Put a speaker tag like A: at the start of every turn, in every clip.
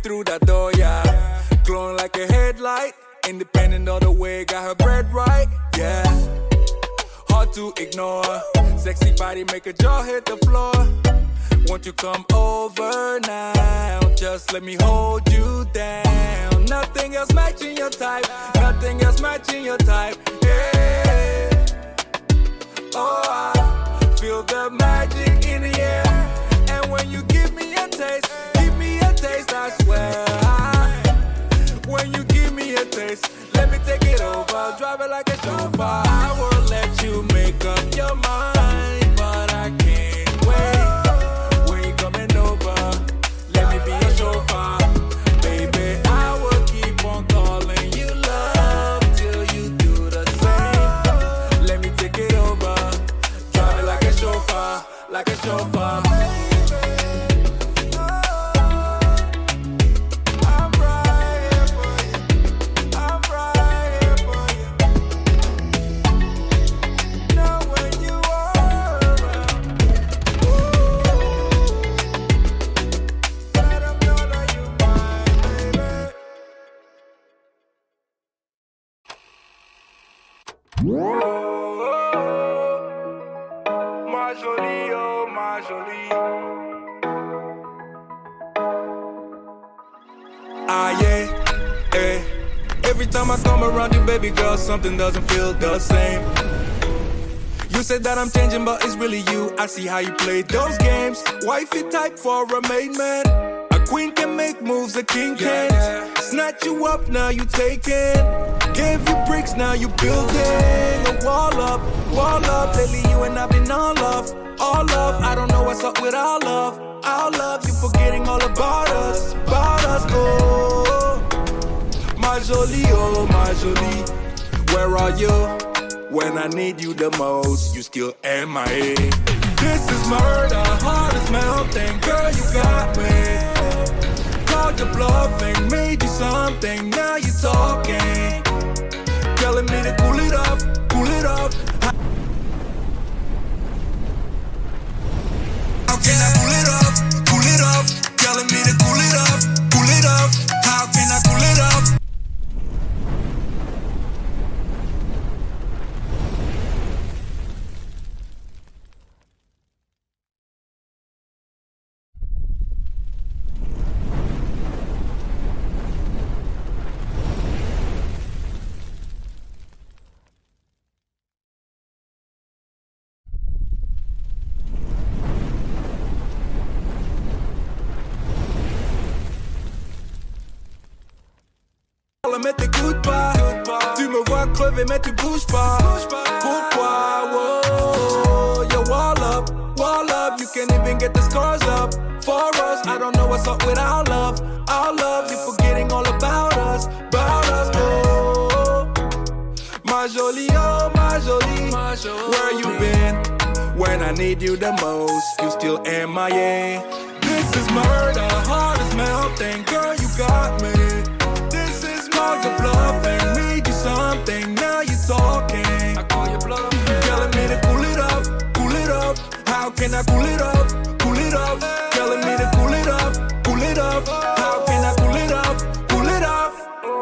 A: through that door, yeah. Glowing like a headlight, independent all the way, got her bread right, yeah. Hard to ignore, sexy body make a jaw hit the floor. Won't you come over now? Just let me hold you down. Nothing else matching your type, nothing else matching your type, yeah. Oh, I feel the magic in the air. And when you give me a taste, I swear. When you give me a taste, let me take it over. Drive it like a chauffeur. I will let you make up your mind, but I can't wait. When you coming over, let me be your chauffeur. Baby, I will keep on calling you love till you do the same. Let me take it over. Drive it like a chauffeur, like a chauffeur. Ma jolie, oh ma jolie. Ah yeah, eh. Every time I come around you, baby girl, something doesn't feel the same. You said that I'm changing, but it's really you. I see how you play those games. Wifey type for a main man. A queen can make moves, a king can't. Snatch you up, now you taking. Gave you bricks, now you building a wall up, wall up. Lately you and I've been all love, all love. I don't know what's up with our love, you forgetting all about us, oh. My jolie, oh my jolie, where are you? When I need you the most, you still MIA. This is murder, heart is melting, girl you got me. Called your bluffing, made you something, now you talking. Telling me to cool it off, cool it off. How can I cool it off, cool it off? Telling me to cool it off, cool it off. How can I cool it off? Mais t'écoutes pas, tu me vois crever mais tu bouges pas. Pourquoi? Whoa, yo, wall up, you can't even get the scores up. For us, I don't know what's up with our love, you forgetting all about us, oh. My jolie, oh my jolie, where you been? When I need you the most, you still MIA. This is murder, heart is melting, girl you got me. The bluffing, made you something, now you talking. I call you bluffing. Telling me to cool it off. How can I cool it off, cool it off? Telling me to cool it off, cool it off. How can I cool it off, cool it off? Oh,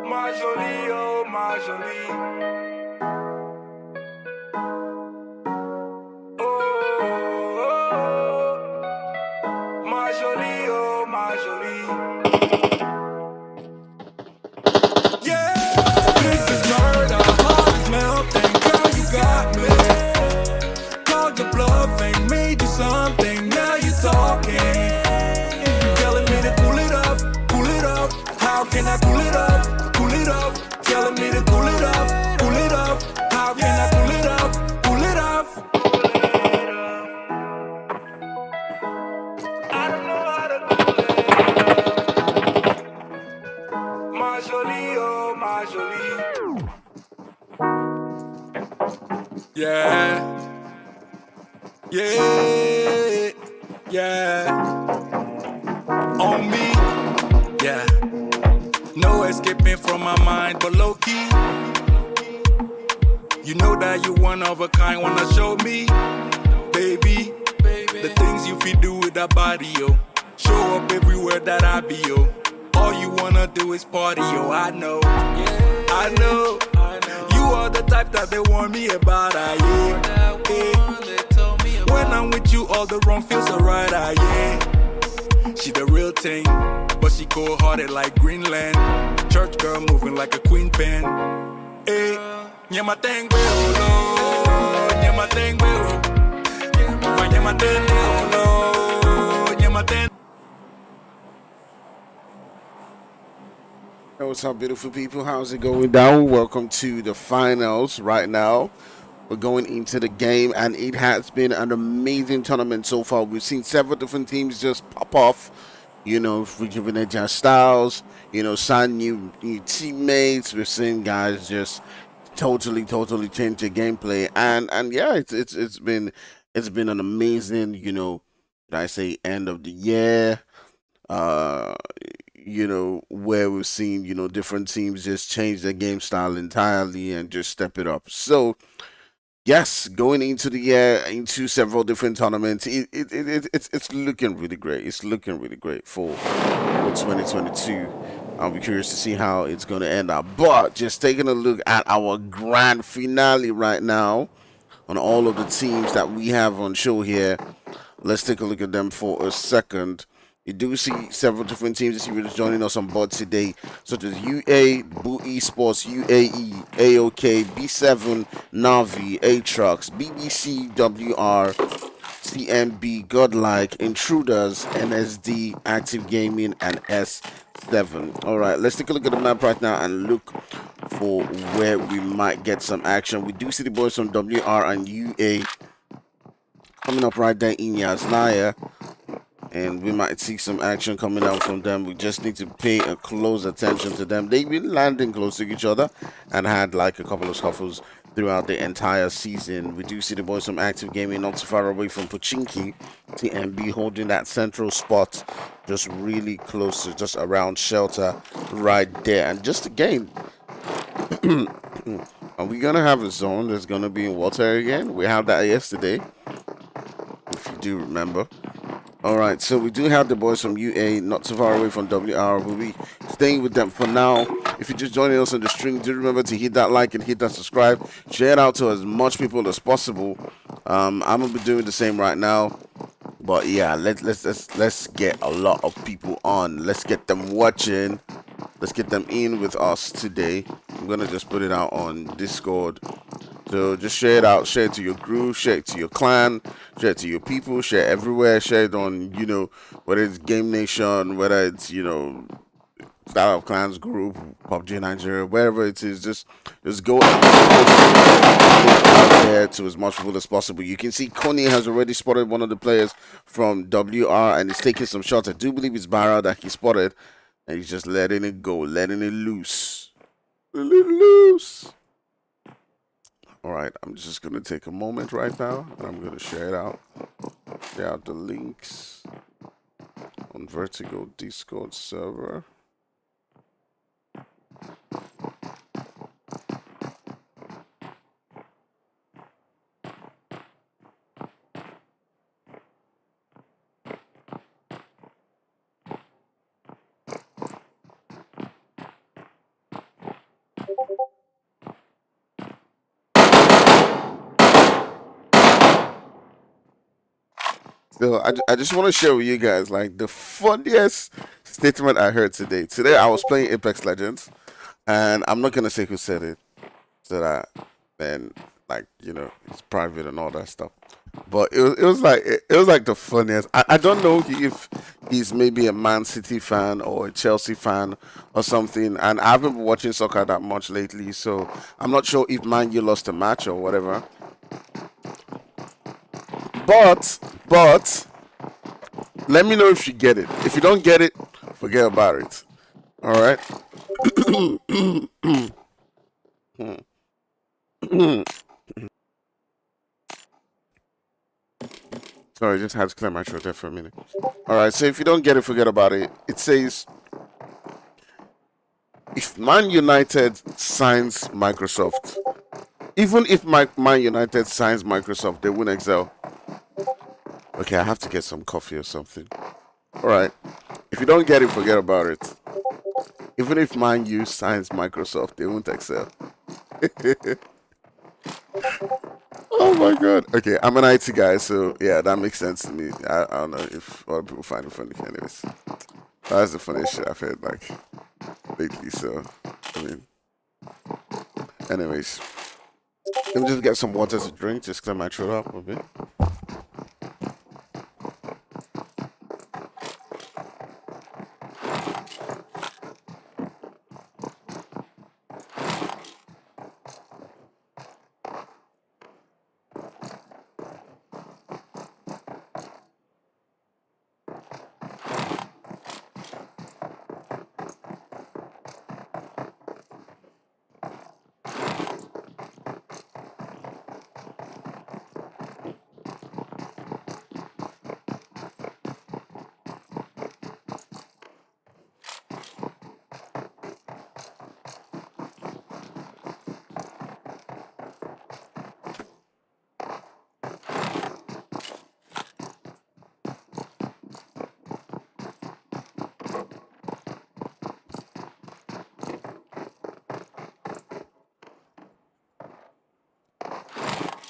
A: my jolie, oh my jolie. Oh, my jolie, oh my jolie. Something, now you talking. Telling me to cool it off, cool it off. How can I cool it off, cool it off? Telling me to cool it off, cool it off. How can I cool it off, cool it off? I don't know how to cool it off. My jolie, oh my jolie. Yeah. Yeah, on me, yeah. No escaping from my mind, but low key. You know that you one of a kind, wanna show me, baby. The things you feel do with that body, yo. Show up everywhere that I be, yo. All you wanna do is party, yo. I know, I know. You are the type that they warn me about, yeah. When I'm with you, all the wrong feels alright, yeah. She the real thing, but she cold-hearted like Greenland. Church girl moving like a queen pen. Hey, nyamateng beolo, nyamateng beolo, nyamateng beolo, nyamateng.
B: Hey, what's up, beautiful people? How's it going down? Welcome to the finals right now. We're going into the game, and it has been an amazing tournament so far. We've seen several different teams just pop off, you know, rejuvenate their styles, you know, sign new teammates. We've seen guys just totally change their gameplay, and yeah, it's been an amazing, you know, did I say end of the year, you know, where we've seen, you know, different teams just change their game style entirely and just step it up. So yes, going into the year, into several different tournaments, it's looking really great. It's looking really great for 2022. I'll be curious to see how it's going to end up. But just taking a look at our grand finale right now on all of the teams that we have on show here. Let's take a look at them for a second. You do see several different teams this year joining us on board today, such as UA, Boo Esports, UAE, AOK, B7, NAVI, ATROX, BBC, WR, CMB, Godlike, Intruders, NSD, Active Gaming, and S7. Alright, let's take a look at the map right now and look for where we might get some action. We do see the boys from WR and UA coming up right there in Yasnaya, and we might see some action coming out from them. We just need to pay a close attention to them. They've been landing close to each other and had like a couple of scuffles throughout the entire season. We do see the boys from Active Gaming not too far away from Pochinki. TMB holding that central spot, just really close to just around shelter right there. And just again, are we gonna have a zone that's gonna be in water again? We had that yesterday, if you do remember. Alright, so we do have the boys from UA not too far away from WR. We'll be staying with them for now. If you're just joining us on the stream, do remember to hit that like and hit that subscribe. Share it out to as much people as possible. I'm gonna be doing the same right now. But yeah, let's get a lot of people on. Let's get them watching. Let's get them in with us today. I'm gonna just put it out on Discord. So just share it out, share it to your group, share it to your clan, share it to your people, share it everywhere, share it on, you know, whether it's Game Nation, whether it's, you know, Clatter of Clans group, PUBG Nigeria, wherever it is, just go out there to as much people as possible. You can see Connie has already spotted one of the players from WR and is taking some shots. I do believe it's Barra that he spotted, and he's just letting it go, letting it loose. Loose. Alright, I'm just going to take a moment right now, and I'm going to share it out. Share out the links on Vertigo Discord server. So I just want to share with you guys like the funniest statement I heard today. Today I was playing Apex Legends, and I'm not gonna say who said it, so that then like, you know, it's private and all that stuff. But it was like the funniest. I don't know if he's maybe a Man City fan or a Chelsea fan or something, and I haven't been watching soccer that much lately, so I'm not sure if Man U lost a match or whatever. But let me know if you get it. If you don't get it, forget about it. All right. Sorry, just had to clear my throat there for a minute. All right. So if you don't get it, forget about it. It says, if Man United signs Microsoft, even if Man United signs Microsoft, they won't excel. Okay, I have to get some coffee or something. Alright. If you don't get it, forget about it. Even if mine use Science Microsoft, they won't accept. Oh my god. Okay, I'm an IT guy, so yeah, that makes sense to me. I don't know if other people find it funny. Anyways, that's the funniest shit I've heard like lately. So, I mean, anyways, let me just get some water to drink, just clear my throat up a bit.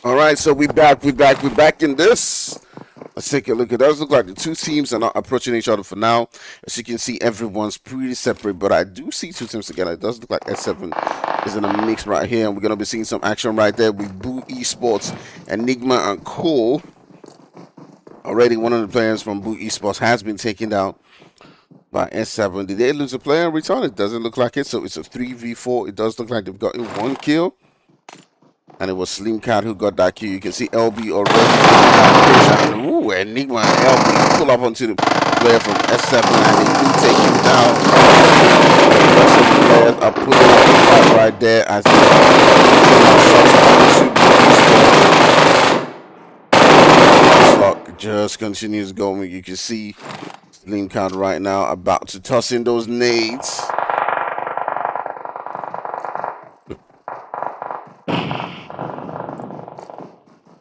B: All right, so we're back in this. Let's take a look. It does look like the two teams are not approaching each other for now. As you can see, everyone's pretty separate, but I do see two teams together. It does look like S7 is in a mix right here, and we're going to be seeing some action right there with Boo Esports, Enigma, and Cole. Already, one of the players from Boo Esports has been taken out by S7. Did they lose a player in return? It doesn't look like it, so it's a 3v4. It does look like they've gotten one kill. And it was Slim Cat who got that kill. You can see LB already. Ooh, Enigma and LB pull up onto the player from S7 and they do take him down. The rest of the players are pulling up the fight right there as the just continues going. You can see Slim Cat right now about to toss in those nades.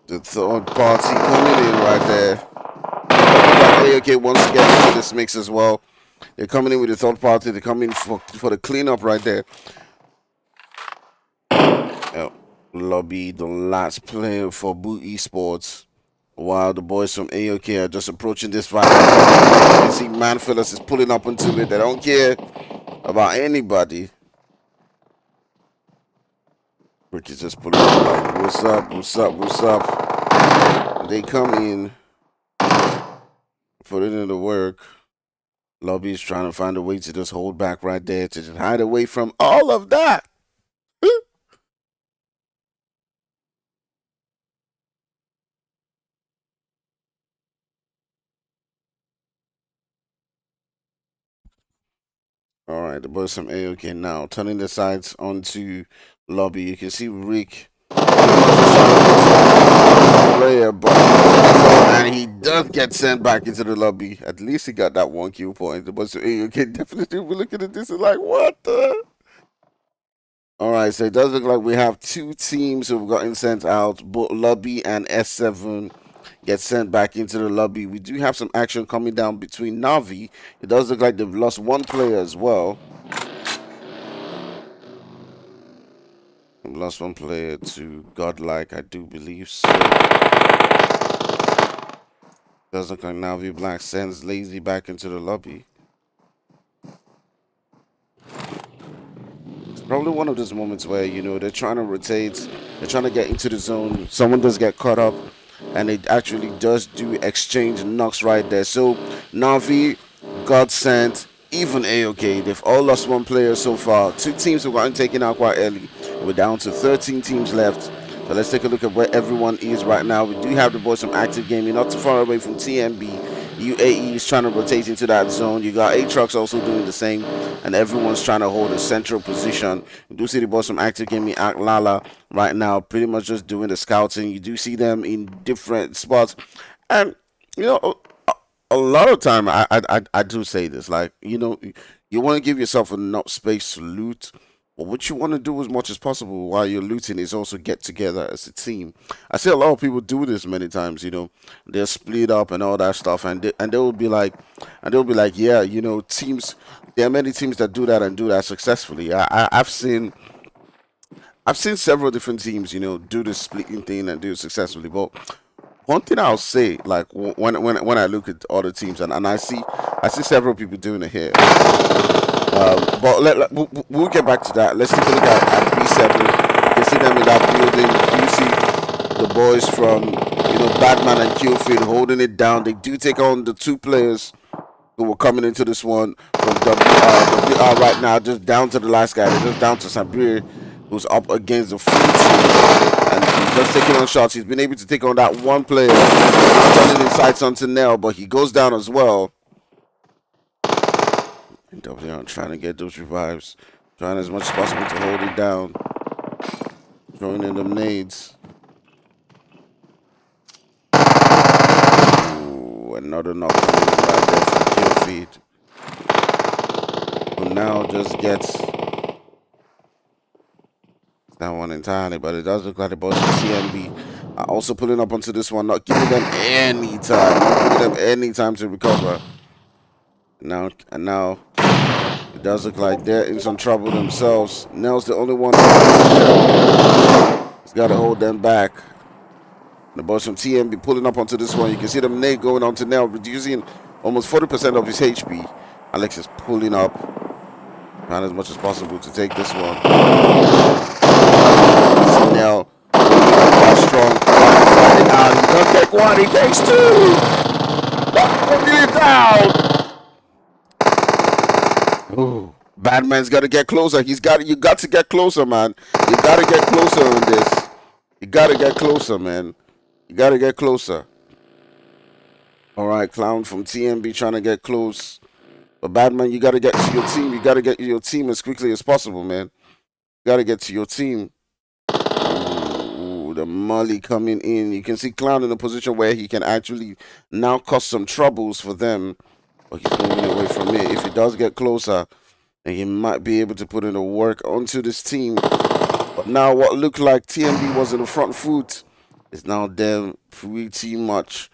B: The third party coming in right there. AOK wants to get into this mix as well. They're coming in with the third party. They're coming for the cleanup right there. Lobby, the last player for Boo Esports. While the boys from AOK are just approaching this fight. You can see Manfellas is pulling up into it. They don't care about anybody. Rick is just pulling up like, what's up, what's up, what's up? They come in, put it in the work. Lobby's trying to find a way to just hold back right there, to just hide away from all of that. All right, the boys from AOK now turning the sides onto Lobby. You can see Rick player, and he does get sent back into the lobby. At least he got that one kill point. The boys from AOK definitely will looking at this and like, what the? All right, so it does look like we have two teams who've gotten sent out. Both Lobby and S7 get sent back into the lobby. We do have some action coming down between NAVI. It does look like they've lost one player as well. They've lost one player to Godlike, I do believe so. Does look like NAVI Black sends Lazy back into the lobby. Probably one of those moments where, you know, they're trying to rotate, they're trying to get into the zone, someone does get caught up, and it actually does do exchange knocks right there. So Navi, Godsent, even AOK, they've all lost one player so far. Two teams have gotten taken out quite early. We're down to 13 teams left. So let's take a look at where everyone is right now. We do have the boys from Active Gaming, not too far away from TMB. UAE is trying to rotate into that zone. You got ATROX also doing the same, and everyone's trying to hold a central position. You do see the boys from Active Gaming, Lala, right now, pretty much just doing the scouting. You do see them in different spots, and you know, a lot of time I do say this, like, you know, you want to give yourself enough space to loot, But what you want to do as much as possible while you're looting is also get together as a team. I see a lot of people do this many times. They're split up and all that stuff, and they will be like, yeah, teams. There are many teams that do that and do that successfully. I've seen several different teams, do this splitting thing and do it successfully. But one thing I'll say, like when I look at other teams and I see several people doing it here. But we'll get back to that. Let's take a look at B7. You see them in that building. You see the boys from Batman and Killfield holding it down. They do take on the two players who were coming into this one from WR right now, just down to the last guy. They're just down to Sabir, who's up against the full team. And he's just taking on shots. He's been able to take on that one player. Not turning his sights onto Nell, but he goes down as well. And WR trying to get those revives. Trying as much as possible to hold it down. Throwing in them nades. Ooh, another knock right there for kill feed. Who now just gets that one entirely, but it does look like the boys from CMB are also pulling up onto this one, not giving them any time, to recover. Now it does look like they're in some trouble themselves. Nell's the only one. He's got to hold them back. The boys from TMB pulling up onto this one. You can see them nade going onto Nell, reducing almost 40% of his HP. Alex is pulling up, trying as much as possible to take this one. Nell, strong, fighting out. He does take one. He takes two. Bringing it down. Oh, Batman's got to get closer. You got to get closer, man. You got to get closer on this. You got to get closer, man. You got to get closer. All right, Clown from TMB trying to get close. But Batman, you got to get to your team. You got to get your team as quickly as possible, man. You got to get to your team. Ooh, the Molly coming in. You can see Clown in a position where he can actually now cause some troubles for them. But he's moving away from it. If he does get closer, then he might be able to put in the work onto this team. But now what looked like TMB was in the front foot is now them pretty much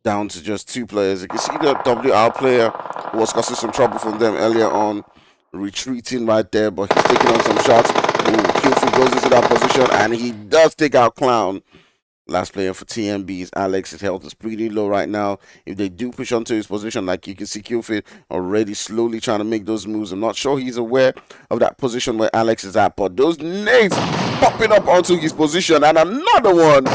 B: down to just two players. You can see the WR player who was causing some trouble from them earlier on, retreating right there, but he's taking on some shots. Killfield goes into that position and he does take out Clown. Last player for TMB's Alex. His health is pretty low right now. If they do push onto his position, like you can see Killfield already slowly trying to make those moves. I'm not sure he's aware of that position where Alex is at, but those nades popping up onto his position and another one.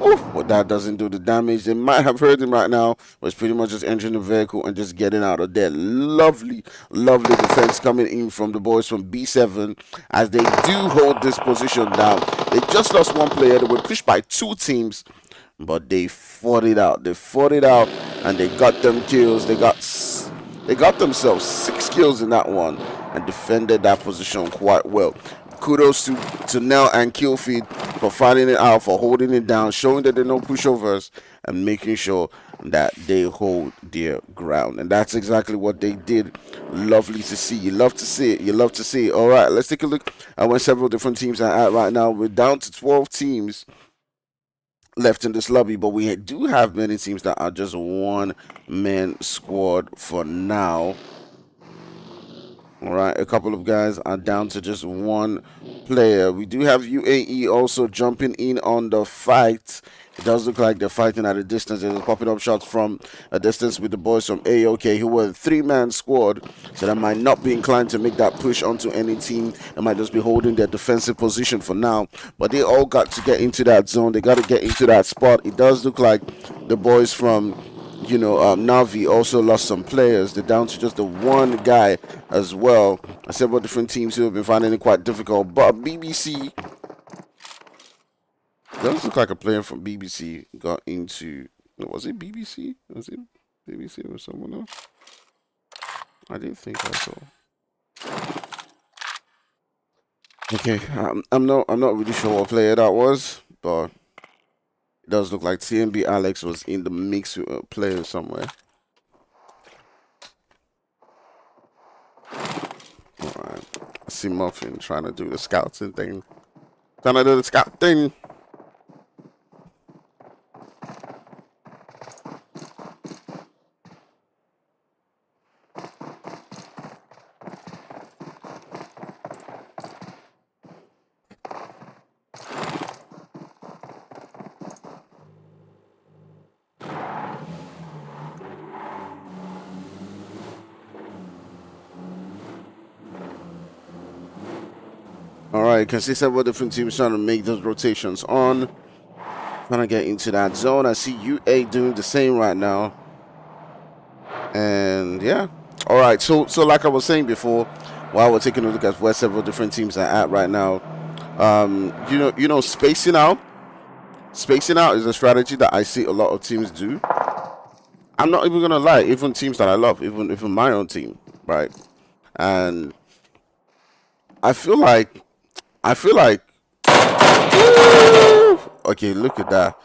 B: Ooh, but that doesn't do the damage. They might have heard him right now, but it's pretty much just entering the vehicle and just getting out of there. Lovely, lovely defense coming in from the boys from B7 as they do hold this position down. They just lost one player. They were pushed by two teams, but they fought it out. They fought it out and they got them kills. They got themselves 6 kills in that one and defended that position quite well. Kudos to Nell and Killfield for fighting it out, for holding it down, showing that there are no pushovers, and making sure that they hold their ground. And that's exactly what they did. Lovely to see. You love to see it. You love to see it. All right, let's take a look at where several different teams are at right now. We're down to 12 teams left in this lobby, but we do have many teams that are just one-man squad for now. All right, a couple of guys are down to just one player. We do have UAE also jumping in on the fight. It does look like they're fighting at a distance. They're popping up shots from a distance with the boys from AOK, who were a 3-man squad. So they might not be inclined to make that push onto any team. They might just be holding their defensive position for now. But they all got to get into that zone. They got to get into that spot. It does look like the boys from NAVI also lost some players. They're down to just the one guy as well. Several different teams who have been finding it quite difficult. But BBC, does look like a player from BBC got into. Was it BBC? Was it BBC or someone else? I didn't think I saw. Okay, I'm not really sure what player that was, but it does look like TMB Alex was in the mix with a player somewhere. Alright. see Muffin trying to do the scouting thing. Trying to do the scout thing. All right, you can see several different teams trying to make those rotations on. Trying to get into that zone. I see UA doing the same right now. And yeah. All right, so like I was saying before, while we're taking a look at where several different teams are at right now, you know, spacing out is a strategy that I see a lot of teams do. I'm not even gonna lie, even teams that I love, even my own team, right? And I feel like okay, look at that.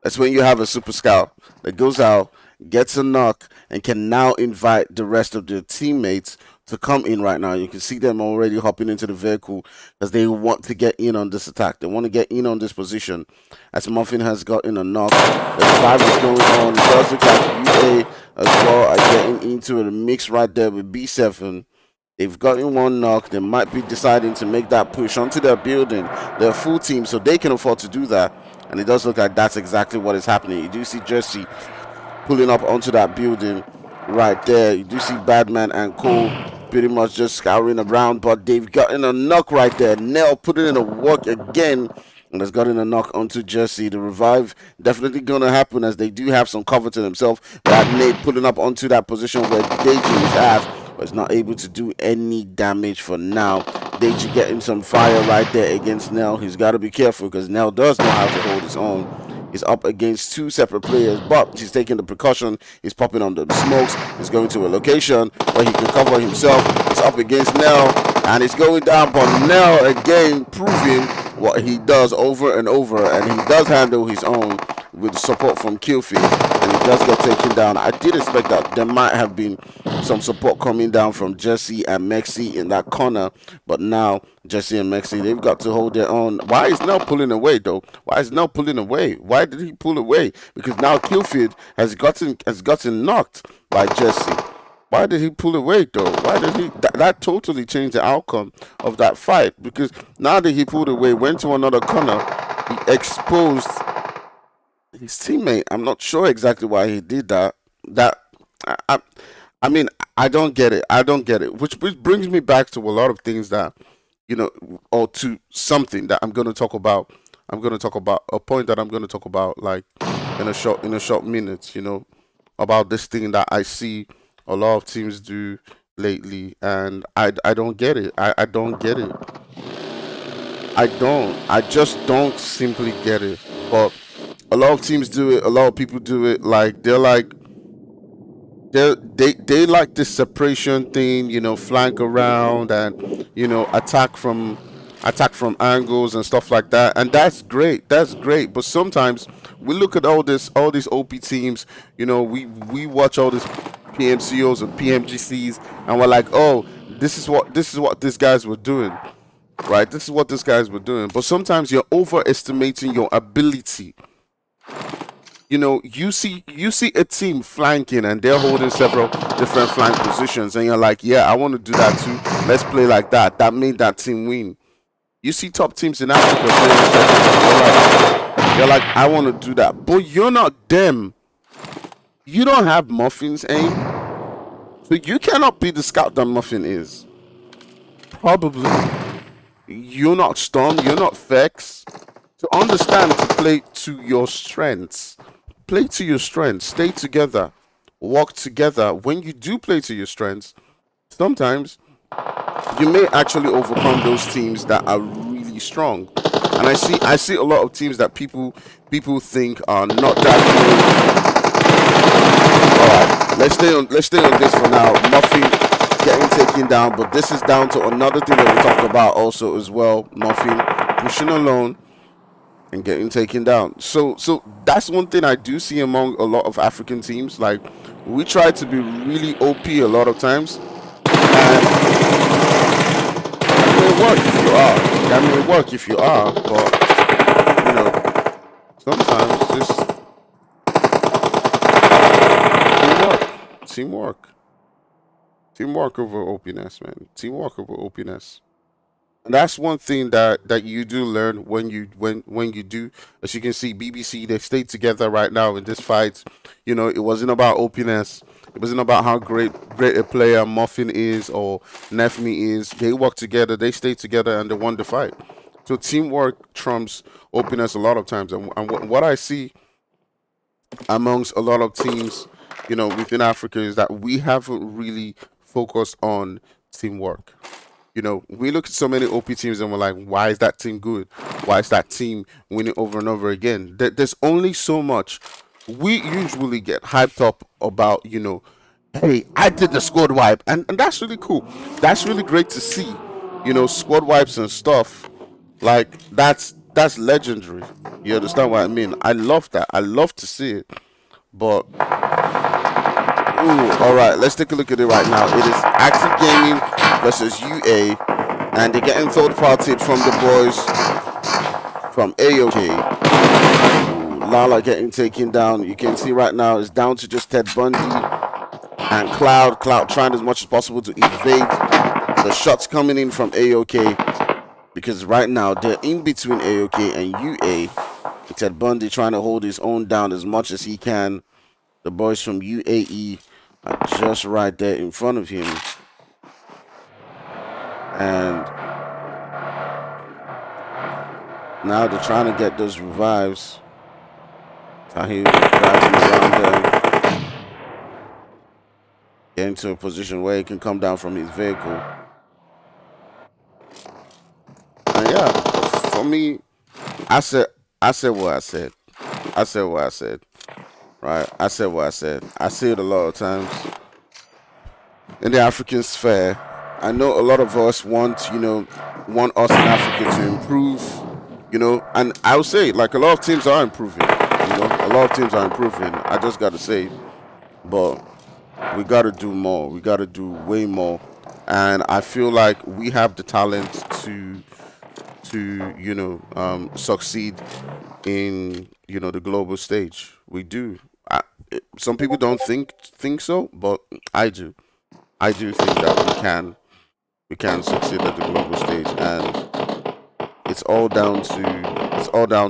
B: That's when you have a super scout that goes out, gets a knock, and can now invite the rest of their teammates to come in right now. You can see them already hopping into the vehicle because they want to get in on this attack. They want to get in on this position. As Muffin has gotten a knock, the revive is going on. It does look like UA as well are getting into the mix right there with B7. They've gotten one knock. They might be deciding to make that push onto their building. They're a full team, so they can afford to do that. And it does look like that's exactly what is happening. You do see Jersey pulling up onto that building right there. You do see Badman and Cole pretty much just scouring around, but they've gotten a knock right there. Nell putting in a work again, and has gotten a knock onto Jersey. The revive definitely going to happen as they do have some cover to themselves. That Nate pulling up onto that position where Deji is at, but is not able to do any damage for now. Deji getting some fire right there against Nell. He's got to be careful because Nell does know how to hold his own. He's up against two separate players, but he's taking the precaution. He's popping on the smokes. He's going to a location where he can cover himself. He's up against Nell, and he's going down, but Nell again proving what he does over and over, and he does handle his own with support from Killfield, and he does get taken down. I did expect that there might have been some support coming down from Jesse and Mexi in that corner, but now Jesse and Mexi, they've got to hold their own. Why is Nell pulling away though? Why is Nell pulling away? Why did he pull away? Because now Killfield has gotten knocked by Jesse. Why did he pull away though? Why did he? That totally changed the outcome of that fight, because now that he pulled away, went to another corner, he exposed his teammate. I'm not sure exactly why he did that. I mean, I don't get it. I don't get it. Which brings me back to a lot of things that, or to something that I'm going to talk about. I'm going to talk about a point that I'm going to talk about like in a short minute. About this thing that I see a lot of teams do lately, and I don't get it. I don't get it. I just don't simply get it. But a lot of teams do it. A lot of people do it. Like they like this separation thing. Flank around and attack from angles and stuff like that. And that's great. That's great. But sometimes we look at all these OP teams. We watch all these PMCOs and PMGCs, and we're like, oh, this is what these guys were doing, right? This is what these guys were doing. But sometimes you're overestimating your ability. You see a team flanking and they're holding several different flank positions, and you're like, yeah, I want to do that too. Let's play like that. That made that team win. You see top teams in Africa playing, you're like, I want to do that, but you're not them. You don't have Muffin's aim, so you cannot be the scout that Muffin is. Probably. You're not Storm, you're not Vex. To understand to play to your strengths. Play to your strengths. Stay together. Work together. When you do play to your strengths, sometimes you may actually overcome those teams that are really strong. And I see a lot of teams that people think are not that good. Alright, let's stay on this for now. Muffin getting taken down, but this is down to another thing that we talked about also as well. Muffin pushing alone and getting taken down. So that's one thing I do see among a lot of African teams. Like, we try to be really OP a lot of times, and may work if you are. That may work if you are, but you know, sometimes just teamwork, teamwork, teamwork over openness, man. Teamwork over openness. And that's one thing that you do learn when you do, as you can see, BBC they stayed together right now in this fight. It wasn't about openness. It wasn't about how great a player Muffin is or Nefmi is. They worked together, they stayed together, and they won the fight. So teamwork trumps openness a lot of times. And what I see amongst a lot of teams, within Africa is that we haven't really focused on teamwork. We look at so many OP teams and we're like, why is that team good? Why is that team winning over and over again? There's only so much. We usually get hyped up about, hey, I did the squad wipe, and that's really cool. That's really great to see, squad wipes and stuff. Like that's legendary. You understand what I mean? I love that. I love to see it. But ooh, all right, let's take a look at it right now. It is Active Gaming versus UA, and they're getting third partied from the boys from AOK. Ooh, Lala getting taken down. You can see right now it's down to just Ted Bundy and Cloud. Cloud trying as much as possible to evade the shots coming in from AOK, because right now they're in between AOK and UA. Ted Bundy trying to hold his own down as much as he can. The boys from UAE are just right there in front of him. And now they're trying to get those revives. Tahir driving around them, getting to a position where he can come down from his vehicle. And yeah, for me, I said what I said. I said what I said. Right? I said what I said. I say it a lot of times. In the African sphere, I know a lot of us want us in Africa to improve, and I would say, like, a lot of teams are improving, a lot of teams are improving. I just got to say, but we got to do more. We got to do way more. And I feel like we have the talent to succeed in, the global stage. We do. Some people don't think so, but I do. I do think that we can succeed at the global stage, and it's all down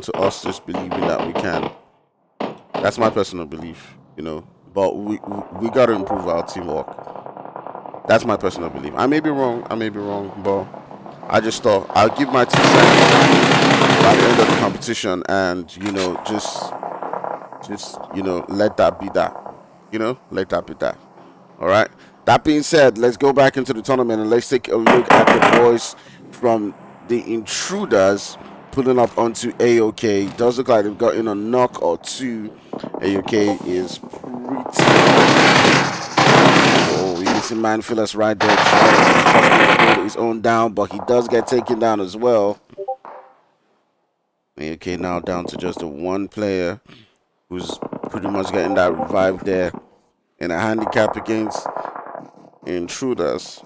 B: to us just believing that we can. That's my personal belief, But we got to improve our teamwork. That's my personal belief. I may be wrong, but I just thought I'll give my 2 cents by the end of the competition, and just let that be that. Let that be that. All right. That being said, let's go back into the tournament and let's take a look at the boys from the Intruders pulling up onto AOK. It does look like they've gotten a knock or two. AOK is pretty. Oh, you can see Manfilas right there trying to hold his own down, but he does get taken down as well. AOK now down to just the one player who's pretty much getting that revive there in a handicap against Intruders.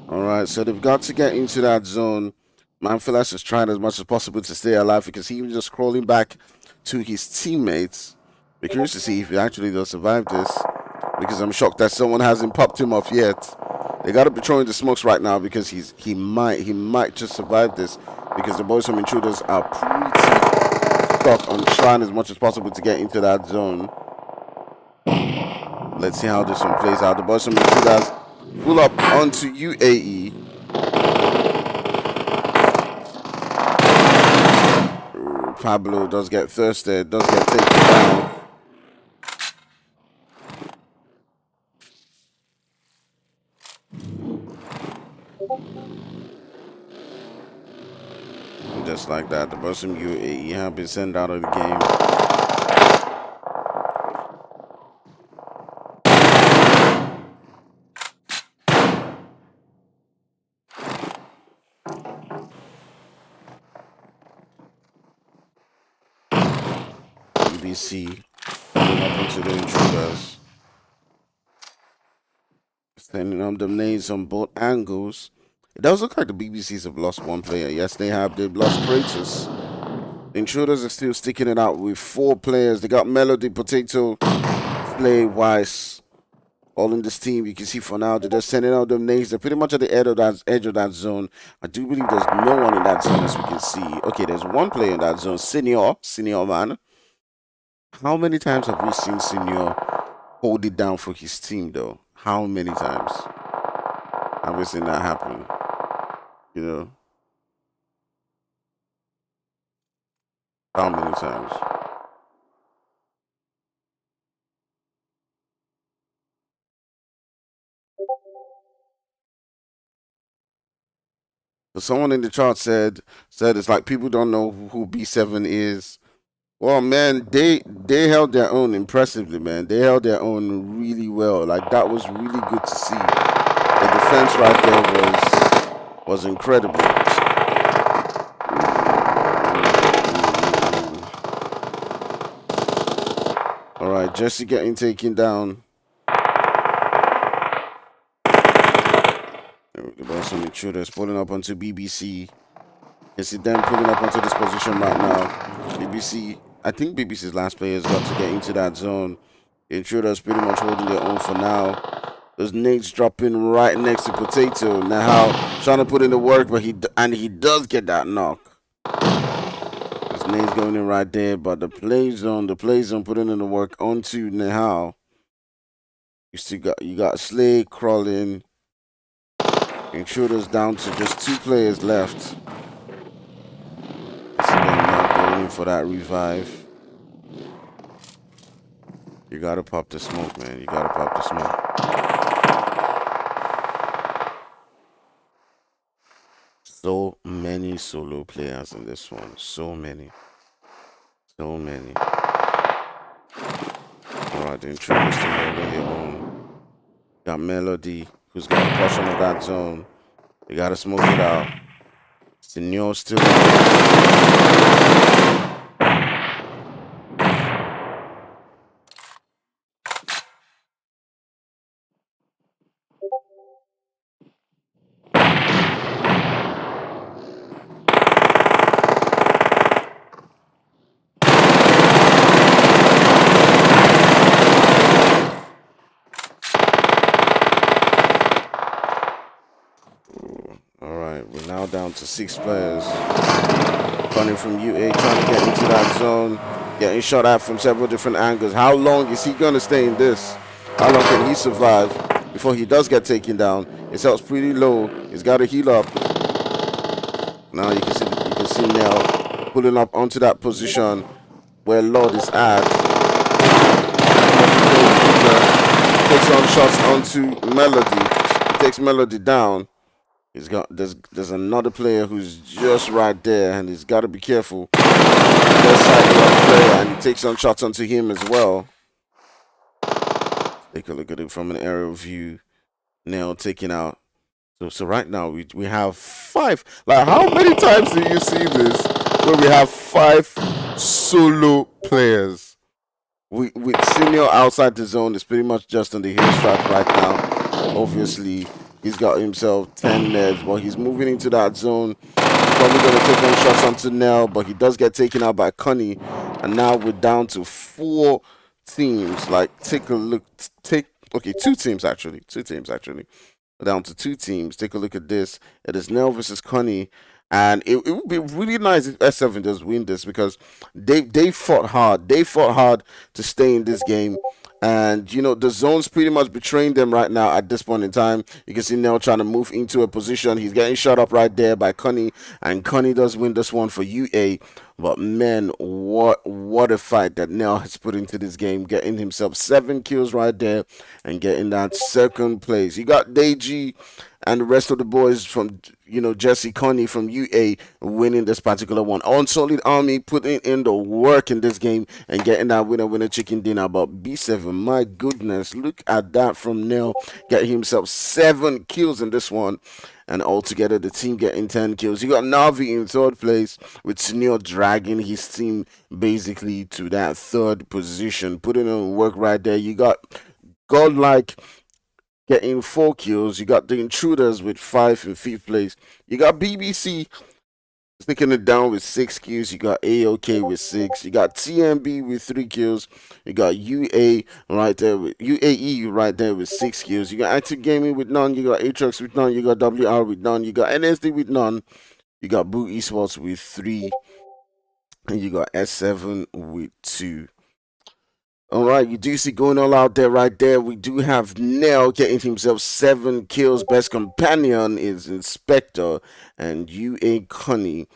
B: All right, so they've got to get into that zone. Manfilas is trying as much as possible to stay alive because he was just crawling back to his teammates. Be curious to see if he actually does survive this, because I'm shocked that someone hasn't popped him off yet. They got to be throwing the smokes right now because he might just survive this, because the boys from Intruders are pretty stuck on trying as much as possible to get into that zone. Let's see how this one plays out. The boys from Intruders pull up onto UAE. Pablo does get thirsted, does get taken down. Just like that, the boys from UAE have been sent out of the game. BBC pulling up onto the intruders. Sending on them nades on both angles. It does look like the BBCs have lost one player. Yes, they have. They've lost Kratos. The intruders are still sticking it out with 4 players. They got Melody, Potato, Slay, Weiss, all in this team. You can see for now they're just sending out them nades. They're pretty much at the edge of that zone. I do believe there's no one in that zone as we can see. Okay, there's one player in that zone. Senior man. How many times have we seen Senior hold it down for his team though? How many times have we seen that happen? You know? How many times? So someone in the chat said it's like people don't know who B7 is. Well, man, they held their own impressively, man. They held their own really well. Like that was really good to see. The defense right there was incredible. All right, Jesse getting taken down. There's some intruders pulling up onto BBC. You see them pulling up onto this position right now. BBC, I think BBC's last players got to get into that zone. The intruders pretty much holding their own for now. Those nades dropping right next to Potato. Now trying to put in the work, but he does get that knock. Those nades going in right there, but the play zone putting in the work onto Nehal. You got Slay crawling. Intruders down to just 2 players left. See them now going in for that revive. You gotta pop the smoke, man. You gotta pop the smoke. So many solo players in this one. So many. Alright, the intruders still holding their own. Got Melody, who's got a portion of that zone. They gotta smoke it out. Senor still. Alright, we're now down to 6 players. Running from UA, trying to get into that zone. Getting shot at from several different angles. How long is he going to stay in this? How long can he survive before he does get taken down? His health's pretty low. He's got to heal up. Now you can see Nell pulling up onto that position where Lord is at. Takes on shots onto Melody. He takes Melody down. There's another player who's just right there, and he's got to be careful. Left side player, and he takes on shots onto him as well. Take a look at it from an aerial view. Now taking out. So right now we have 5. Like, how many times do you see this where we have 5 solo players? With Senior outside the zone, is pretty much just on the heel strike right now. Obviously, he's got himself 10 neds, but he's moving into that zone. Probably going to take on shots onto Nell, but he does get taken out by Connie. And now we're down to 4 teams. Like, take a look. Okay, 2 teams actually. 2 teams actually. We're down to 2 teams. Take a look at this. It is Nell versus Connie. And it would be really nice if S7 does win this, because they fought hard. They fought hard to stay in this game. And, you know, the zone's pretty much betraying them right now at this point in time. You can see Nell trying to move into a position. He's getting shot up right there by Connie. And Connie does win this one for UA. But, man, what a fight that Nell has put into this game. Getting himself 7 kills right there and getting that 2nd place. You got Deji and the rest of the boys from Jesse Coney from UA winning this particular one. Unsullied Army putting in the work in this game and getting that winner chicken dinner. But B7, my goodness, look at that from Nell, getting himself 7 kills in this one. And altogether, the team getting 10 kills. You got Navi in third place with Sneer dragging his team basically to that third position, putting in work right there. You got Godlike getting 4 kills. You got the Intruders with 5 in 5th place. You got BBC sticking it down with 6 kills. You got AOK with 6. You got TMB with 3 kills. You got UAE right there with 6 kills. You got Active Gaming with none. You got ATROX with none. You got WR with none. You got NSD with none. You got Boo eSports with 3. And you got S7 with 2. All right, you do see going all out there right there. We do have Nell getting himself 7 kills. Best companion is Inspector, and UA Connie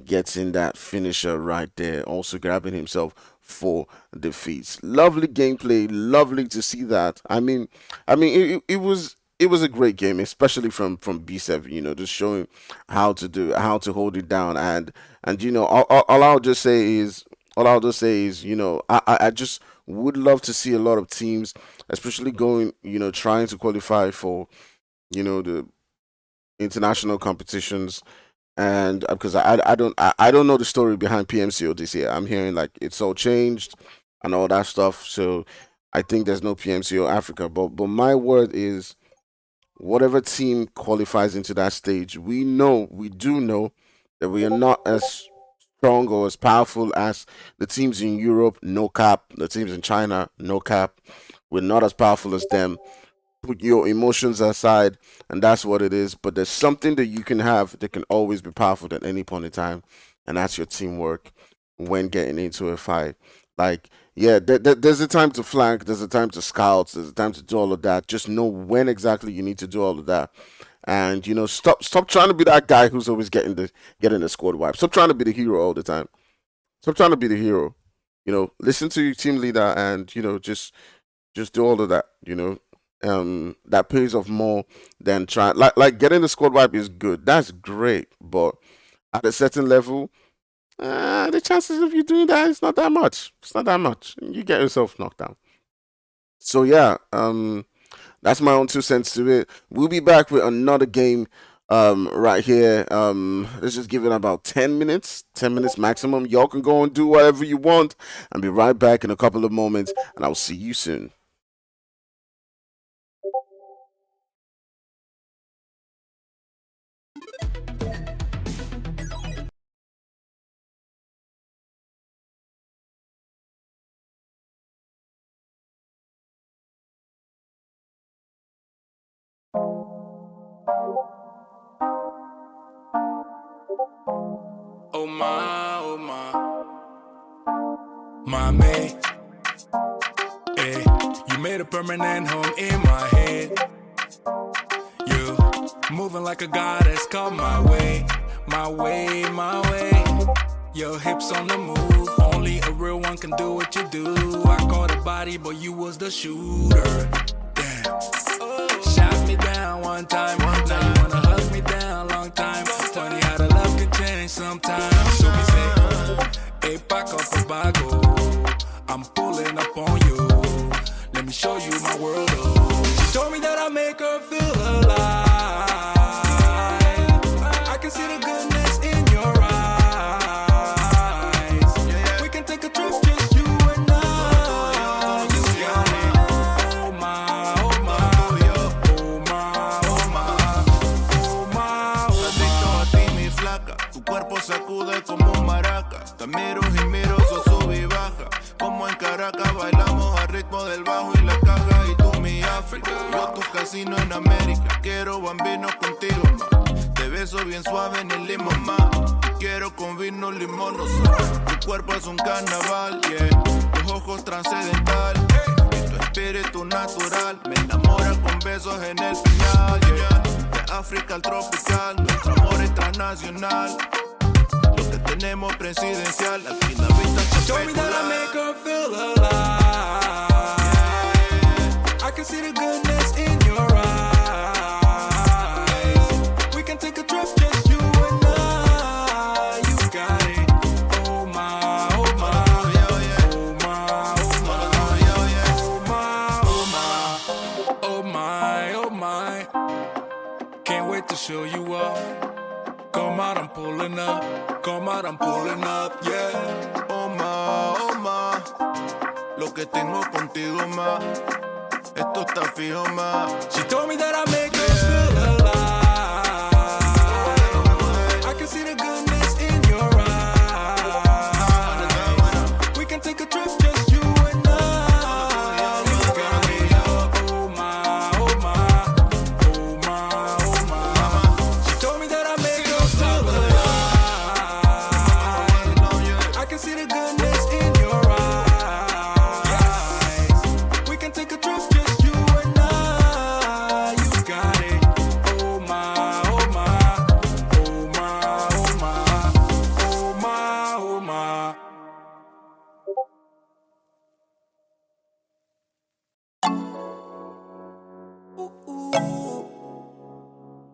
B: gets in that finisher right there, also grabbing himself 4 defeats. Lovely gameplay, lovely to see that. It was a great game, especially from B7. Just showing how to hold it down, and all I'll just say is, I just would love to see a lot of teams, especially going, trying to qualify for, the international competitions. And because I don't know the story behind PMCO this year. I'm hearing like it's all changed and all that stuff. So I think there's no PMCO Africa. But my word is, whatever team qualifies into that stage, we do know that we are not as strong or as powerful as the teams in Europe, no cap. The teams in China, no cap. We're not as powerful as them. Put your emotions aside, and that's what it is. But there's something that you can have that can always be powerful at any point in time, and that's your teamwork when getting into a fight. Like, yeah, there's a time to flank, there's a time to scout, there's a time to do all of that. Just know when exactly you need to do all of that. And stop trying to be that guy who's always getting the squad wipe. Stop trying to be the hero all the time. Stop trying to be the hero. Listen to your team leader, and just do all of that. That pays off more than trying. Like getting the squad wipe is good. That's great, but at a certain level, the chances of you doing that is not that much. It's not that much. You get yourself knocked down. So yeah, that's my own 2 cents to it. We'll be back with another game right here. Let's just give it about 10 minutes maximum. Y'all can go and do whatever you want. I'll be right back in a couple of moments, and I'll see you soon.
A: Oh my mate, you made a permanent home in my head. You moving like a goddess, come my way. Your hips on the move, only a real one can do what you do. I caught a body, but you was the shooter. Damn, shot me down one time. Now you wanna hug me down, long time. Funny how the love can change sometimes. So we say, hey, back up a bago. I'm pulling up on you. Let me show you my world. She told me that I make her feel alive. I can see the goodness in your eyes. We can take a trip, just you and I. Just got it. Oh my, oh my, oh my, oh my, oh my.
C: Adicto a ti, mi flaca. Tu cuerpo sacude como un maraca. Te miro y miro, so sube y baja. Como en Caracas bailamos al ritmo del bajo y la caja. Y tú mi África, yo tu casino en América. Quiero bambinos contigo, ma. Te beso bien suave en el limón, ma. Te quiero con vino, limón, no sal. Tu cuerpo es un carnaval, yeah. Tus ojos trascendental, y tu espíritu natural. Me enamora con besos en el final, yeah. De África al tropical, nuestro amor es transnacional. Lo que tenemos presidencial, aquí la vista se
A: Told me that I make her feel alive. I can see the goodness in your eyes. We can take a trip, just
C: que tengo contigo más. Esto está fijo más.
A: She told me that I make her feel alive. I can see the goodness in your eyes. We can take a trip, just you and I. You got me, oh my, oh my, oh my, oh my. She told me that I make her feel alive. I can see the goodness in your eyes. We can take a trip, just you and I. You got it, oh my, oh my, oh my, oh my, oh my, oh my. Ooh, ooh.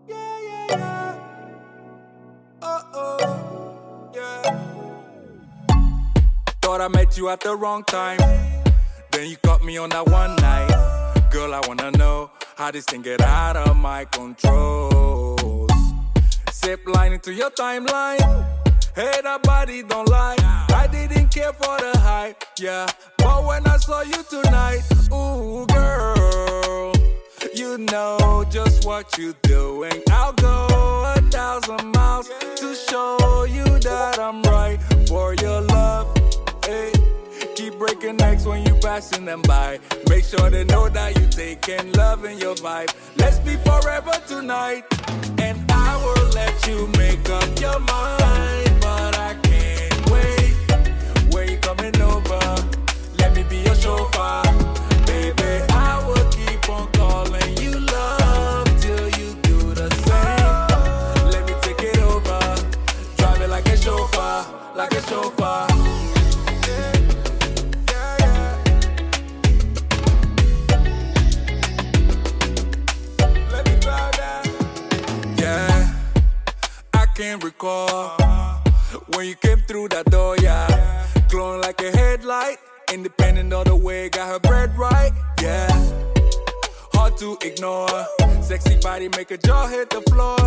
A: Yeah, yeah, yeah. Yeah. Thought I met you at the wrong time. Then you caught me on that one night. Girl, I wanna know how this thing get out of my control. Zip line into your timeline. Hey, that body don't lie. I didn't care for the hype, yeah. But when I saw you tonight, ooh, girl, you know just what you're doing. I'll go 1,000 miles to show you that I'm right for your love. Hey, keep breaking necks when you passing them by. Make sure they know that you taking love in your vibe. Let's be forever tonight, and I will let you make up your mind. But I can't wait. Where you coming over? Let me be your chauffeur, baby. I will keep on calling you love till you do the same. Let me take it over. Drive it like a chauffeur, like a chauffeur. Let me drive that. Yeah, I can't recall when you came through that door, yeah. Glowing like a headlight, independent all the way, got her bread right, yeah. Hard to ignore, sexy body make a jaw hit the floor.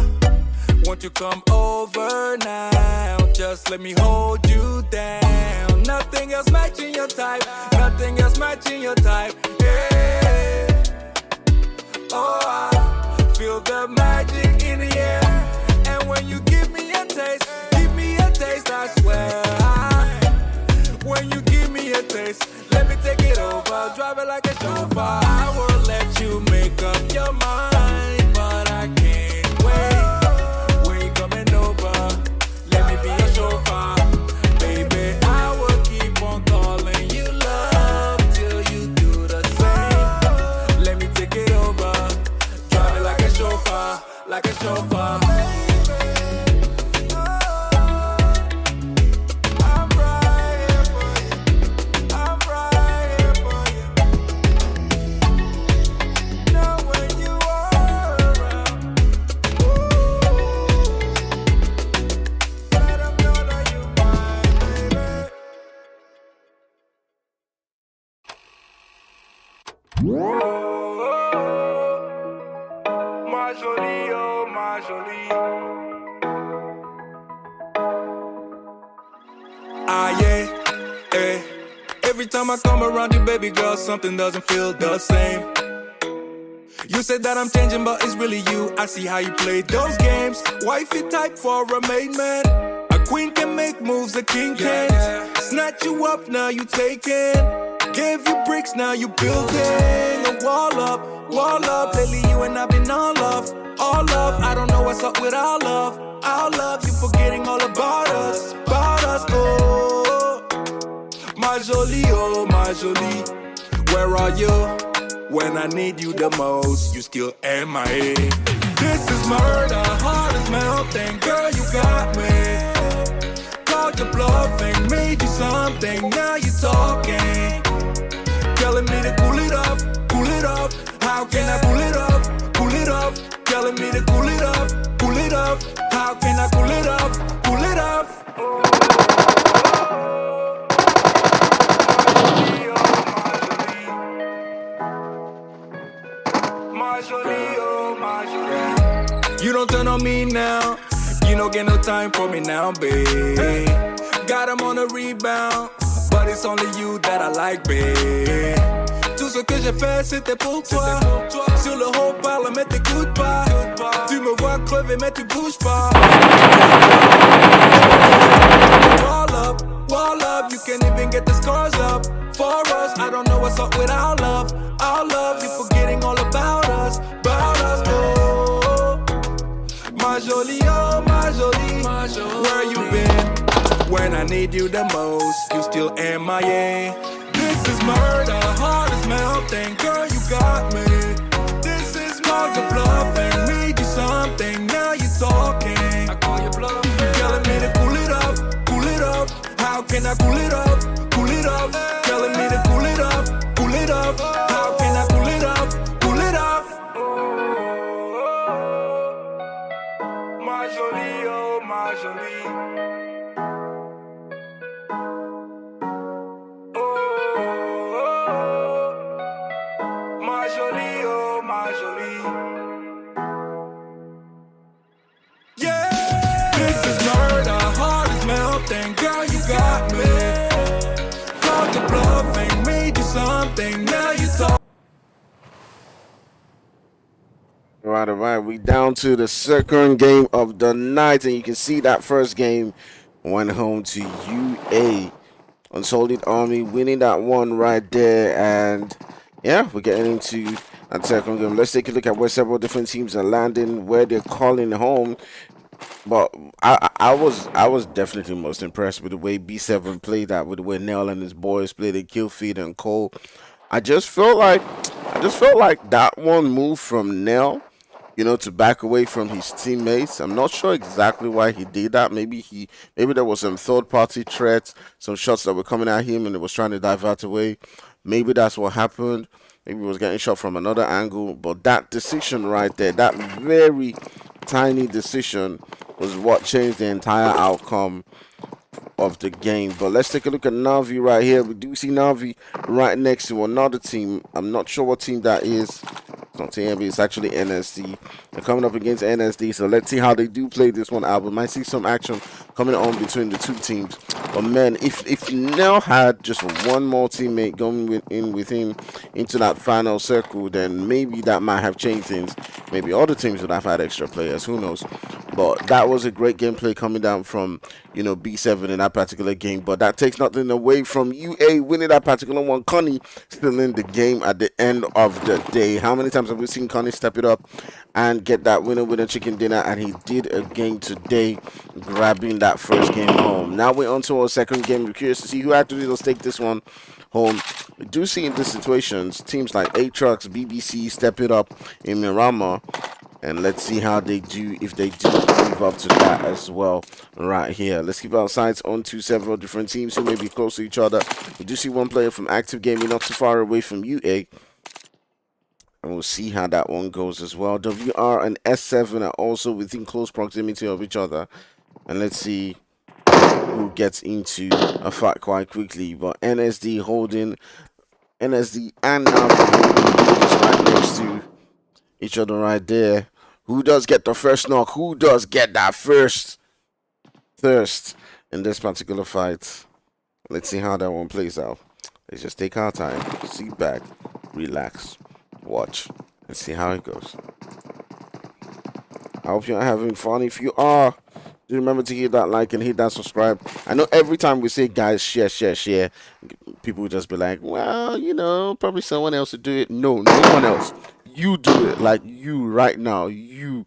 A: Won't you come over now? Just let me hold you down. Nothing else matching your type, nothing else matching your type, yeah. Oh, I feel the magic in the air. And when you give me a taste, I swear. When you give me a taste, let me take it over. Drive it like a chauffeur. I will let you make up your mind, but I can't wait. When you coming over, let me be your chauffeur, baby. I will keep on calling you love till you do the same. Let me take it over. Drive it like a chauffeur, like a chauffeur. Ma jolie, oh ma jolie. Ah yeah, eh. Every time I come around you, baby girl, something doesn't feel the same. You said that I'm changing, but it's really you. I see how you play those games. Wifey type for a main man. A queen can make moves, a king can't. Snatch you up, now you taking. Gave you bricks, now you building a wall up, wall up. Lately you and I've been all love, all love. I don't know what's up with our love, you forgetting all about us, oh. My jolie, oh my jolie, where are you when I need you the most? You still MIA. This is murder, heart is melting, girl you got me. Called your bluffing, made you something, now you talking. Telling me to cool it off, cool it off. How can I cool it off, cool it off? Telling me to cool it off, cool it off. How can I cool it off, cool it off? My jolie, oh my jolie. You don't turn on me now, you don't get no time for me now, babe. Got him on a rebound. But but it's only you that I like, babe. Tout ce que j'ai fait c'était pour toi. Sur le haut-parleur mais t'écoutes pas. Tu me vois crever mais tu bouges pas. Wall up, you can't even get the scars up. For us, I don't know what's up with our love. You forgetting all about us, oh. My jolie, oh my jolie, where you been? When I need you the most, you still MIA. This is murder, heart is melting, girl you got me. This is more the bluffing, made you something, now you talking. I call you bluffing, telling me to cool it off. How can I cool it off? Telling me to cool it off. How can I cool it off? My jolie, oh my jolie. My jolie, oh my jolie. Yeah, this is murder, heart is melting, girl you got me. Called your bluffing, made you something, now you talk.
B: All right. We down to the second game of the night, and you can see that first game went home to UA. Unsullied Army winning that one right there, and yeah, we're getting into that second game. Let's take a look at where several different teams are landing, where they're calling home. But I was definitely most impressed with the way B7 played that, with the way Nell and his boys played it, Killfeed and Cole. I just felt like that one move from Nell, to back away from his teammates. I'm not sure exactly why he did that. Maybe there was some third party threats, some shots that were coming at him and it was trying to divert away. Maybe that's what happened. Maybe he was getting shot from another angle. But that decision right there, that very tiny decision, was what changed the entire outcome of the game. But let's take a look at NAVI right here. We do see NAVI right next to another team. I'm not sure what team that is. It's not TMB, it's actually NSD. They're coming up against NSD, so let's see how they do play this one out. We might see some action coming on between the two teams. But man, if Nell had just one more teammate going with him into that final circle, then maybe that might have changed things. Maybe other teams would have had extra players, who knows. But that was a great gameplay coming down from B7 in that particular game. But that takes nothing away from UA winning that particular one. Connie still in the game at the end of the day. How many times have we seen Connie step it up and get that winner chicken dinner? And he did again today, grabbing that first game home. Now we're on to our second game. We're curious to see who actually will take this one home. We do see in these situations teams like ATROX, BBC step it up in Miramar. And let's see how they do, if they do move up to that as well right here. Let's keep our sights on to several different teams who may be close to each other. We do see one player from Active Gaming not too far away from UA. And we'll see how that one goes as well. WR and S7 are also within close proximity of each other. And let's see who gets into a fight quite quickly. But NSD and NAVI just right next to each other right there. Who does get the first knock? Who does get that first thirst in this particular fight? Let's see how that one plays out. Let's just take our time, sit back, relax, watch, and see how it goes. I hope you're having fun. If you are, do remember to hit that like and hit that subscribe. I know every time we say, guys, share, people will just be like, well, probably someone else would do it. No one else. You do it. Like you right now. You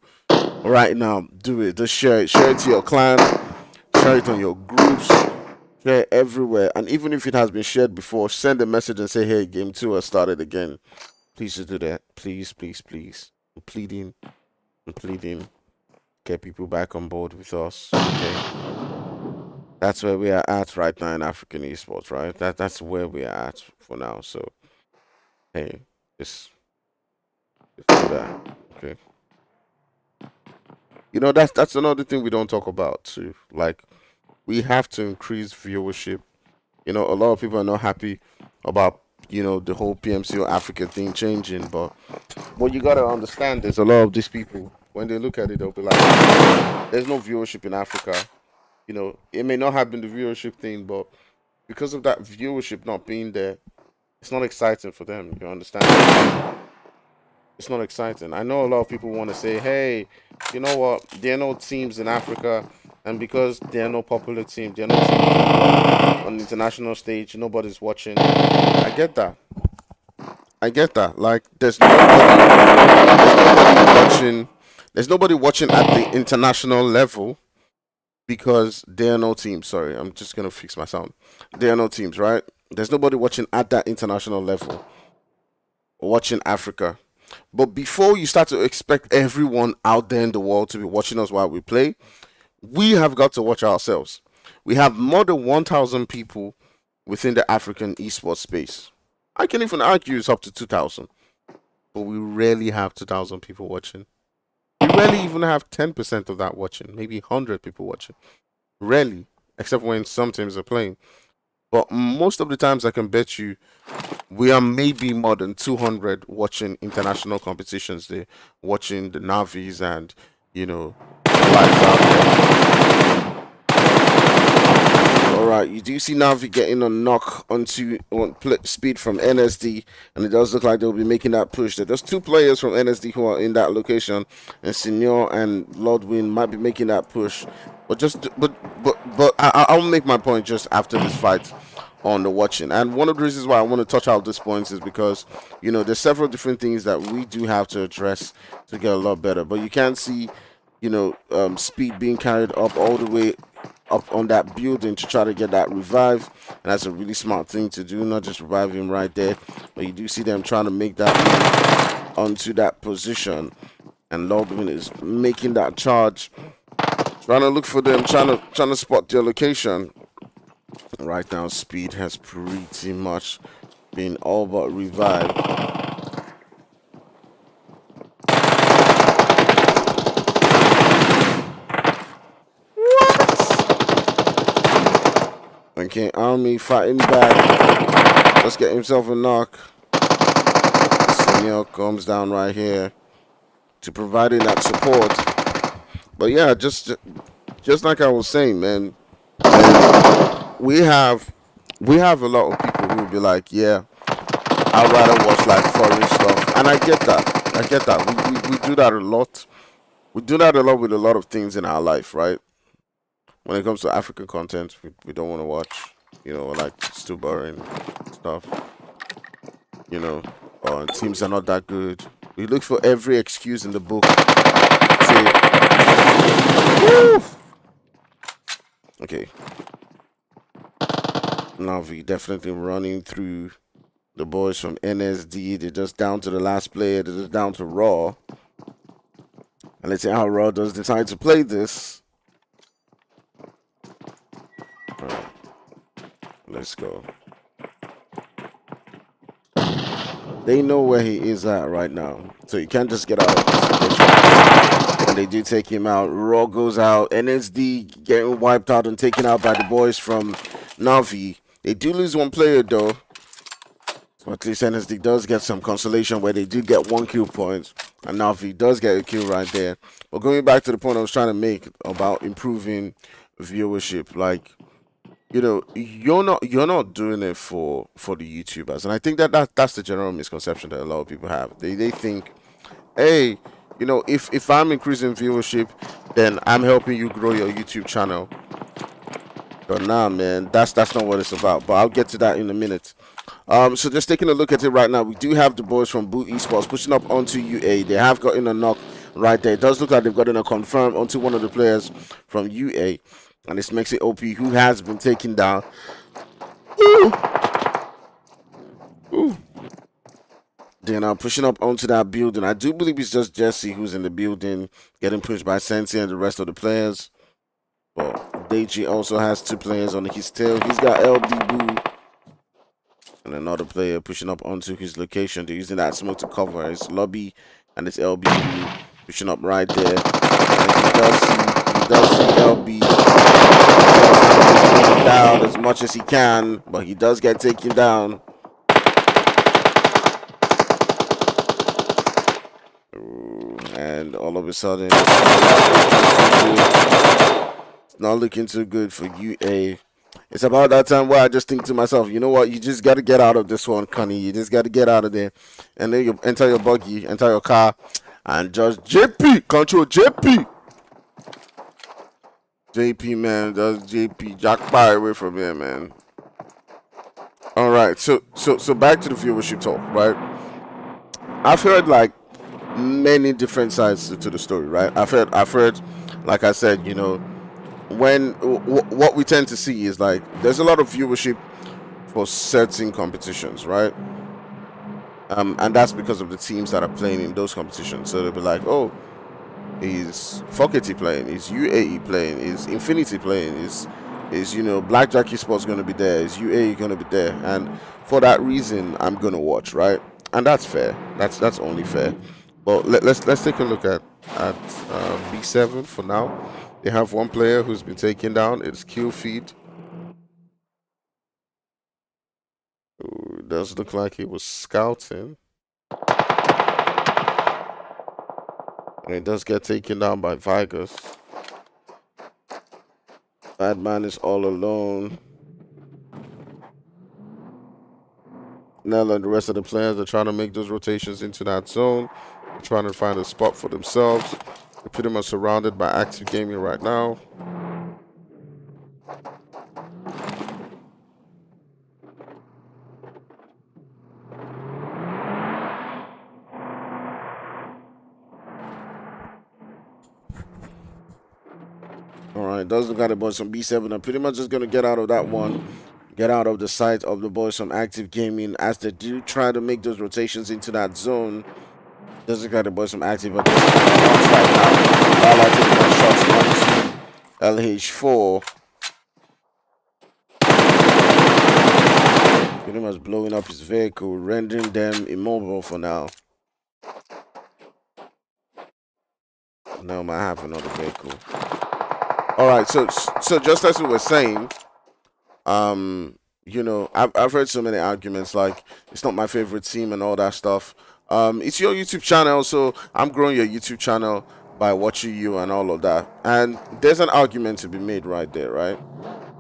B: right now do it. Just share it. Share it to your clan. Share it on your groups. Share it everywhere. And even if it has been shared before, send a message and say, hey, game 2 has started again. Please do that. Please. I'm pleading. Get people back on board with us. Okay. That's where we are at right now in African esports, right? That's where we are at for now. So hey, just do that. Okay. That's another thing we don't talk about too. Like, we have to increase viewership. A lot of people are not happy about the whole PMCO Africa thing changing, but what you gotta understand is a lot of these people, when they look at it, they'll be like, there's no viewership in Africa. It may not have been the viewership thing, but because of that viewership not being there, it's not exciting for them. You understand? It's not exciting. I know a lot of people want to say, hey, you know what? There are no teams in Africa, and because there are no popular teams, there are no teams on the international stage, nobody's watching. I get that. I get that. Like, there's nobody watching at the international level because there are no teams. Sorry, I'm just gonna fix my sound. There are no teams, right? There's nobody watching at that international level or watching Africa. But before you start to expect everyone out there in the world to be watching us while we play, we have got to watch ourselves. We have more than 1,000 people within the African esports space. I can even argue it's up to 2,000. But we rarely have 2,000 people watching. We rarely even have 10% of that watching. Maybe 100 people watching. Rarely. Except when some teams are playing. But most of the times I can bet you we are maybe more than 200 watching international competitions there, watching the Navis and, you know, lights out there. Alright, you do see Navi getting a knock onto speed from NSD, and it does look like they'll be making that push. There's two players from NSD who are in that location, and Senior and Lordwin might be making that push. But I'll make my point just after this fight on the watching. And one of the reasons why I want to touch out these points is because, you know, there's several different things that we do have to address to get a lot better. But you can see, you know, speed being carried up all the way up on that building to try to get that revive, and that's a really smart thing to do, not just revive him right there, but you do see them trying to make that move onto that position, and Lordwin is making that charge, trying to look for them, trying to spot their location. Right now speed has pretty much been all but revived. Okay, Army fighting back. Let's get himself a knock. Senior comes down right here to providing that support. But yeah, just like I was saying, man, we have a lot of people who will be like, yeah, I'd rather watch like foreign stuff, and I get that. We do that a lot. We do that a lot with a lot of things in our life, right? When it comes to African content, we don't want to watch, you know, like it's too boring stuff, you know, or teams are not that good. We look for every excuse in the book to, woo! Okay, Navi definitely running through the boys from NSD. They're just down to the last player. They're just down to Raw, and let's see how Raw does decide to play this. Let's go. They know where he is at right now, so you can't just get out of this situation. And they do take him out. Raw goes out. NSD getting wiped out and taken out by the boys from Navi. They do lose one player though, but at least NSD does get some consolation where they do get 1 kill point, and Navi does get a kill right there. But going back to the point I was trying to make about improving viewership, like, you know, you're not doing it for the YouTubers, and I think that's the general misconception that a lot of people have. They think, hey, you know, if I'm increasing viewership, then I'm helping you grow your YouTube channel. But nah, man, that's not what it's about. But I'll get to that in a minute. So just taking a look at it right now, we do have the boys from Boot Esports pushing up onto UA. They have gotten a knock right there. It does look like they've gotten a confirm onto one of the players from UA. And this makes it OP, who has been taken down. Ooh. Ooh. They're now pushing up onto that building. I do believe it's just Jesse who's in the building, getting pushed by Sensi and the rest of the players. But Deji also has 2 players on his tail. He's got LB Boo and another player pushing up onto his location. They're using that smoke to cover. It's Lobby and it's LB Boo pushing up right there. And he does see LB down as much as he can, but he does get taken down. Ooh, and all of a sudden, it's not looking too good for UA. It's about that time where I just think to myself, you know what? You just got to get out of this one, Connie. You just got to get out of there, and then you enter your buggy, enter your car, and just JP control JP. JP, man, does JP Jack fire away from here, man. All right, so back to the viewership talk, right? I've heard like many different sides to the story, right? I've heard, like I said, you know, when what we tend to see is like there's a lot of viewership for certain competitions, right? And that's because of the teams that are playing in those competitions. So they'll be like, oh, is Fockety playing? Is UAE playing? Is Infinity playing? Is you know Blackjack eSports going to be there? Is UAE going to be there? And for that reason, I'm going to watch, right? And that's fair. That's only fair. But let's take a look at B7 for now. They have one player who's been taken down. It's Killfeed. It does look like he was scouting. And it does get taken down by Vegas. Bad man is all alone. Nella and the rest of the players are trying to make those rotations into that zone. They're trying to find a spot for themselves. They're pretty much surrounded by active gaming right now. Alright, does look like the boys from B7 are pretty much just going to get out of that one. Get out of the sight of the boys from active gaming as they do try to make those rotations into that zone. Does look like the boys from active are just right now. While I take shots onto LH4. Pretty much blowing up his vehicle, rendering them immobile for now. Now might have another vehicle. Alright, so just as we were saying, you know, I've heard so many arguments like it's not my favorite team and all that stuff. It's your YouTube channel, so I'm growing your YouTube channel by watching you and all of that. And there's an argument to be made right there, right?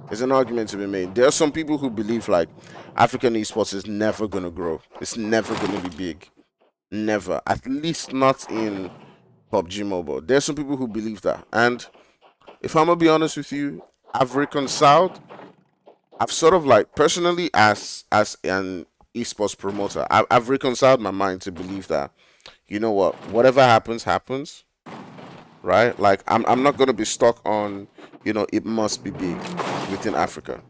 B: There's an argument to be made. There are some people who believe like African esports is never gonna grow. It's never gonna be big. Never. At least not in PUBG Mobile. There's some people who believe that. And if I'm gonna be honest with you, I've reconciled. I've sort of like personally as an esports promoter, I've reconciled my mind to believe that, you know what, whatever happens, happens. Right? Like I'm not gonna be stuck on, you know, it must be big within Africa.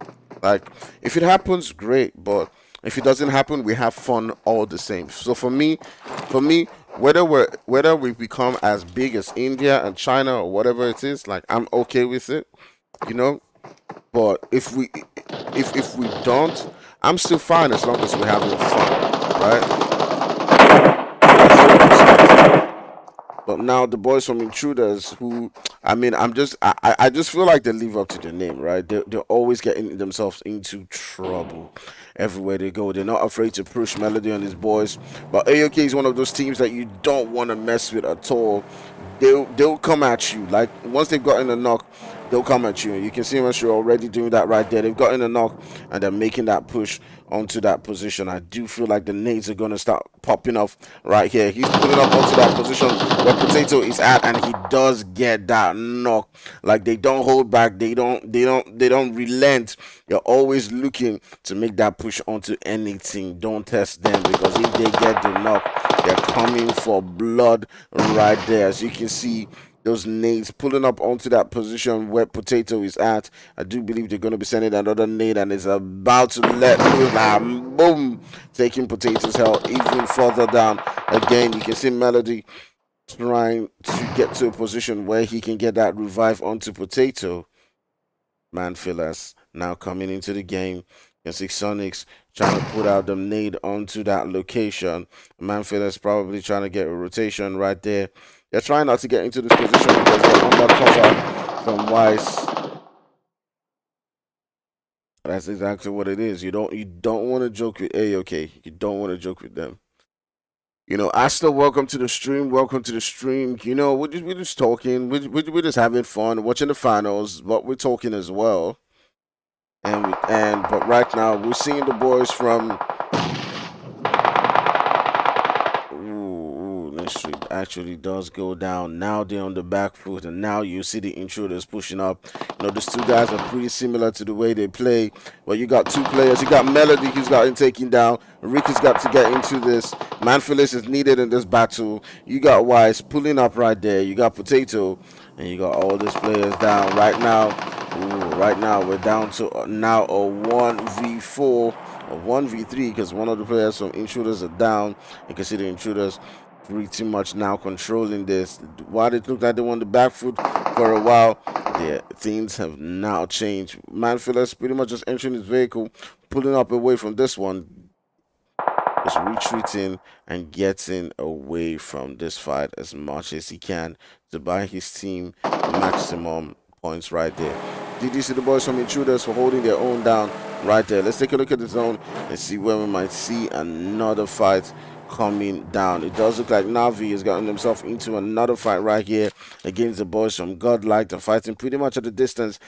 B: Like if it happens, great, but if it doesn't happen, we have fun all the same. So for me, whether we become as big as India and China or whatever it is, like I'm okay with it, you know. But if we don't, I'm still fine as long as we're having fun, right? But now the boys from Intruders, who I mean, I just feel like they live up to their name, right? They're always getting themselves into trouble everywhere they go. They're not afraid to push Melody on his boys. But AOK is one of those teams that you don't want to mess with at all. They'll come at you. Like once they've gotten a knock, they'll come at you. You can see them already doing that right there. They've gotten a knock and they're making that push onto that position. I do feel like the nades are gonna start popping off right here. He's putting up onto that position where Potato is at, and he does get that knock. Like they don't hold back. They don't relent. They're always looking to make that push onto anything. Don't test them, because if they get the knock, they're coming for blood right there. As you can see, those nades pulling up onto that position where Potato is at. I do believe they're going to be sending another nade, and it's about to let loose, and boom, taking Potato's health even further down. Again, you can see Melody trying to get to a position where he can get that revive onto Potato. Manfilas now coming into the game. You can see Sonics trying to put out the nade onto that location. Manfilas probably trying to get a rotation right there. They're trying not to get into this position because they're under cover from Weiss. That's exactly what it is. You don't want to joke with AOK. You don't want to joke with them. You know, Asta, welcome to the stream. Welcome to the stream. You know, we're just talking. We're just having fun, watching the finals, but we're talking as well. But right now we're seeing the boys from this street actually does go down. Now they're on the back foot, and now you see the intruders pushing up. These two guys are pretty similar to the way they play. But you got two players. You got Melody who's gotten taken down. Ricky's got to get into this. Manfilis is needed in this battle. You got Wise pulling up right there. You got Potato, and you got all these players down right now. Right now we're down to now a 1v4 or 1v3 because one of the players from intruders are down. You can see the intruders pretty much now controlling this. While it looked like they won the back foot for a while, yeah, things have now changed. Manfilas pretty much just entering his vehicle, pulling up away from this one, just retreating and getting away from this fight as much as he can to buy his team maximum points right there. Did you see the boys from Intruders for holding their own down right there? Let's take a look at the zone and see where we might see another fight coming down. It does look like NAVI has gotten himself into another fight right here against the boys from Godlike. They're fighting pretty much at the distance,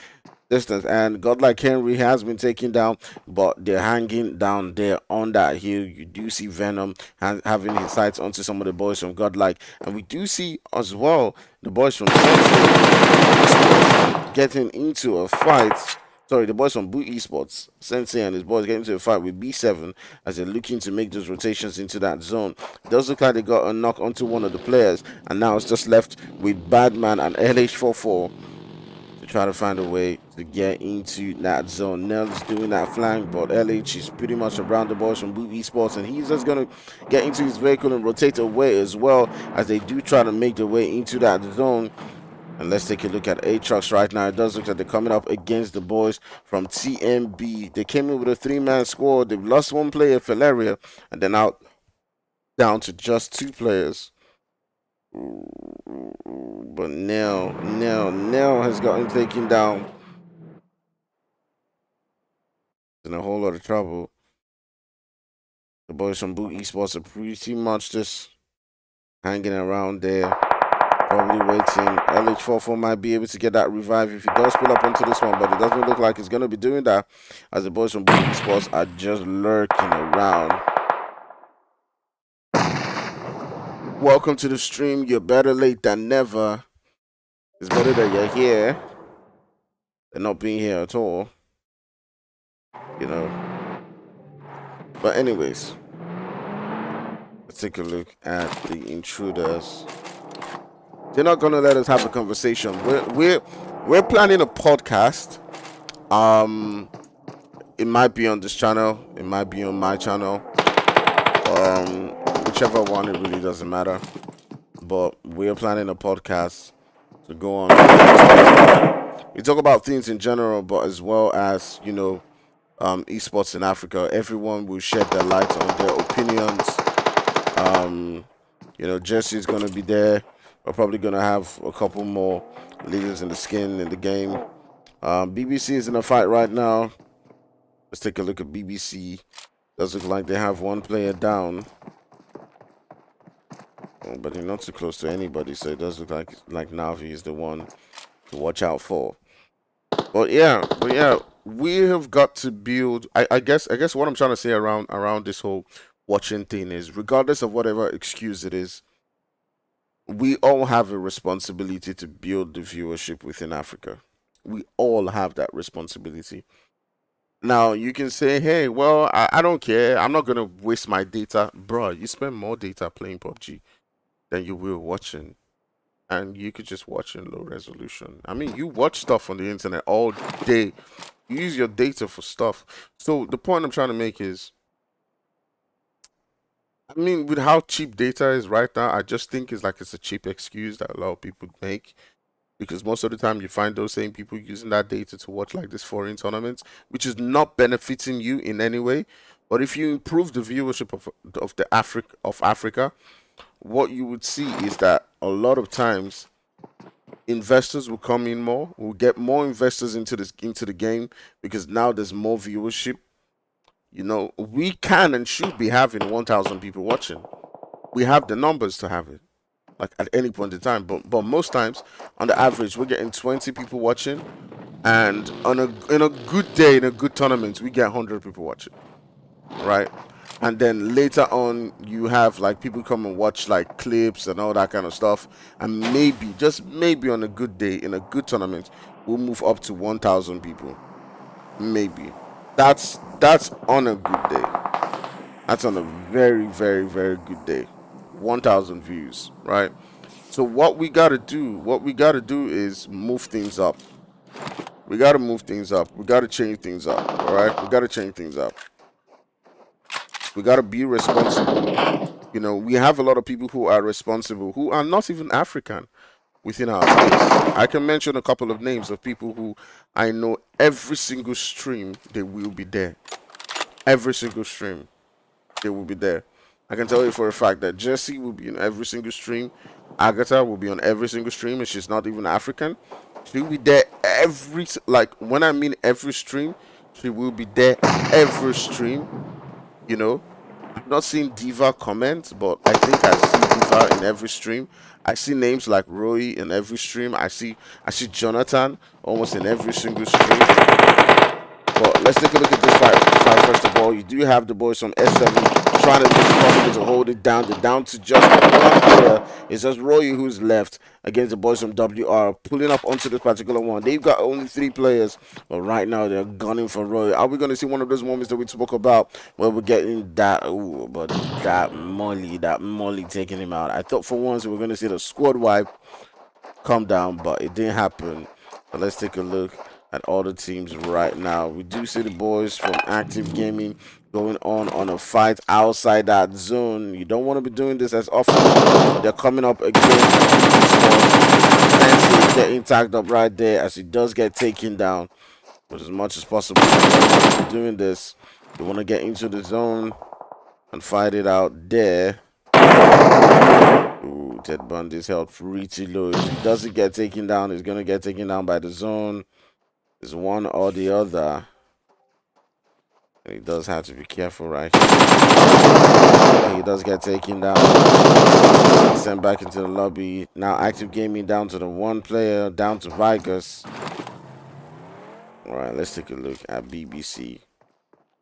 B: and Godlike Henry has been taken down, but they're hanging down there on that hill. You do see Venom having his sights onto some of the boys from Godlike, and we do see as well the boys from getting into a fight. Sorry, the boys from Boot Esports, Sensei and his boys getting into a fight with B7 as they're looking to make those rotations into that zone. It does look like they got a knock onto one of the players, and now it's just left with Badman and LH44 to try to find a way to get into that zone. Nell is doing that flank, but LH is pretty much around the boys from Boot Esports, and he's just going to get into his vehicle and rotate away as well as they do try to make their way into that zone. And let's take a look at ATROX right now. It does look like they're coming up against the boys from TMB. They came in with a 3-man squad. They've lost one player, Filaria, and they're now down to just 2 players. But Nell has gotten taken down. In a whole lot of trouble. The boys from Boot Esports are pretty much just hanging around there. Probably waiting. LH44 might be able to get that revive if he does pull up onto this one, but it doesn't look like he's going to be doing that as the boys from Boot Esports are just lurking around. Welcome to the stream. You're better late than never. It's better that you're here than not being here at all. But anyways, let's take a look at the intruders. They're not gonna let us have a conversation. We're planning a podcast. It might be on this channel. It might be on my channel. Whichever one, it really doesn't matter. But we're planning a podcast to go on. We talk about things in general, but as well as esports in Africa. Everyone will shed their light on their opinions. Jesse's gonna be there. We're probably going to have a couple more leaders in the skin in the game. BBC is in a fight right now. Let's take a look at BBC. Does look like they have one player down. But they're not too close to anybody, so it does look like Navi is the one to watch out for. But yeah, we have got to build. I guess what I'm trying to say around this whole watching thing is, regardless of whatever excuse it is, we all have a responsibility to build the viewership within Africa. We all have that responsibility. Now, you can say, hey, well, I don't care. I'm not going to waste my data. Bro, you spend more data playing PUBG than you will watching. And you could just watch in low resolution. I mean, you watch stuff on the internet all day. You use your data for stuff. So the point I'm trying to make is, I mean, with how cheap data is right now, I just think it's a cheap excuse that a lot of people make, because most of the time you find those same people using that data to watch like this foreign tournaments, which is not benefiting you in any way. But if you improve the viewership of Africa, what you would see is that a lot of times investors will come in more. We'll get more investors into the game because now there's more viewership. We can and should be having 1,000 people watching. We have the numbers to have it, like at any point in time. But most times, on the average, we're getting 20 people watching, And on in a good day, in a good tournament, we get 100 people watching, right? And then later on, you have like people come and watch like clips and all that kind of stuff. And maybe, just maybe on a good day, in a good tournament, we'll move up to 1,000 people. Maybe. That's on a good day. That's on a very, very, very good day. 1,000 views, right? So what we gotta do is move things up. We gotta move things up. We gotta change things up. All right, we gotta change things up. We gotta be responsible. You know, we have a lot of people who are responsible, who are not even African within our space. I can mention a couple of names of people who I know every single stream they will be there. Every single stream they will be there. I can tell you for a fact that Jessie will be in every single stream. Agatha will be on every single stream, and she's not even African. She will be there like when I mean every stream, she will be there every stream. You know, I've not seen Diva comment, but I think I see Diva in every stream. I see names like Roy in every stream. I see Jonathan almost in every single stream. But let's take a look at this fight first of all. You do have the boys from S7 trying to do possible to hold it down. They're down to just one player. It's just Roy who's left against the boys from WR, pulling up onto this particular one. They've got only 3 players, but right now they're gunning for Roy. Are we going to see one of those moments that we spoke about where we're getting that, but that Molly taking him out? I thought for once we were going to see the squad wipe come down, but it didn't happen. But let's take a look at all the teams right now. We do see the boys from Active Gaming going on a fight outside that zone. You don't want to be doing this as often, but they're coming up against Fancy getting tagged up right there as he does get taken down. But as much as possible, doing this, you want to get into the zone and fight it out there. Ooh, Ted Bundy's held pretty low. If he doesn't get taken down, he's going to get taken down by the zone. It's one or the other. And he does have to be careful right here. He does get taken down. Sent back into the lobby. Now Active Gaming down to the 1 player, down to Vigus. Alright, let's take a look at BBC.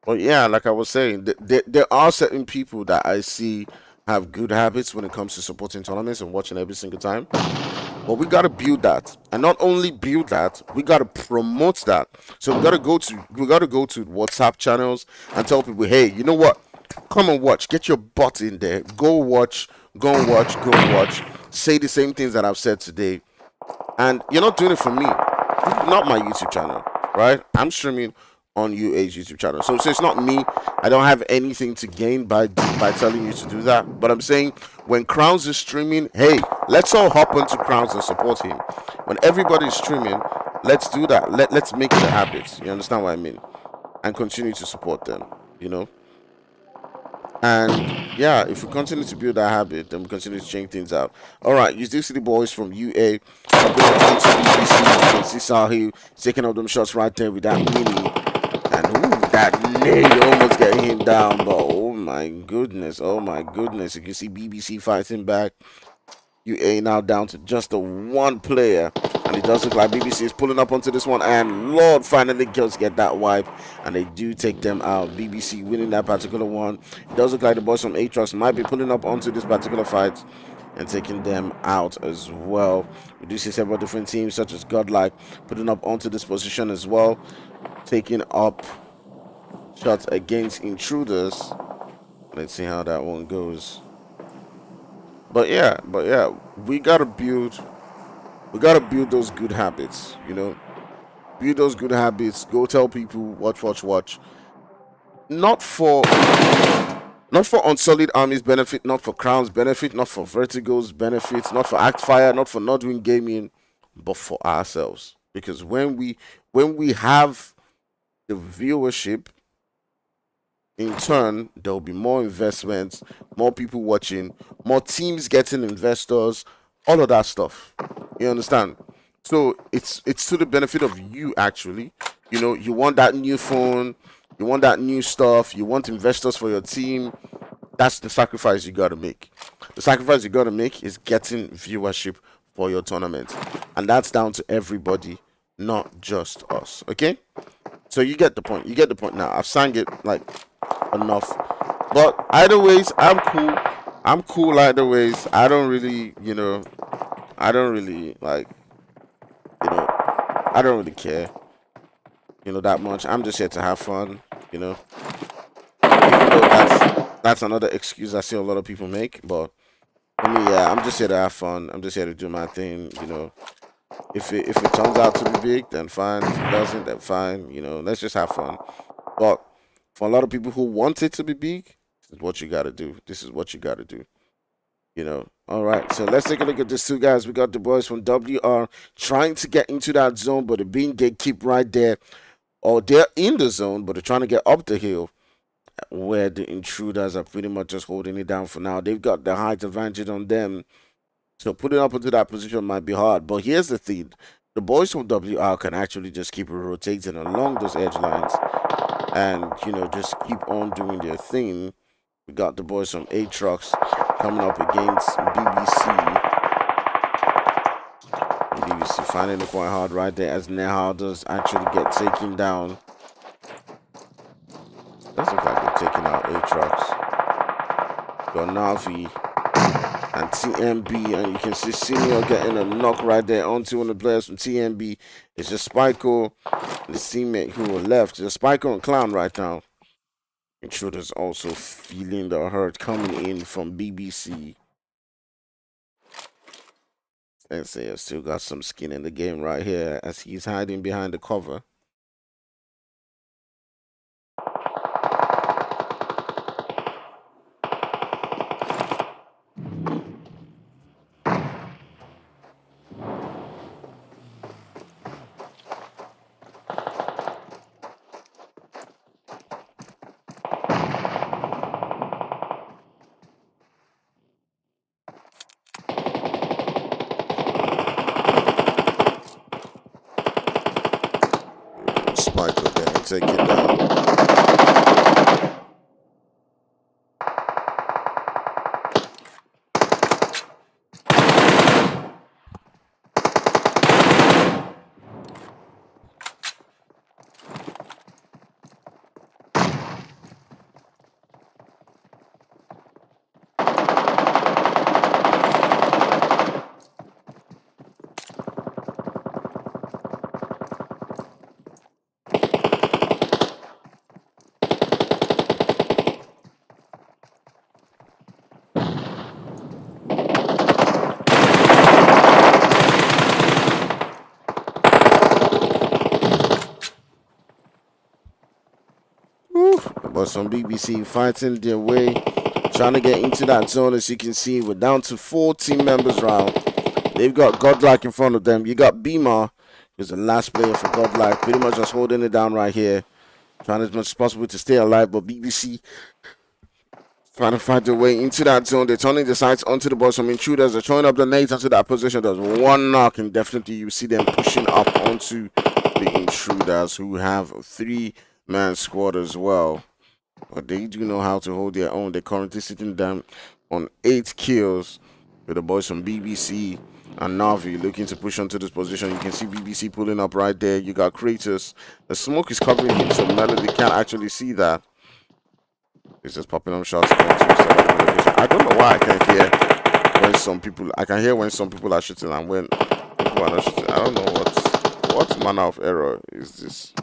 B: But yeah, like I was saying, there are certain people that I see have good habits when it comes to supporting tournaments and watching every single time. But we gotta build that, and not only build that, we gotta promote that. So we gotta go to WhatsApp channels and tell people, hey, you know what? Come and watch. Get your butt in there. Go watch. Go watch. Go watch. Say the same things that I've said today. And you're not doing it for me. Not my YouTube channel, right? I'm streaming on UA's YouTube channel. So it's not me. I don't have anything to gain by telling you to do that. But I'm saying when Crowns is streaming, hey, let's all hop onto Crowns and support him. When everybody's streaming, let's do that. Let's make it a habit. You understand what I mean? And continue to support them, you know? And yeah, if we continue to build that habit, then we continue to change things out. All right, you do see the boys from UA up into BBC. You can see Sahil taking up them shots right there with that mini. And ooh, that nade almost getting him down, but oh my goodness, you can see BBC fighting back. UA now down to just the 1 player, and it does look like BBC is pulling up onto this one, and Lord finally just get that wipe, and they do take them out. BBC winning that particular one. It does look like the boys from ATROX might be pulling up onto this particular fight and taking them out as well. We do see several different teams such as Godlike putting up onto this position as well, taking up shots against Intruders. Let's see how that one goes. But yeah, we gotta build those good habits, you know. Build those good habits. Go tell people, watch. Not for Unsullied Army's benefit, not for Crown's benefit, not for Vertigo's benefit, not for Actfire, not for Nodwin Gaming, but for ourselves. Because when we have the viewership, in turn, there will be more investments, more people watching, more teams getting investors, all of that stuff. You understand? So it's to the benefit of you, actually. You know, you want that new phone, you want that new stuff, you want investors for your team. That's the sacrifice you got to make. The sacrifice you got to make is getting viewership for your tournament. And that's down to everybody, not just us. Okay, so you get the point. You get the point now. I've sang it like enough. But either ways, I'm cool. I'm cool either ways. I don't really, I don't really like, I don't really care, that much. I'm just here to have fun, Even though that's another excuse I see a lot of people make. But for me, yeah, I'm just here to have fun. I'm just here to do my thing, If it turns out to be big, then fine. If it doesn't, then fine. Let's just have fun. But for a lot of people who want it to be big, this is what you got to do. This is what you got to do. All right, so let's take a look at these two guys. We got the boys from WR trying to get into that zone, but they're being gatekept right there. Or they're in the zone, but they're trying to get up the hill where the intruders are pretty much just holding it down for now. They've got the height advantage on them. So putting up into that position might be hard. But here's the thing. The boys from WR can actually just keep rotating along those edge lines and, just keep on doing their thing. We got the boys from ATROX coming up against BBC. BBC finding it quite hard right there as Nehal does actually get taken down. Doesn't look like they're taking out ATROX. Got NAVI and TMB, and you can see Senior getting a knock right there onto one of the players from TMB. It's just Spyco and his teammate who were left. It's Spyco and Clown right now. Intruders also feeling the hurt coming in from BBC. Sensei still got some skin in the game right here as he's hiding behind the cover. Spike getting taken down. But some BBC fighting their way, trying to get into that zone. As you can see, we're down to 4 team members round. They've got Godlike in front of them. You got Beamer, who's the last player for Godlike, pretty much just holding it down right here, trying as much as possible to stay alive. But BBC trying to fight their way into that zone. They're turning the sights onto the boys from Intruders. They're throwing up the nades onto that position. There's one knock, and definitely you see them pushing up onto the Intruders, who have a 3-man squad as well. But they do know how to hold their own. They're currently sitting down on 8 kills with the boys from BBC and Navi looking to push onto this position. You can see BBC pulling up right there. You got Kratos. The smoke is covering him, so Melody can't actually see that. He's just popping up shots. I don't know why I can't hear when some people. I can hear when some people are shooting and when people are not shooting. I don't know what manner of error is this.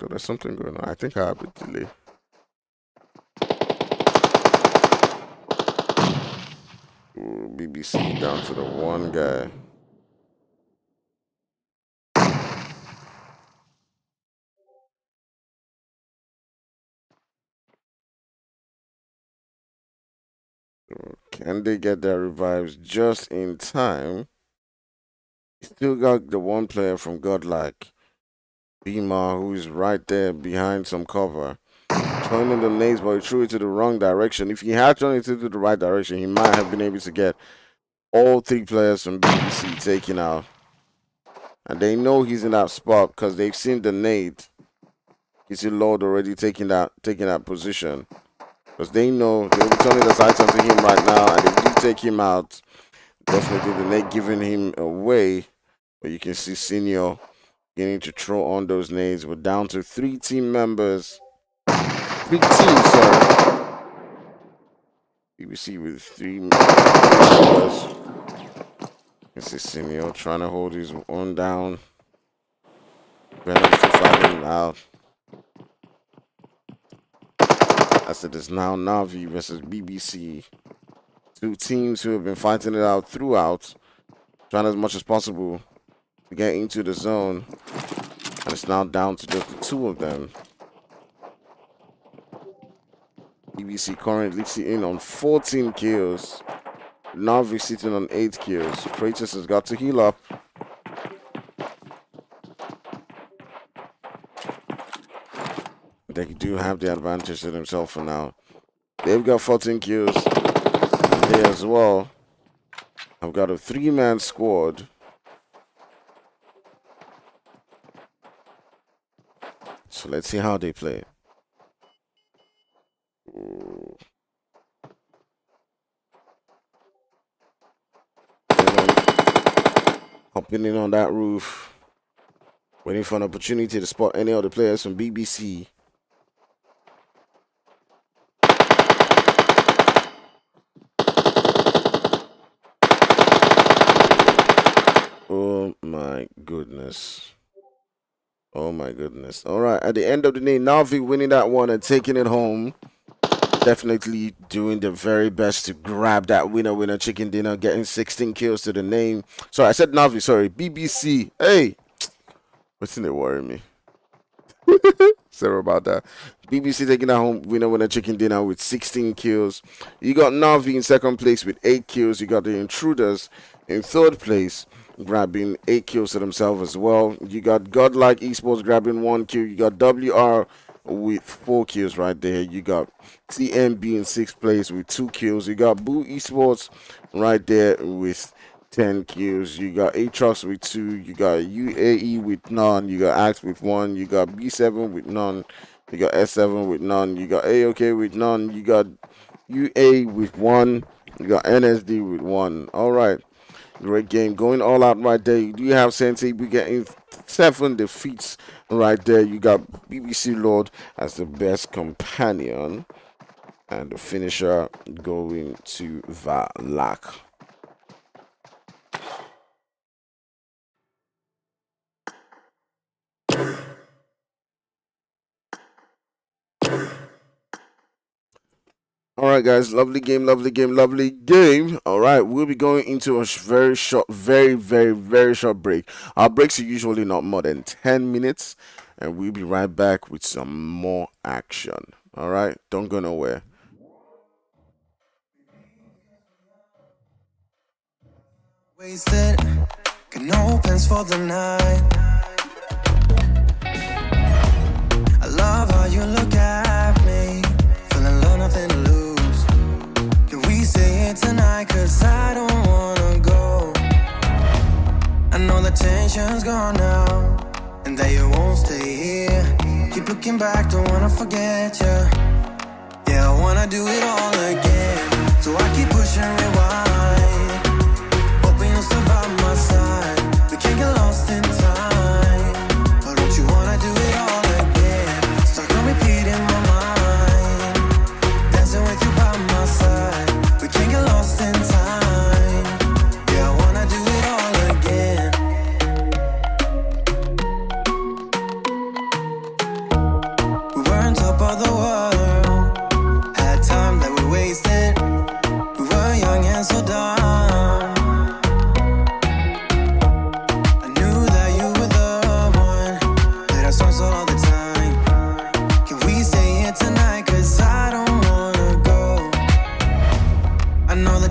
B: There's something going on. I think I have a delay. Ooh, BBC down to the one guy. Can they get their revives just in time? Still got the one player from Godlike, Beamer, who's right there behind some cover. Throwing in the nades, but he threw it to the wrong direction. If he had thrown it to the right direction, he might have been able to get all 3 players from BBC taken out. And they know he's in that spot because they've seen the nade. BBC Lord already taking that position. Because they know they'll be turning the sights onto him right now, and if you take him out, definitely the net giving him away. But you can see Senior beginning to throw on those nades. We're down to 3 team members. 3 teams, sorry. BBC with 3 members. This is Senior trying to hold his own down. Venom still fighting out. As it is now NAVI versus BBC. 2 teams who have been fighting it out throughout, trying as much as possible to get into the zone. And it's now down to just the 2 of them. BBC currently sitting on 14 kills. NAVI sitting on 8 kills. Kratos has got to heal up. They do have the advantage to themselves for now. They've got 14 kills. They as well. I've got a 3-man squad. So let's see how they play. Hopping in on that roof. Waiting for an opportunity to spot any other players from BBC. Oh my goodness. Oh my goodness. All right, at the end of the day, NAVI winning that one and taking it home. Definitely doing their very best to grab that winner chicken dinner, getting 16 kills to the name. Sorry, I said NAVI, sorry. BBC. Hey, what's in it worry me? Sorry about that. BBC taking that home winner chicken dinner with 16 kills. You got NAVI in second place with 8 kills. You got the Intruders in third place, grabbing 8 kills to themselves as well. You got Godlike eSports grabbing 1 kill. You got WR with 4 kills right there. You got TMB in 6th place with 2 kills. You got Boo Esports right there with 10 kills. You got ATROX with 2. You got UAE with none. You got Axe with 1. You got B7 with none. You got S7 with none. You got AOK with none. You got UA with 1. You got NSD with 1. All right. Great game. Going all out right there. You do have Sensei be getting 7 defeats right there. You got BBC Lord as the best companion. And the finisher going to Valak. All right, guys. Lovely game, lovely game, lovely game. All right, we'll be going into a very short, very short break. Our breaks are usually not more than 10 minutes, and we'll be right back with some more action. All right, don't go nowhere.
D: Wasted, got no plans for the night. I love how you look at me, feeling low, nothing to lose. Can we say it tonight, cause I don't wanna go. I know the tension's gone now, and that you won't stay here. Keep looking back, don't wanna forget you. Yeah, I wanna do it all again, so I keep pushing rewind. Still by my side, we can't get lost in time. But don't you wanna do it all again? Start on repeat in my mind, dancing with you by my side. We can't get lost in time. Yeah, I wanna do it all again. We were on top of the world, had time that we wasted. We were young and so dumb.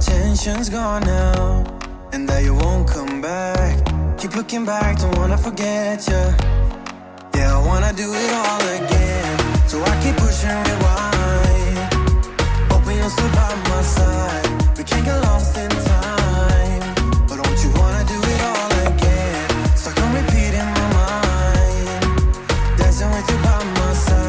D: Tension's gone now, and that you won't come back. Keep looking back, don't wanna forget you. Yeah, I wanna do it all again, so I keep pushing rewind. Hoping you'll still by my side. We can't get lost in time, but don't you wanna do it all again? Stuck on repeat in my mind, dancing with you by my side.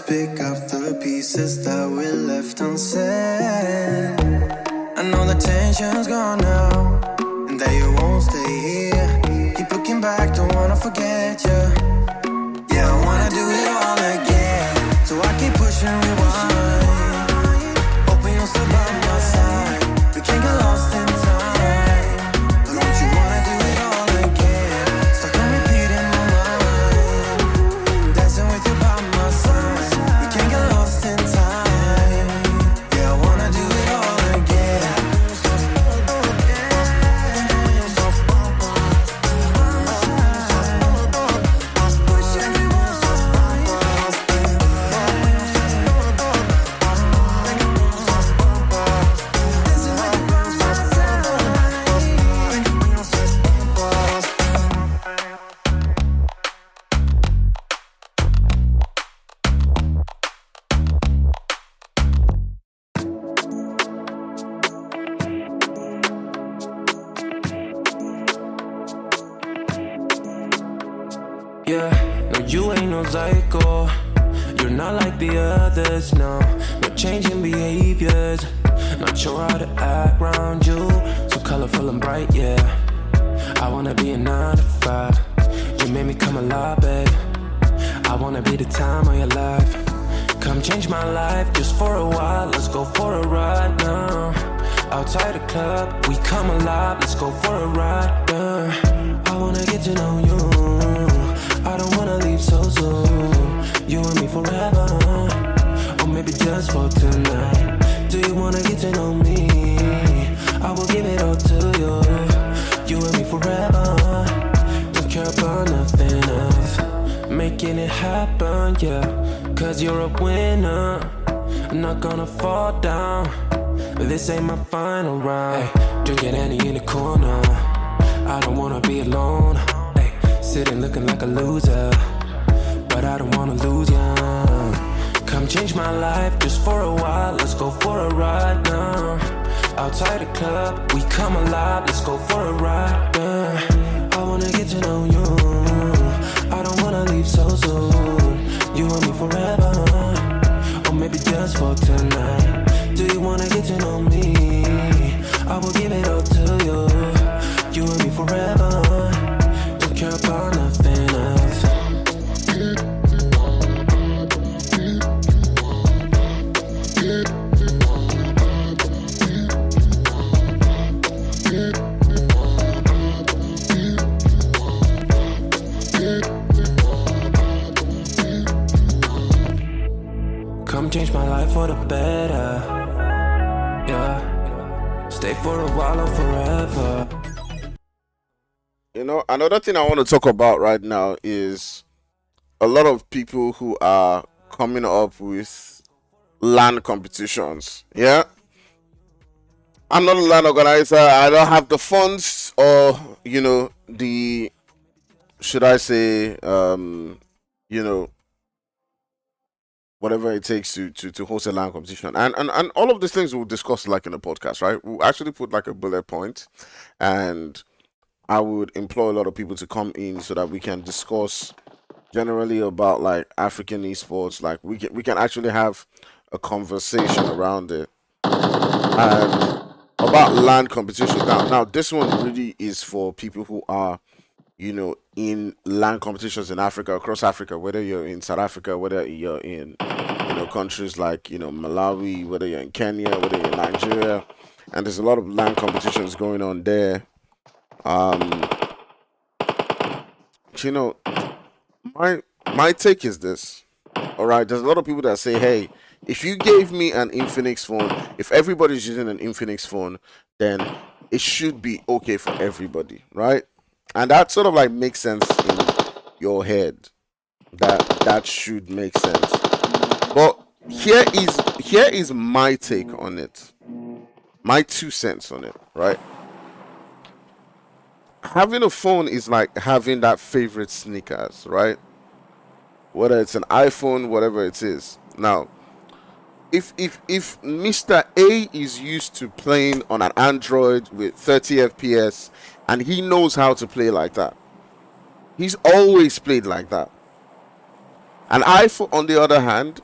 D: pick up the pieces that we left unsaid. I know the tension's gone now, and that you won't stay here. Keep looking back, don't wanna forget you. Yeah, I wanna do it all again, so I keep pushing rewind. Hoping you'll still by my side. We can't get lost in time. But don't you wanna do it all again? Stuck on repeat in my mind. Dancing with you by my side. We can't get lost in time. Yeah, I wanna do it all again.
E: Yeah, no, you ain't no psycho. You're not like the others, no. No changing behaviors. Not sure how to act around you. So colorful and bright, yeah. I wanna be a 9 to 5. You made me come alive, babe. I wanna be the time of your life. Come change my life just for a while. Let's go for a ride now. Outside the club, we come alive. Let's go for a ride, yeah. I wanna get to know you. I don't wanna leave so soon. You and me forever, or maybe just for tonight. Do you wanna get to know me? I will give it all to you. You and me forever. Don't care about nothing else. Making it happen, yeah. Cause you're a winner. I'm not gonna fall down. This ain't my final round. Hey, drinking Annie in the corner. I don't wanna be alone. Hey, sitting looking like a loser, but I don't wanna lose ya. Come change my life just for a while. Let's go for a ride now. Outside the club, we come alive. Let's go for a ride, yeah. I wanna get to know you. I don't wanna leave so soon. You and me forever, or maybe just for tonight. Do you wanna get to know me? I will give it all to you. You and me forever. Don't care about nothing else. Come change my life for the better. Yeah. Stay for a while or forever.
B: You know, another thing I want to talk about right now is a lot of people who are coming up with LAN competitions. Yeah. I'm not a LAN organizer. I don't have the funds or, you know, the, should I say, you know, whatever it takes to host a LAN competition. And all of these things we'll discuss like in the podcast, right? We'll actually put like a bullet point, and I would employ a lot of people to come in so that we can discuss generally about like African esports. Like we can actually have a conversation around it and about LAN competition. Now this one really is for people who are, you know, in LAN competitions in Africa, across Africa, whether you're in South Africa, whether you're in, you know, countries like, you know, Malawi, whether you're in Kenya, whether you're in Nigeria, and there's a lot of LAN competitions going on there. You know, my take is this. All right, there's a lot of people that say, hey, if you gave me an Infinix phone, if everybody's using an Infinix phone, then it should be okay for everybody, right? And that sort of like makes sense in your head. That should make sense. But here is my take on it. My 2 cents on it, right? Having a phone is like having that favorite sneakers, right? Whether it's an iPhone, whatever it is. Now, if Mr. A is used to playing on an Android with 30 FPS and he knows how to play like that, he's always played like that. An iPhone, on the other hand,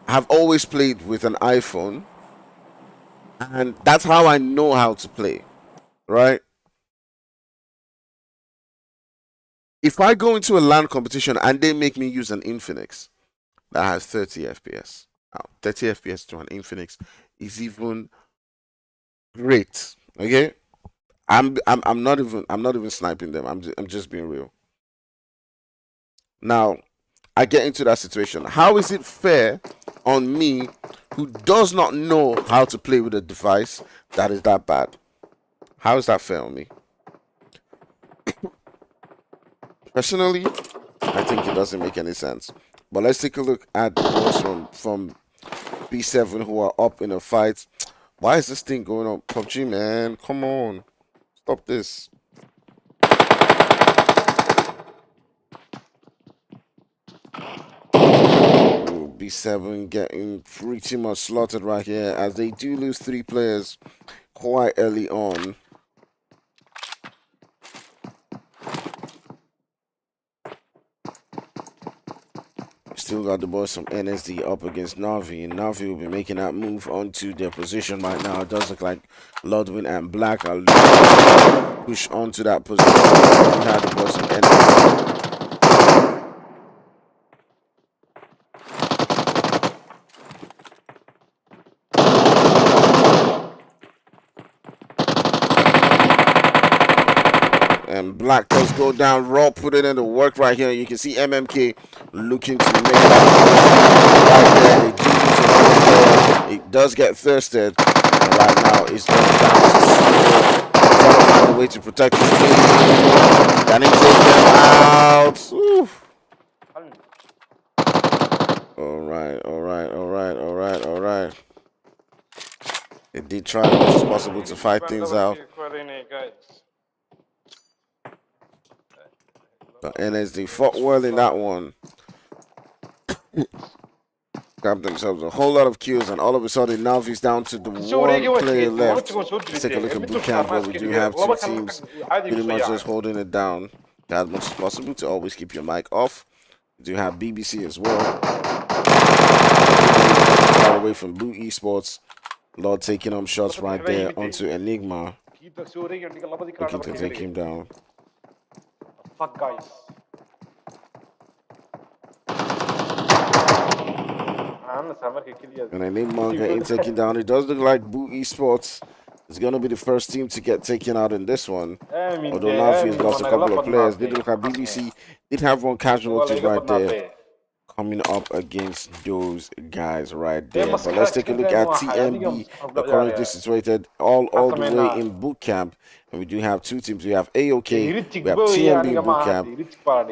B: I've always played with an iPhone, and that's how I know how to play, right? If I go into a LAN competition and they make me use an Infinix that has 30 FPS, 30 FPS to an Infinix is even great. Okay, I'm not even sniping them. I'm just being real. Now, I get into that situation. How is it fair on me, who does not know how to play with a device that is that bad? How is that fair on me? Personally, I think it doesn't make any sense. But let's take a look at the boys from B7 who are up in a fight. Why is this thing going on? PUBG, man, come on, stop this. Ooh, B7 getting pretty much slaughtered right here, as they do lose 3 players quite early on. Still got the boys from NSD up against NAVI, and NAVI will be making that move onto their position right now. It does look like Ludwin and Black are push onto that position. We had the boys from NSD. And Black does go down raw, put it into work right here. You can see MMK looking to make that right there. They do lose a player. It does get thirsted. And right now, it's just down to trying to find a way to protect his team. Can he take them out? Oof. All right. They did try as much as possible to fight things out. But NSD fought well in that one. Grabbed themselves a whole lot of kills, and all of a sudden Navi's down to the one player left. Let's take a look at boot camp, where we do have 2 teams pretty much just holding it down as much as possible to always keep your mic off. We do have BBC as well. Far away from Blue Esports. Lord taking on shots right there onto Enigma. Looking to take him down.
F: Fuck, guys.
B: And Enigma getting taken down. It does look like Blue Esports is going to be the first team to get taken out in this one. Although Navi has lost a couple of players. Did look like BBC did have one casualty right there, coming up against those guys right there. But let's take a look at TMB, the currently situated all the way in boot camp. And we do have 2 teams. We have AOK, we have TMB in boot camp,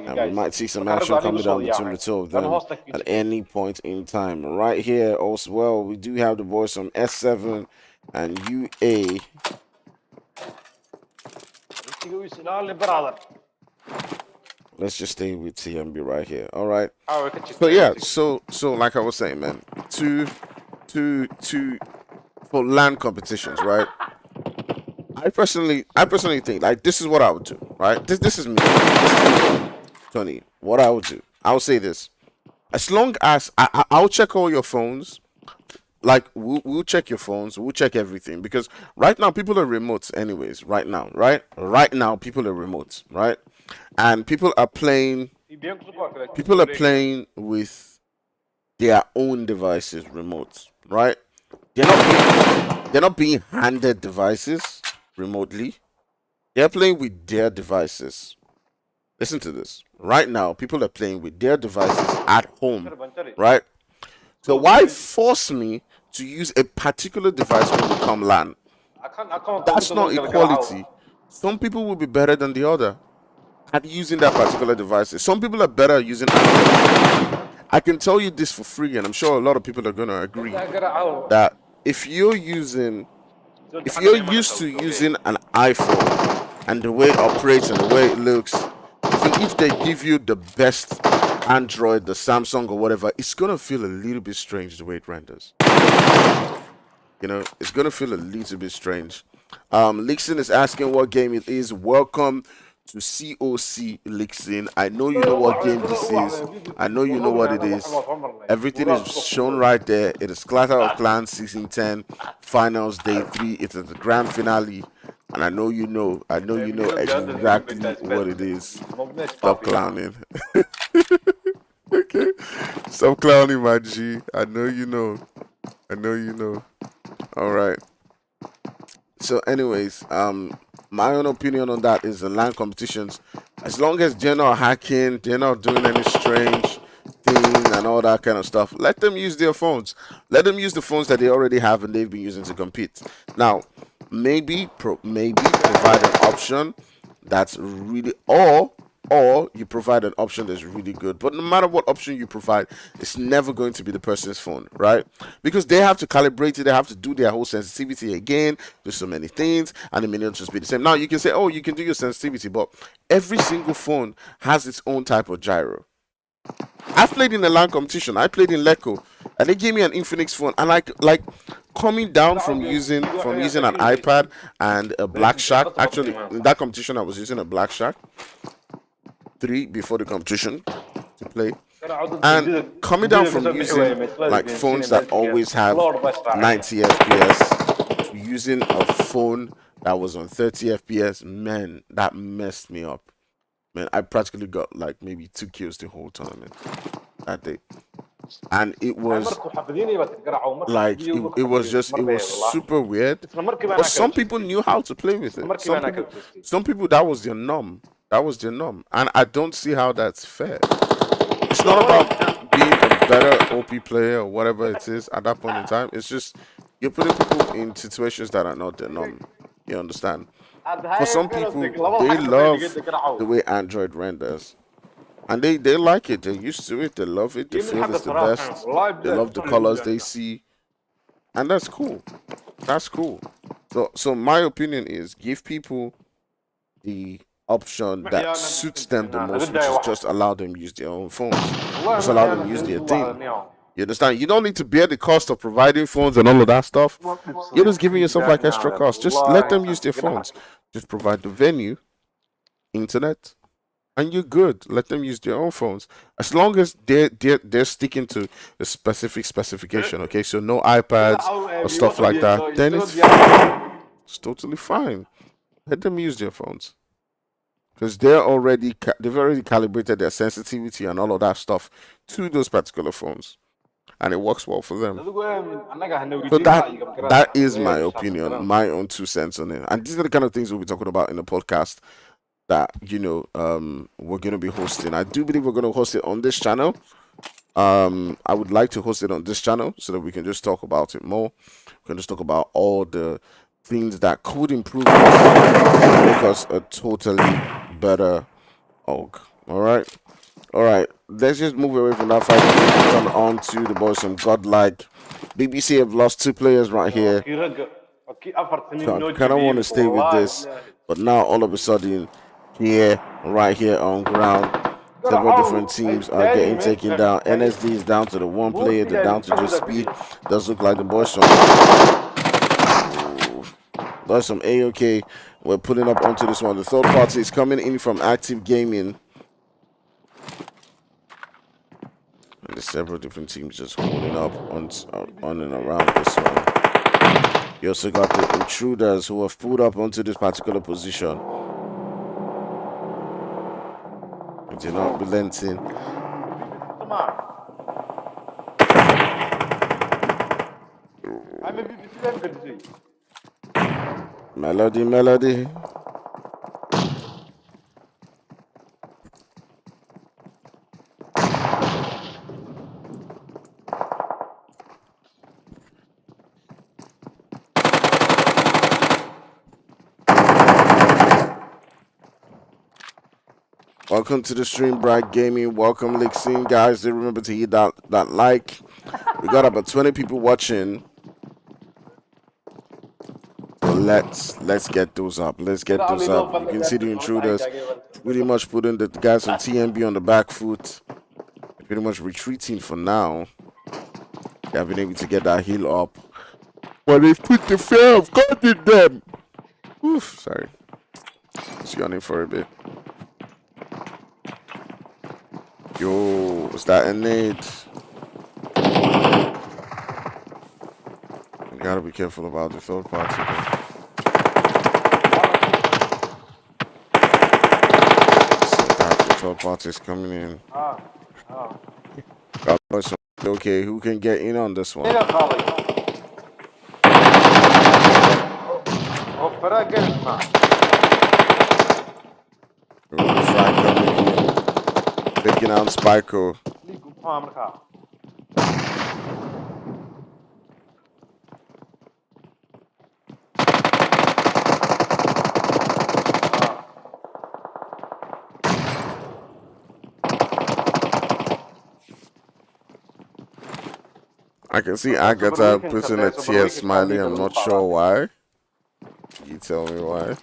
B: and we might see some action coming down between the 2 of them at any point in time. Right here, also, well, we do have the boys from S7 and UA. Let's just stay with TMB right here. All right. So yeah, so like I was saying, man, two for LAN competitions, right? I personally think, like, this is what I would do, right? This is me, Tony. What I would do, I would say this: as long as I'll check all your phones, like we'll check your phones, we'll check everything, because right now people are remote, anyways. Right now, people are remote, right? And people are playing with their own devices remote, right? They're not being handed devices remotely. They're playing with their devices. Listen to this. Right now, people are playing with their devices at home, right? So why force me to use a particular device when we come LAN? That's not equality. Some people will be better than the other at using that particular device. Some people are better at using Android. I can tell you this for free, and I'm sure a lot of people are going to agree that if you're used to using an iPhone and the way it operates and the way it looks, even if they give you the best Android, the Samsung or whatever, it's going to feel a little bit strange the way it renders. You know, it's going to feel a little bit strange. Lixon is asking what game it is. Welcome to COC Lixin. I know you know what game this is. I know you know what it is. Everything is shown right there. It is Clatter of Clans Season 10 Finals Day 3. It is the grand finale. And I know you know. I know you know exactly what it is. Stop clowning. Okay. Stop clowning, my G. I know you know. I know you know. All right. So, anyways, my own opinion on that is the LAN competitions. As long as they're not hacking, they're not doing any strange thing and all that kind of stuff, let them use their phones. Let them use the phones that they already have and they've been using to compete. Now, maybe provide an option that's really, or you provide an option that's really good. But no matter what option you provide, it's never going to be the person's phone, right? Because they have to calibrate it, they have to do their whole sensitivity again, do so many things, and it may not just be the same. Now you can say, oh, you can do your sensitivity, but every single phone has its own type of gyro. I've played in a LAN competition. I played in Leco, and they gave me an Infinix phone, and like coming down from using an iPad and a Black Shark. Actually, in that competition, I was using a Black Shark 3 before the competition to play, and coming down from using like phones that always have 90 FPS to using a phone that was on 30 FPS, man, that messed me up. Man, I practically got like maybe 2 kills the whole tournament that day. And it was like it was super weird. But some people knew how to play with it. Some people that was their norm. That was their norm. And I don't see how that's fair. It's not about being a better OP player or whatever it is at that point in time. It's just you're putting people in situations that are not their norm. You understand? For some people, they love the way Android renders. And they like it. They're used to it. They love it. They feel it's the best. They love the colors they see. And that's cool. That's cool. So my opinion is give people the option that suits them the most, which is just allow them use their own phones. Just allow them use their thing. You understand? You don't need to bear the cost of providing phones and all of that stuff. You're just giving yourself like extra cost. Just let them use their phones. Just provide the venue, internet, and you're good. Let them use their own phones. As long as they're sticking to the specific specification, okay? So no iPads or stuff like that, then it's fine. It's totally fine. Let them use their phones. Because they've already calibrated their sensitivity and all of that stuff to those particular phones. And it works well for them. So that is my opinion, my own 2 cents on it. And these are the kind of things we'll be talking about in the podcast that, you know, we're going to be hosting. I do believe we're going to host it on this channel. I would like to host it on this channel so that we can just talk about it more. We can just talk about all the things that could improve us and make us a totally better org. All right, let's just move away from that fight and turn on to the boys from Godlike. BBC have lost 2 players right here. So I kind of want to stay with this, but now all of a sudden, right here on ground, several different teams are getting taken down. NSD is down to the 1 player, they're down to just speed. Does look like the boys from AOK. We're pulling up onto this one. The third party is coming in from Active Gaming. And there's several different teams just holding up on and around this one. You also got the Intruders who have pulled up onto this particular position. They're not relenting. Melody. Welcome to the stream, Bright Gaming. Welcome, Lixin. Guys, remember to hit that like. We got about 20 people watching. So let's get those up. Let's get those up. You can see the Intruders pretty much putting the guys on TMB on the back foot. Pretty much retreating for now. They have been able to get that heal up. But they've put the fear of God in them. Oof, sorry. He's gunning for a bit. Yo, was that a nade? You gotta be careful about the third party though. The third party is coming in. Okay, who can get in on this one? Frag coming in. Taking out Spyco. I can see Agatha putting a tear smiling. I'm not sure why. You tell me why.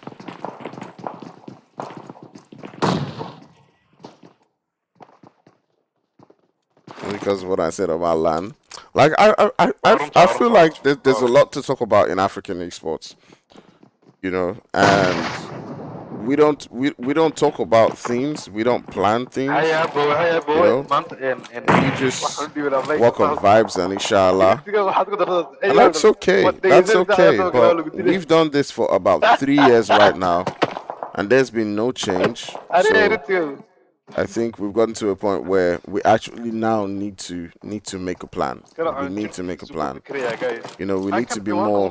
B: Because of what I said about LAN. Like I feel like there's a lot to talk about in African esports. You know, and we don't talk about things. We don't plan things. You know, we just work on vibes and inshallah. And that's okay. That's okay. But we've done this for about 3 years right now, and there's been no change. So I think we've gotten to a point where we actually now need to make a plan. We need to make a plan. You know, we need to be more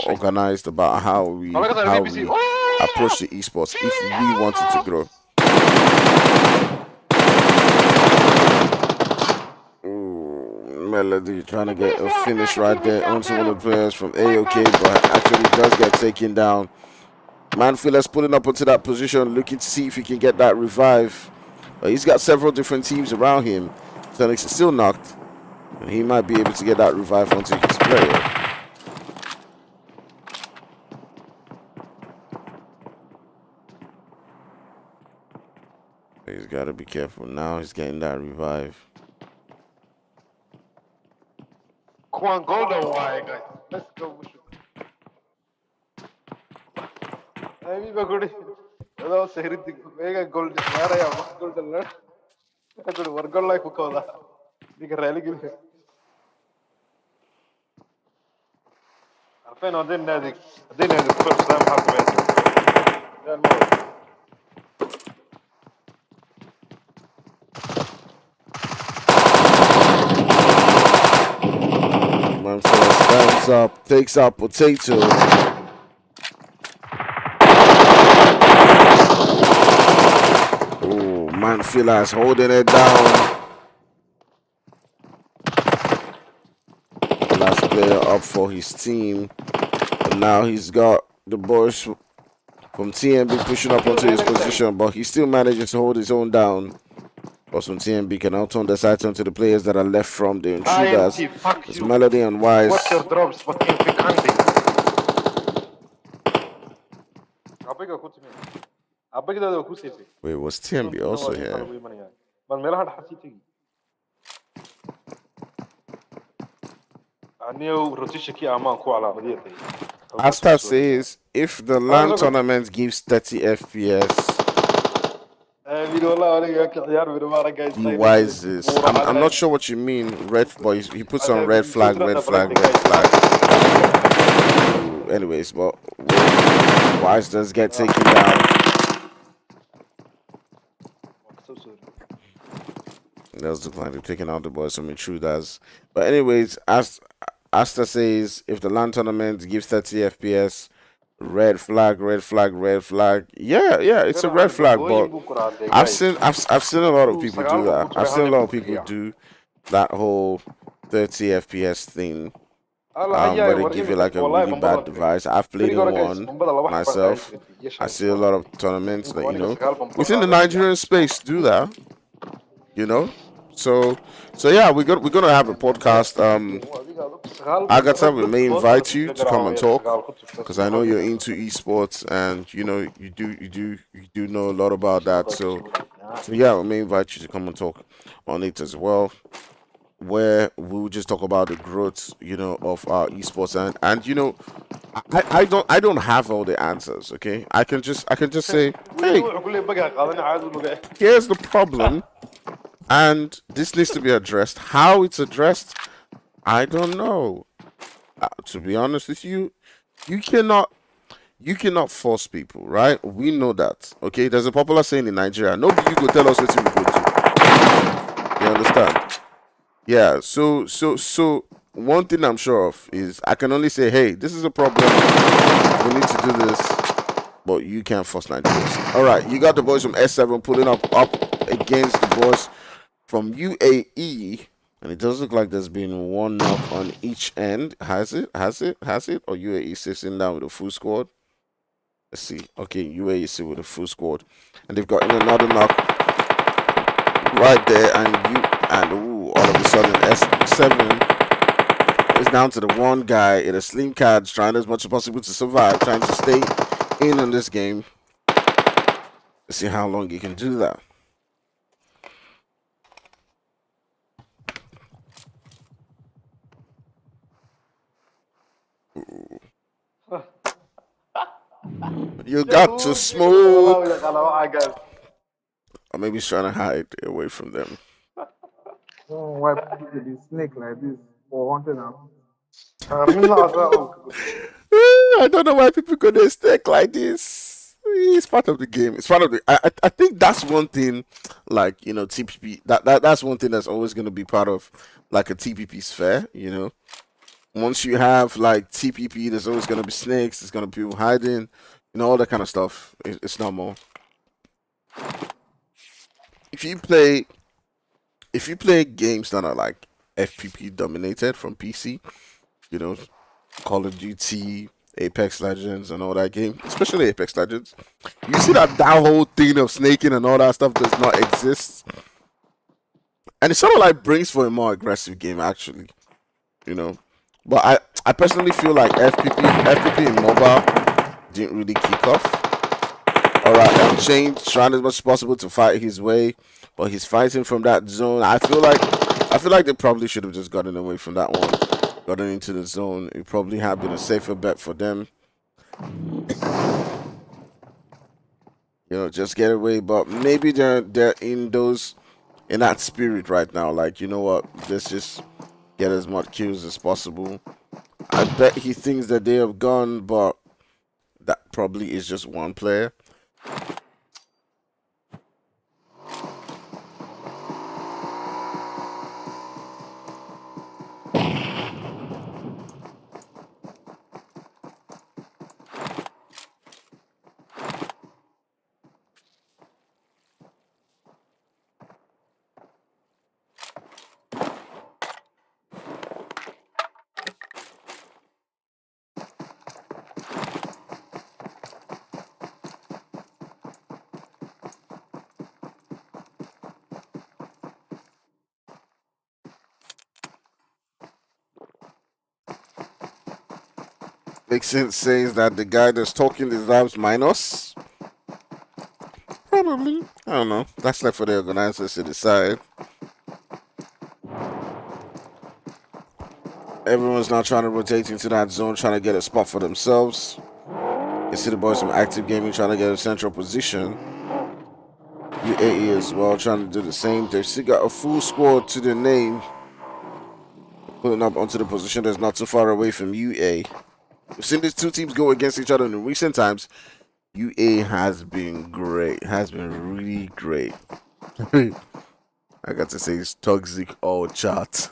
B: organized about how we approach the esports if we want it to grow. Ooh, Melody trying to get a finish right there onto one of the players from AOK, but actually does get taken down. Manfielder's pulling up onto that position, looking to see if he can get that revive. He's got several different teams around him. Felix is still knocked. And he might be able to get that revive onto his player. He's got to be careful now. He's getting that revive.
F: Juan Golden, why, guys? Let's go. Godlike bukoda. Diga rally geli. عارفين هذين نادي كل سلام حرفين. ده الموت.
B: Manfielder stands up, takes out Potato. Manfielder is holding it down. Last player up for his team. And now he's got the boys from TMB pushing up onto his position, but he still manages to hold his own down. But from TMB can now turn the sights onto the players that are left from the intruders. It's Melody and Wise.
F: What's your drops? What in the country?
B: Wait, was TMB also here? Asta says if the LAN tournament gives 30 FPS, he wises. I'm not sure what you mean, red, but he puts on red flag, red flag, red flag. Anyways, but Wise does get taken down. That was the plan. They're taking out the boys from intruders. But anyways, Asta says if the LAN tournament gives 30 FPS, red flag, red flag, red flag. Yeah, it's a red flag. But I've seen a lot of people do that. I've seen a lot of people do that whole 30 FPS thing. Where they give you like a really bad device. I've played in one myself. I see a lot of tournaments that, you know, within the Nigerian space do that. You know, so yeah, we're gonna have a podcast. Agatha, we may invite you to come and talk because I know you're into esports and you know you do know a lot about that. So yeah, we may invite you to come and talk on it as well. where we'll just talk about the growth, of our esports, and I don't have all the answers. Okay, I can just say, hey, here's the problem, and this needs to be addressed. How it's addressed, I don't know. To be honest with you, you cannot force people, right? We know that. Okay, there's a popular saying in Nigeria: nobody you go tell us what we go do. You understand? Yeah. So one thing I'm sure of is I can only say, hey, this is a problem. We need to do this, but you can't force Nigerians. All right, you got the boys from S7 pulling up against the boys from UAE. And it does look like there's been one knock on each end. Has it? Or UAE sitting down with a full squad? Let's see. Okay, UAE sit with a full squad. And they've got another knock right there. And all of a sudden, S7 is down to the one guy in a slim cards, trying as much as possible to survive, trying to stay in on this game. Let's see how long he can do that. You got to smoke. Or maybe he's trying to hide away from them.
F: Why people be snake like this for hunting them?
B: I don't know why people go to stick like this. It's part of the game. It's part of the. I think that's one thing. Like TPP. That's one thing that's always going to be part of like a TPP sphere. Once you have like TPP, there's always going to be snakes. There's going to be people hiding. All that kind of stuff. It's normal. If you play games that are like FPP dominated from PC, Call of Duty, Apex Legends, and all that game, especially Apex Legends, you see that whole thing of snaking and all that stuff does not exist, and it sort of like brings for a more aggressive game, actually, But I personally feel like FPP in mobile didn't really kick off. All right, Unchained trying as much as possible to fight his way, but he's fighting from that zone. I feel like they probably should have just gotten away from that one, gotten into the zone. It probably have been a safer bet for them. Just get away. But maybe they're in that spirit right now. Like, you know what? Let's just get as much kills as possible. I bet he thinks that they have gone, but that probably is just one player. Makes sense says that the guy that's talking deserves minus. Probably. I don't know. That's left for the organizers to decide. Everyone's now trying to rotate into that zone, trying to get a spot for themselves. You see the boys from Active Gaming trying to get a central position. UAE as well, trying to do the same. They've still got a full squad to their name. Pulling up onto the position that's not too far away from UA. We've seen these two teams go against each other in recent times. UA has been great. Has been really great. I got to say it's toxic all chat.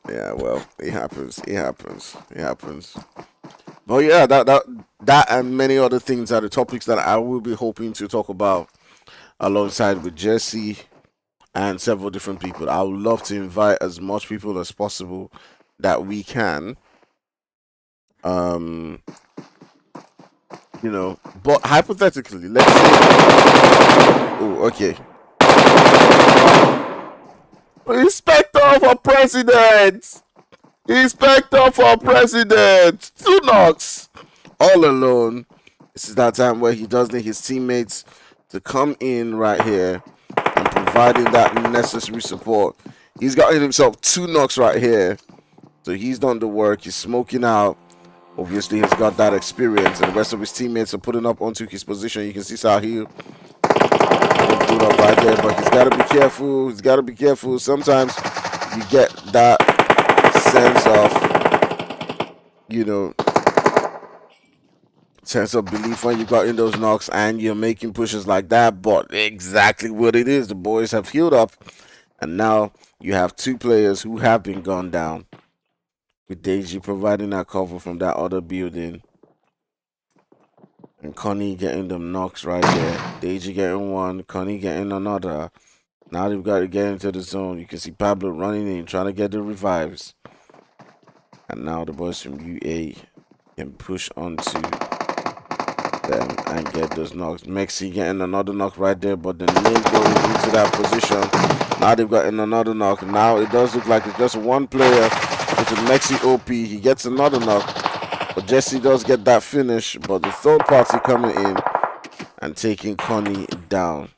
B: Yeah, well, it happens. It happens. It happens. But yeah, that and many other things are the topics that I will be hoping to talk about alongside with Jesse and several different people. I would love to invite as much people as possible that we can. But hypothetically, let's say, oh, okay. Inspector for president! Inspector for president! 2 knocks! All alone. This is that time where he does need his teammates to come in right here and providing that necessary support. He's got himself 2 knocks right here. So he's done the work. He's smoking out. Obviously, he's got that experience, and the rest of his teammates are putting up onto his position. You can see Sahil put up right there, but he's got to be careful. He's got to be careful. Sometimes you get that sense of, you know, sense of belief when you got in those knocks and you're making pushes like that. But exactly what it is, the boys have healed up, and now you have 2 players who have been gone down, with Deji providing that cover from that other building, and Connie getting them knocks right there. Deji getting one, Connie getting another. Now they've got to get into the zone. You can see Pablo running in, trying to get the revives. And now the boys from UA can push onto them and get those knocks. Mexi getting another knock right there, but the name going into that position. Now they've gotten another knock. Now it does look like it's just one player. It's a Mexi OP. He gets another knock, but Jesse does get that finish. But the third party coming in and taking Connie down.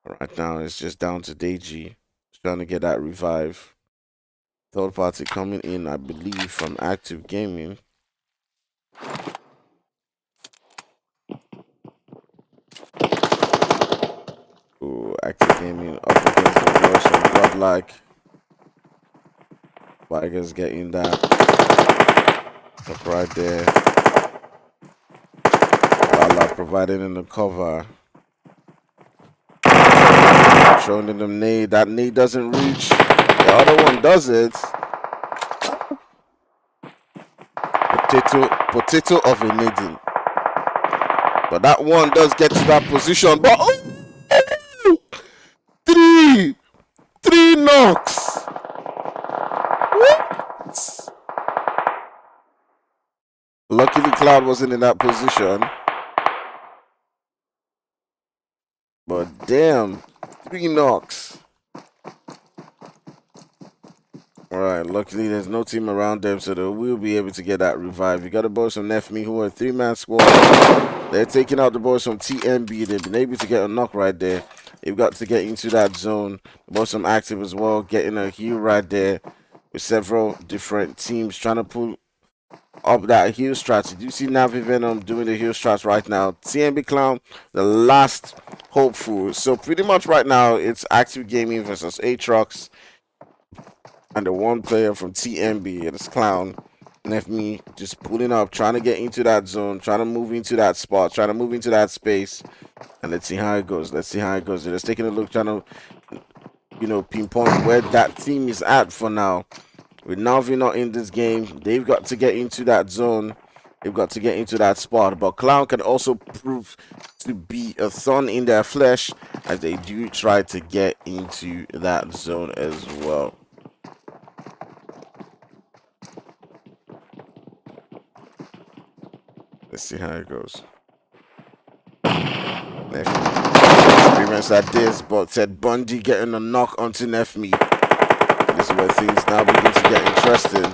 B: Right now it's just down to Deji, trying to get that revive. Third party coming in, I believe, from Active Gaming. Ooh, Active Gaming up against the boys from Godlike. Tigers getting that up right there. Lala providing in the cover. Showing them nade. That nade doesn't reach. The other one does it. Potato of a nading. But that one does get to that position. But oh, three knocks. What? Luckily, Cloud wasn't in that position. But damn, 3 knocks. Alright, luckily there's no team around them, so they will be able to get that revive. You got the boys from NAVI who are a 3-man squad. They're taking out the boys from TMB. They've been able to get a knock right there. They've got to get into that zone. The boys from Active as well, getting a heal right there with several different teams trying to pull up that heal strategy. You see Navi Venom doing the heal strats right now. TMB Clown, the last hopeful. So pretty much right now, it's Active Gaming versus ATROX. And the one player from TMB, it's Clown. Left me just pulling up, trying to get into that zone, trying to move into that spot, trying to move into that space. And let's see how it goes. Let's see how it goes. Let's taking a look, trying to, you know, pinpoint where that team is at for now. With Navi not in this game, they've got to get into that zone. They've got to get into that spot. But Clown can also prove to be a thorn in their flesh as they do try to get into that zone as well. Let's see how it goes. Experience at this, but Ted Bundy getting a knock onto Nefmi. This is where things now begin to get interesting.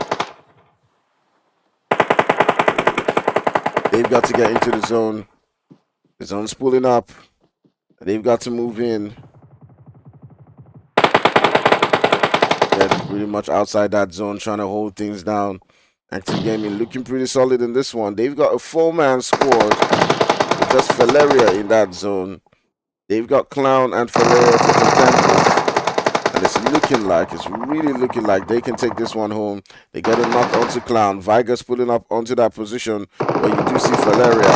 B: They've got to get into the zone. The zone's pulling up. They've got to move in. They're pretty much outside that zone, trying to hold things down. Active Gaming looking pretty solid in this one. They've got a 4-man squad with just Valeria in that zone. They've got Clown and Valeria to contend with. And it's really looking like they can take this one home. They get a knock onto Clown. Viger's pulling up onto that position where you do see Valeria.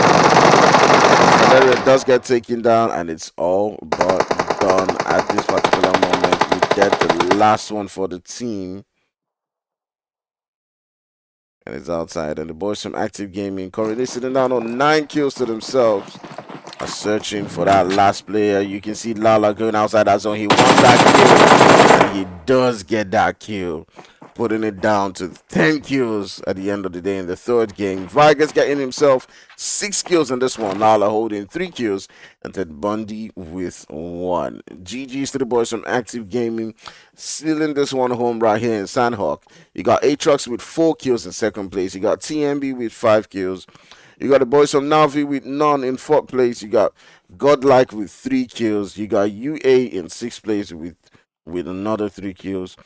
B: Valeria does get taken down, and it's all but done at this particular moment. We get the last one for the team. And it's outside. And the boys from Active Gaming, currently sitting down on 9 kills to themselves, are searching for that last player. You can see Lala going outside that zone. He wants that kill. And he does get that kill, putting it down to 10 kills at the end of the day in the third game. Vargas getting himself 6 kills in this one. Lala holding 3 kills. And Ted Bundy with 1. GG's to the boys from Active Gaming, sealing this one home right here in Sandhawk. You got ATROX with 4 kills in second place. You got TMB with 5 kills. You got the boys from NAVI with none in 4th place. You got Godlike with 3 kills. You got UA in 6th place with another 3 kills.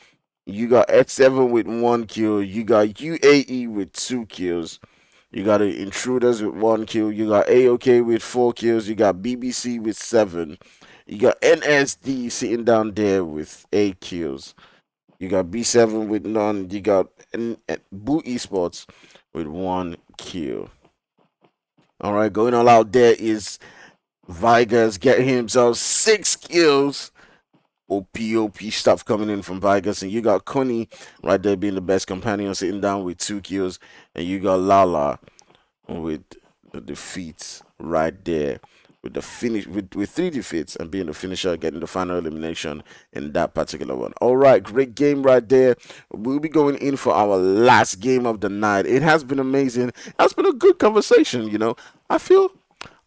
B: You got X7 with 1 kill. You got UAE with 2 kills. You got the Intruders with 1 kill. You got AOK with 4 kills. You got BBC with 7. You got NSD sitting down there with 8 kills. You got B7 with none. You got Boo eSports with 1 kill. All right, going all out there is Vigas getting himself 6 kills. OP stuff coming in from Vigas. And you got Connie right there being the best companion sitting down with 2 kills. And you got Lala with the defeats right there. With the finish with 3 defeats and being the finisher, getting the final elimination in that particular one. All right, great game right there. We'll be going in for our last game of the night. It has been amazing. It has been a good conversation, you know. I feel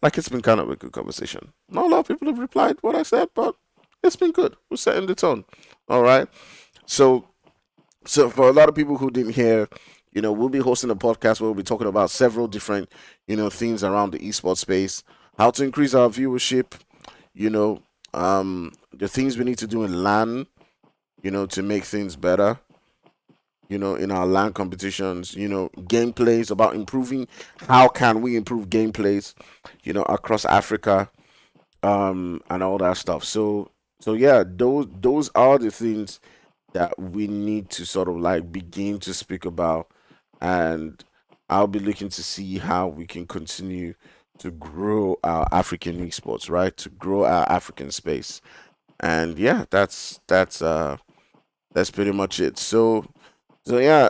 B: like it's been kind of a good conversation. Not a lot of people have replied what I said, but it's been good. We're setting the tone. All right. So for a lot of people who didn't hear, you know, we'll be hosting a podcast where we'll be talking about several different, you know, things around the esports space. How to increase our viewership, you know, the things we need to do in LAN, you know, to make things better, you know, in our LAN competitions, you know, gameplays, about improving, how can we improve gameplays, you know, across Africa, and all that stuff. So yeah, those are the things that we need to sort of like begin to speak about, and I'll be looking to see how we can continue to grow our African esports, right? To grow our African space. And yeah, that's pretty much it. So yeah,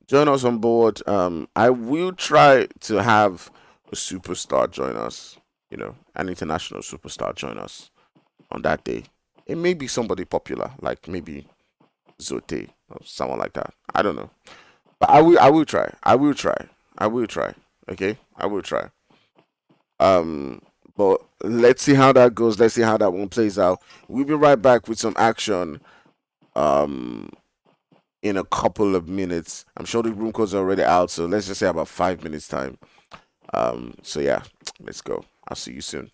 B: join us on board. I will try to have a superstar join us, you know, an international superstar join us on that day. It may be somebody popular, like maybe Zote or someone like that. I don't know. But I will try. Okay, I will try. But let's see how that goes. Let's see how that one plays out. We'll be right back with some action. In a couple of minutes. I'm sure the room codes are already out, so let's just say about 5 minutes time. So yeah, let's go. I'll see you soon.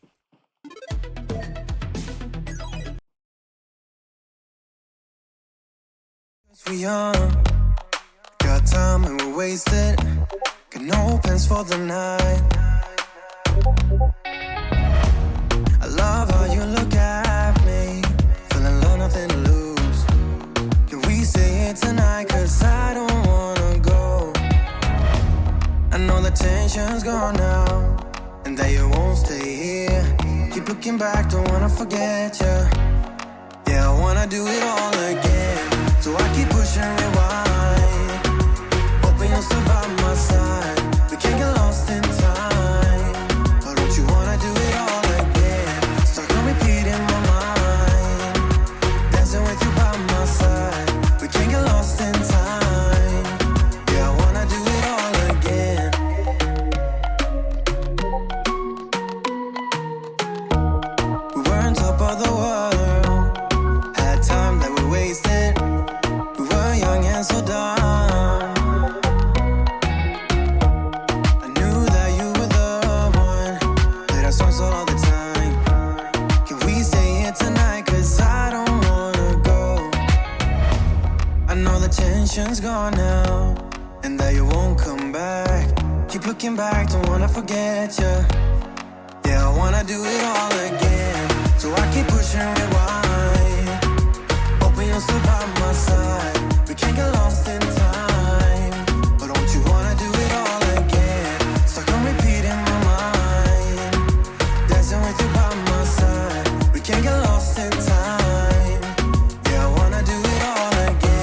D: We young, got time and we're wasted. Got no plans for the night. I love how you look at me, feeling low, nothing to lose. Can we say it tonight? Cause I don't wanna go. I know the tension's gone now, and that you won't stay here. Keep looking back, don't wanna forget you. Yeah, I wanna do it all again. So I keep pushing rewind, hoping you'll still by my side. We can't get lost in time. Or don't you wanna do it all again? Stuck on repeat in my mind, dancing with you by my side. We can't get lost in time. Yeah, I wanna do it all again. We were on top of the world, had time that we wasted. We were young and so dumb. I knew that you were the one. Played our songs all the time. Can we say it tonight? Cause I don't wanna go. I know the tension's gone now, and that you won't come back. Keep looking back, don't wanna forget you. Yeah, I wanna do it all again. So I keep pushing rewind, hoping you'll still by my side. We can't get lost in time. But don't you wanna do it all again? Stuck on repeat in my mind, dancing with you by my side. We can't get lost in time. Yeah, I wanna do it all again.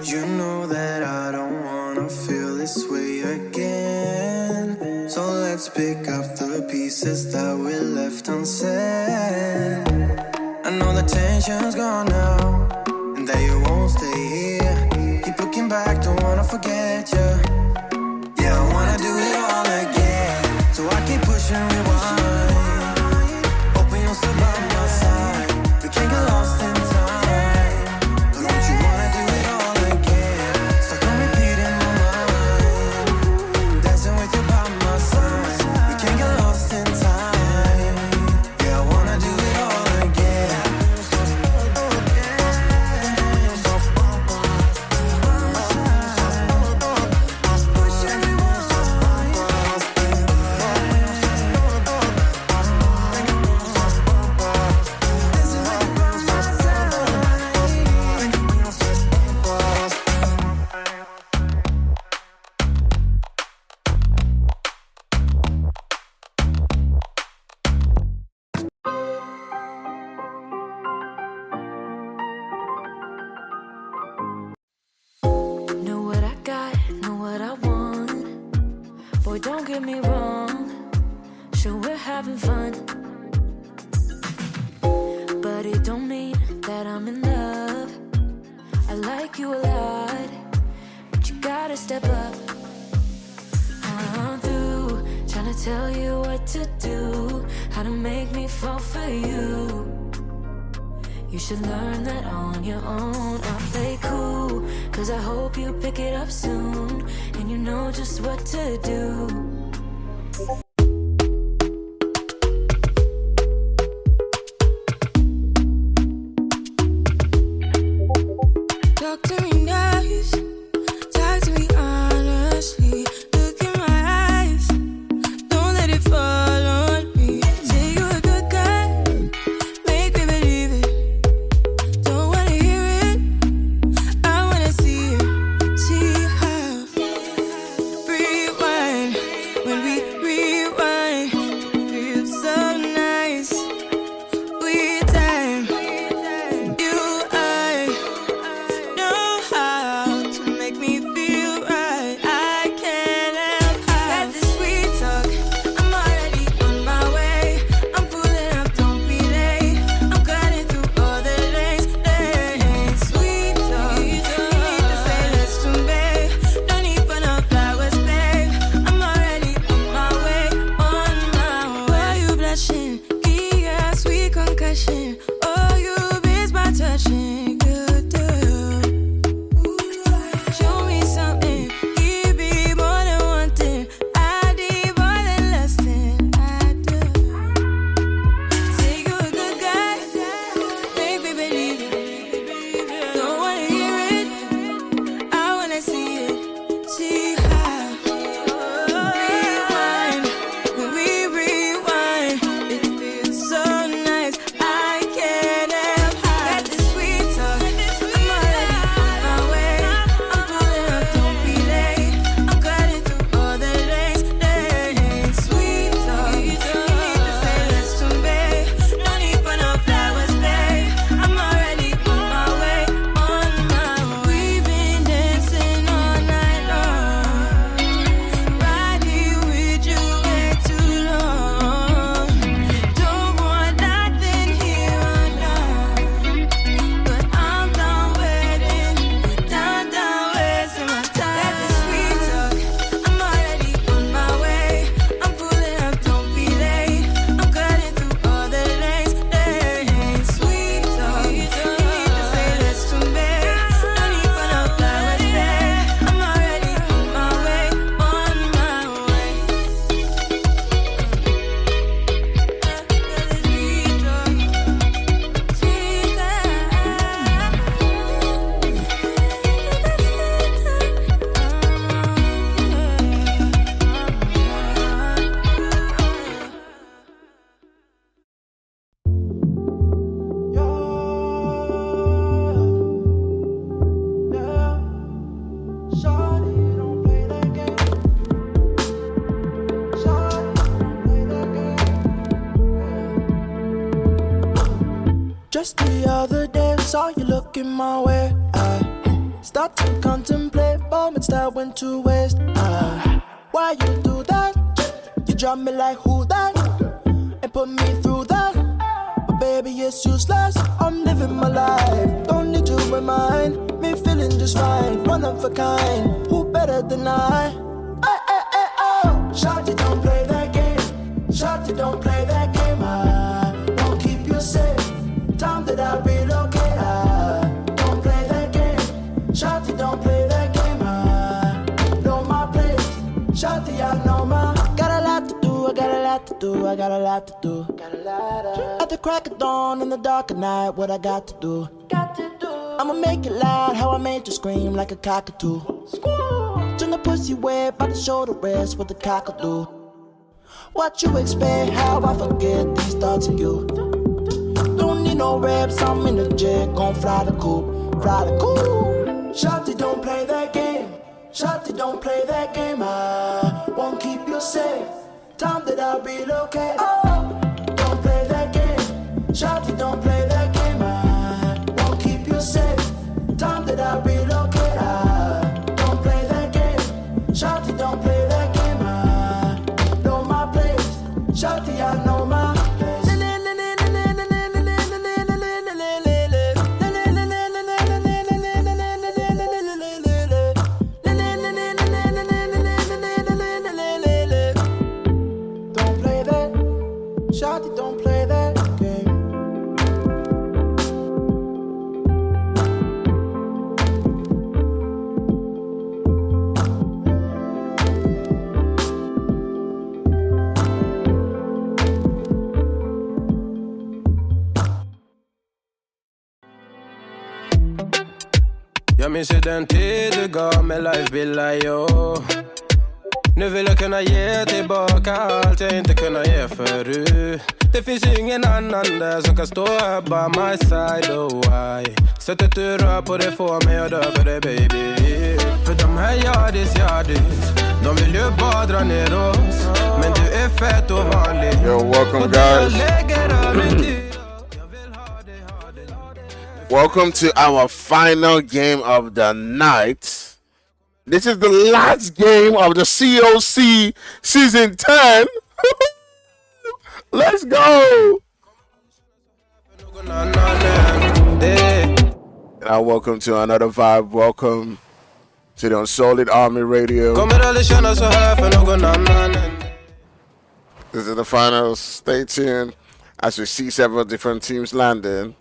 D: You know that I don't wanna feel this way again. So let's pick up the pieces that we left unsaid. I know the tension's gone now, and that you won't stay here. back, don't wanna forget you. Yeah, I wanna do it all again. So I keep pushing rewind. Hoping you'll still by my side. We can't get lost in time. Don't you wanna do it all again? Stuck on repeat in my mind. Dancing with you by my side. We can't get lost in time. Yeah, I wanna do it all again.
G: Know what I got, know what I want. Boy, don't get me wrong. Sure, we're having fun. But it don't mean that I'm in love. I like you a lot, but you gotta step up. I'm through trying to tell you what to do, how to make me fall for you. You should learn that on your own. I play cool, cause I hope you pick it up soon, and you know just what to do.
H: Talk to me nice, talk to me honestly. Look in my eyes, don't let it fall on me. Say you're a good guy, make me believe it. Don't wanna hear it, I wanna see it. See how. Rewind, when we rewind, feels so nice. We time, you I know how to make me feel right. I can't help how. Got this sweet talk, I'm already on my way. I'm pulling up, don't be late. I'm cutting through all the lanes. Sweet talk, you need to say less to me. No need for no flowers, babe. I'm already on my way, on my way. Why you blushing? Yeah, sweet concussion. Oh, you miss my touching. Good to you. Show me something, give me more than one thing. I need more than less than I do. Say you're a good guy, make me believe it. Don't wanna hear it, I wanna see it. See how. Rewind, when we rewind, it feels so nice. I can't help how. Got this sweet talk, I'm already on my way. I'm pulling up, don't be late. I'm cutting through all the lanes. Sweet talk, you need to say less to me. No need for no flowers, babe. I'm already on my way, on my way. We've been dancing all night long, right here with you way too long. Don't want nothing here or now, but I'm done waiting, done wasting my time. Got this sweet talk, I'm already on my way. I'm pulling up, don't be late. I'm cutting through all the lanes. Sweet talk, you need to say less to me. No need for no flowers, babe. I'm already on my way, on my way.
I: Just the other day, saw you looking my way. I start to contemplate moments that went to waste. Why you do that? You drop me like who that? And put me through that. But baby, it's useless. I'm living my life. Don't need to remind me, feeling just fine. Run of a kind. Who better than I? Oh. Shawty, don't play that game. Shawty, don't play that game. I won't keep you safe. Time that I'll relocate. I don't play that game. Shawty, don't play that game. I know my place. Shawty, I know my. Got a lot to do. I got a lot to do. I got a lot to do. At the crack of dawn in the dark of night, what I got to do? I'ma make it loud, how I made you scream like a cockatoo. Turn the pussy wet by the shoulder rest, what the cockatoo. What you expect, how I forget these thoughts of you. Don't need no reps, I'm in the jet, gon' fly the coop, fly the coop. Shawty, don't play that game. Shawty, don't play that game. I won't keep you safe. Time that I'll relocate. Oh, don't play that game. Shawty, don't play that game. I won't keep you safe. Time that I'll relocate. I don't play that game. Shawty, don't play that game. I know my place. Shawty, I know my place. Shawty, don't play that game.
E: Jag minns ju den tid du gav mig life billar, yo. Nu vill jag kunna ge tillbaka allt jag inte kunna ge förut. Det finns ju ingen annan där som kan stå här by my side, oh why. Sättet du rör på det får mig att dö för det, baby. För de här yardis, de vill ju bara dra ner oss. Men du är fett och vanlig.
B: Yo, welcome guys. Welcome to our final game of the night. This is the last game of the COC Season 10. Let's go! And welcome to another vibe. Welcome to the Unsullied Army Radio. This is the finals. Stay tuned as we see several different teams landing.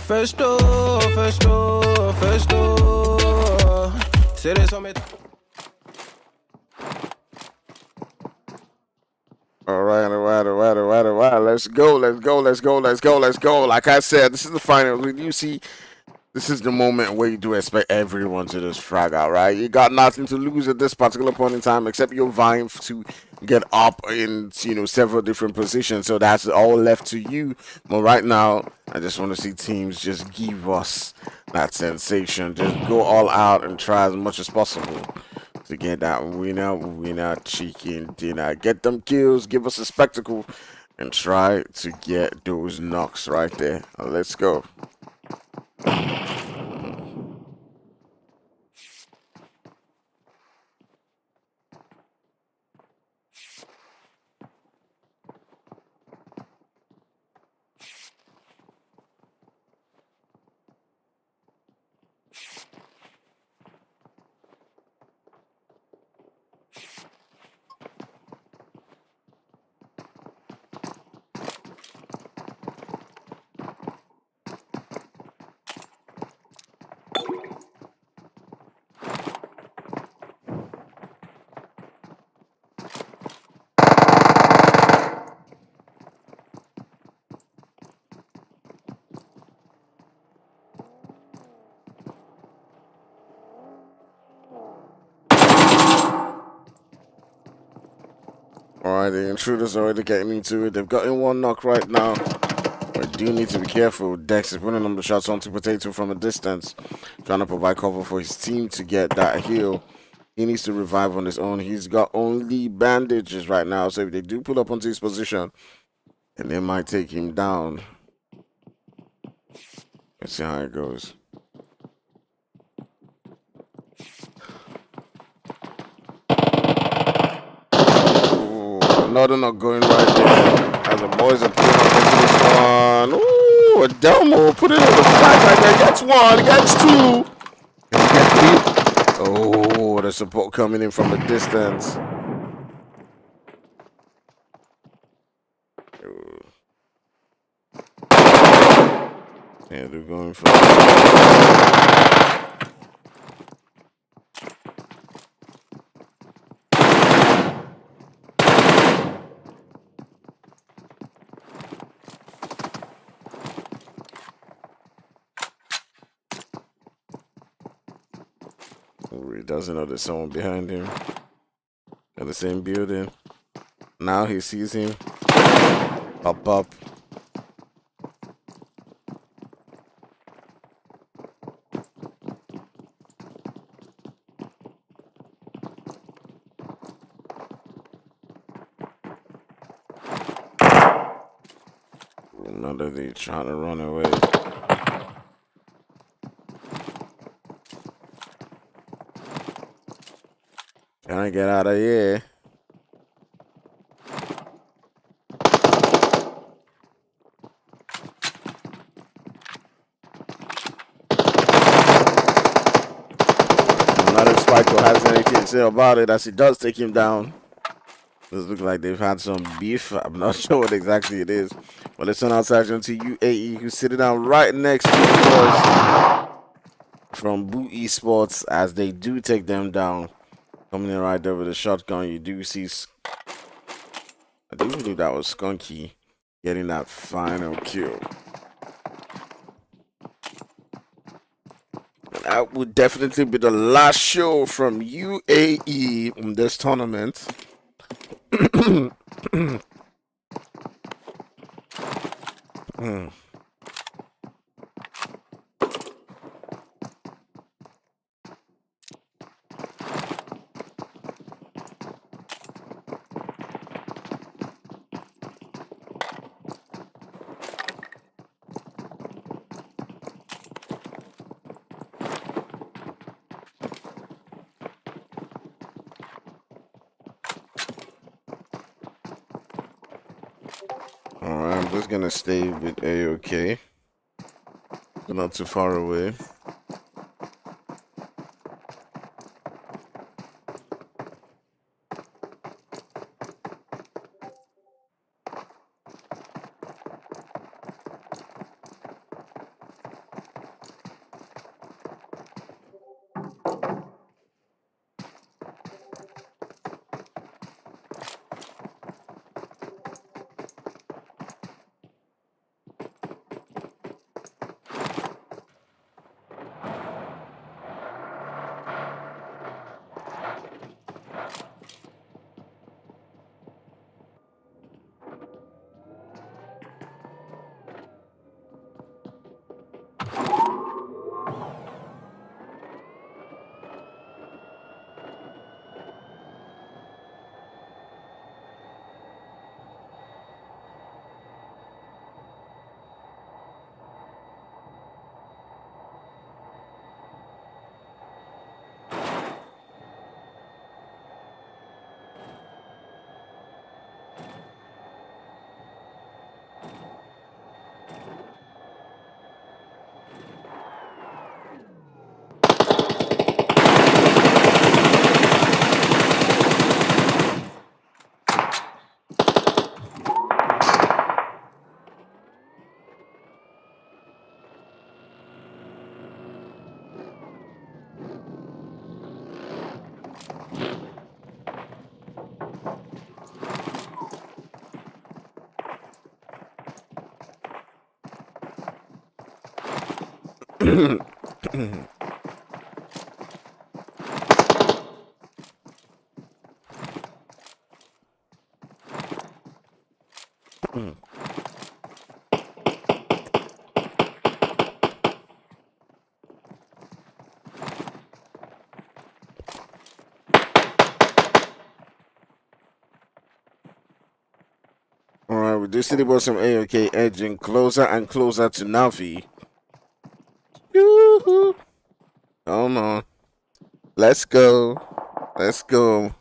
E: Först då. Ser det som ett...
B: All right. Let's go. Like I said, this is the final. You see, this is the moment where you do expect everyone to just frag out, right? You got nothing to lose at this particular point in time, except you're vying to get up in, several different positions. So that's all left to you. But right now, I just want to see teams just give us that sensation. Just go all out and try as much as possible to get that winner chicken dinner. Get them kills, give us a spectacle, and try to get those knocks right there. Let's go. Alright, the intruders are already getting into it. They've gotten one knock right now. But do need to be careful. Dex is winning them the shots onto Potato from a distance, trying to provide cover for his team to get that heal. He needs to revive on his own. He's got only bandages right now, so if they do pull up onto his position, and they might take him down. Let's see how it goes. Ooh, another not going right there. As the boys are pulling up into this one. Ooh. Ooh, a Delmo. Put it on the side right there. Gets one. Gets two. Can he get three? Oh, the support coming in from the distance. Yeah, they're going for he doesn't know there's someone behind him in the same building. Now he sees him pop up. Another they trying to run away. Can I get out of here? Not if Spyco has anything to say about it, as he does take him down. This looks like they've had some beef. I'm not sure what exactly it is. But let's turn our attention to UAE, who's sitting down right next to us from Boo eSports, as they do take them down. Coming in right there with a shotgun, you do see. I do believe that was Skunky getting that final kill. That would definitely be the last show from UAE in this tournament. Alright, I'm just gonna stay with AOK. Not too far away. Alright, we do see there was some AOK edging closer and closer to Navi. Yoo-hoo. Come on. Let's go. Let's go.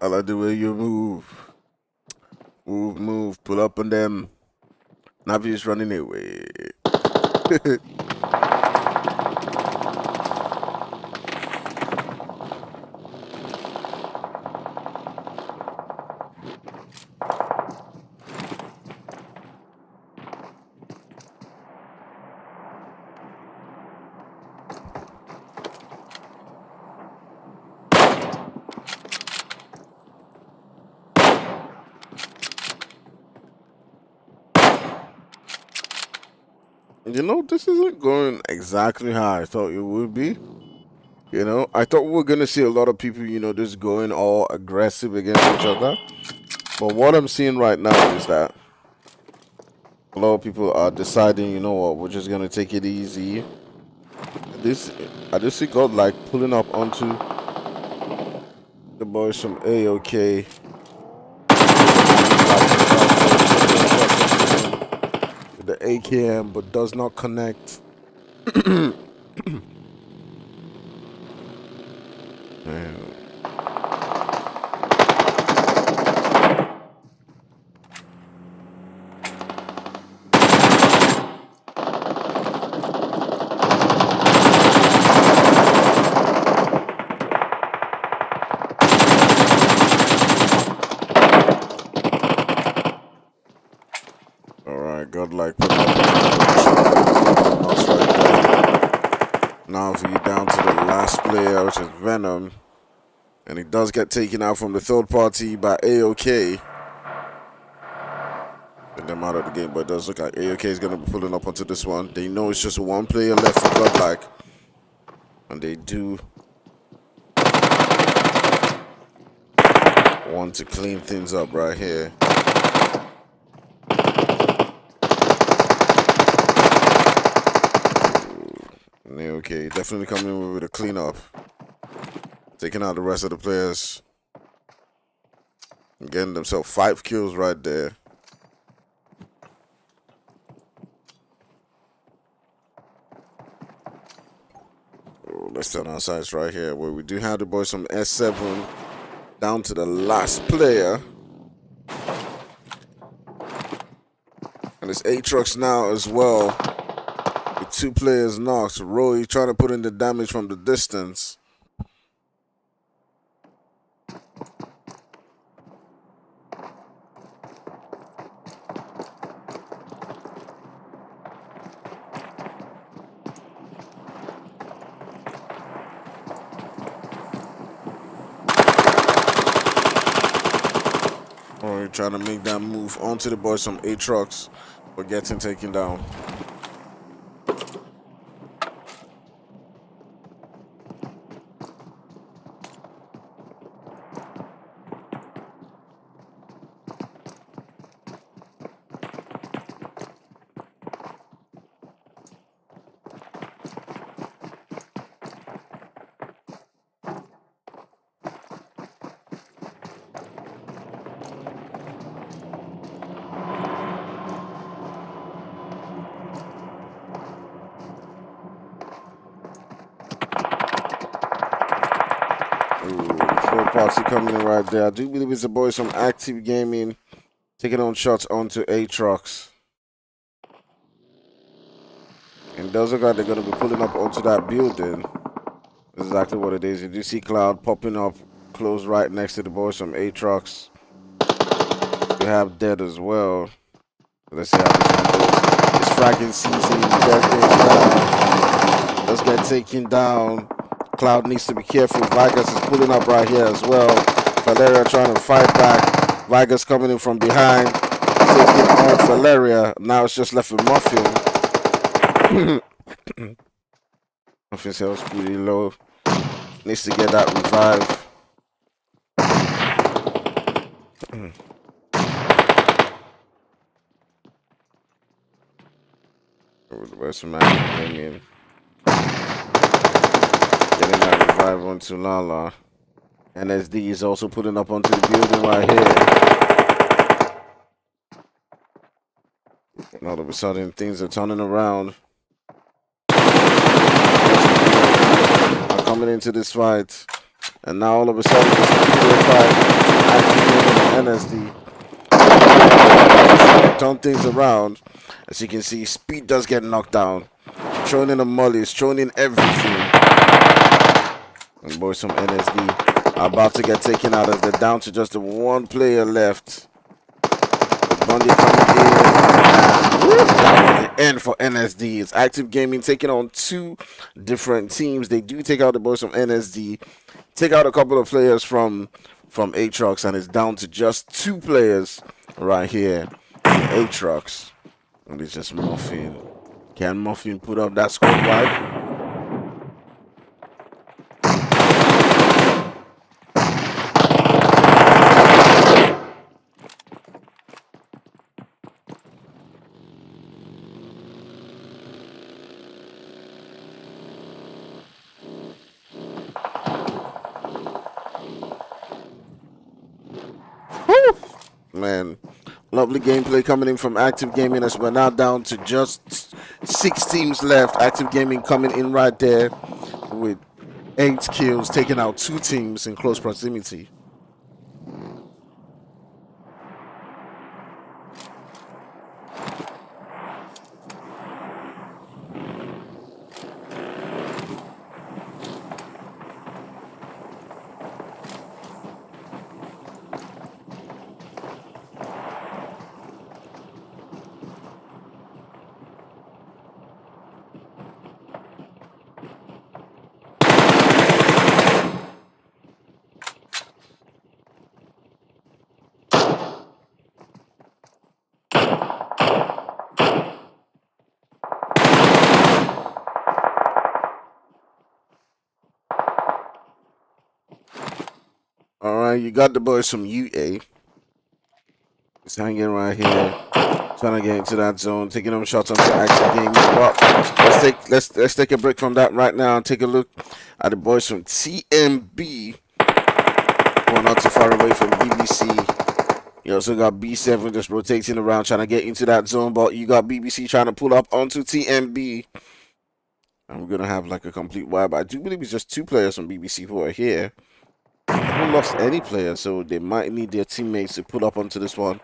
B: I like the way you move. Move. Pull up on them. Navi is running away. You know, this isn't going exactly how I thought it would be. You know, I thought we were going to see a lot of people, you know, just going all aggressive against each other. But what I'm seeing right now is that a lot of people are deciding, you know what, we're just going to take it easy. I just see Godlike pulling up onto the boys from AOK. The AKM, but does not connect. Man. Alright, Godlike put up knocks right there. NAVI down to the last player, which is Venom. And he does get taken out from the third party by AOK. Get them out of the game, but it does look like AOK is going to be pulling up onto this one. They know it's just one player left for Godlike. And they do want to clean things up right here. Okay, definitely coming in with a cleanup. Taking out the rest of the players. And getting themselves 5 kills right there. Oh, let's turn our sights right here, where we do have the boys from S7 down to the last player. And it's ATROX now as well. 2 players knocked. Roy trying to put in the damage from the distance. Roy trying to make that move onto the boys from ATROX, but getting taken down. Party coming in right there. I do believe it's the boys from Active Gaming taking on shots onto ATROX. And it does look like they're going to be pulling up onto that building. That's exactly what it is. You do see Cloud popping up close right next to the boys from ATROX. We have Dead as well. Let's see how this one goes. It's fragging season. Let's get taken down. Cloud needs to be careful. Vegas is pulling up right here as well. Valeria trying to fight back. Vegas coming in from behind. Taking on Valeria. Now it's just left with Muffin. Muffin's health's pretty low. Needs to get that revive. Where's some action came in? Getting that revive onto Lala. NSD is also putting up onto the building right here. And all of a sudden, things are turning around. Coming into this fight. And now all of a sudden, it's 305 NSD. Turn things around. As you can see, Speed does get knocked down. Throwing in the mollies, throwing in everything. And boys from NSD are about to get taken out as they're down to just the one player left. Grande coming in. And that was the end for NSD. It's Active Gaming taking on two different teams. They do take out the boys from NSD. Take out a couple of players from ATROX, and it's down to just two players right here. ATROX. And it's just Muffin. Can Muffin put up that squad wide? Man, lovely gameplay coming in from Active Gaming as we're now down to just 6 teams left. Active Gaming coming in right there with 8 kills, taking out 2 teams in close proximity. Alright, you got the boys from UA. Just hanging right here. Trying to get into that zone, taking them shots onto Active Gaming. But let's take a break from that right now and take a look at the boys from TMB. Going not too far away from BBC. You also got B7 just rotating around, trying to get into that zone, but you got BBC trying to pull up onto TMB. And we're gonna have like a complete wipe. I do believe it's just 2 players from BBC who are here. They haven't lost any players, so they might need their teammates to pull up onto this one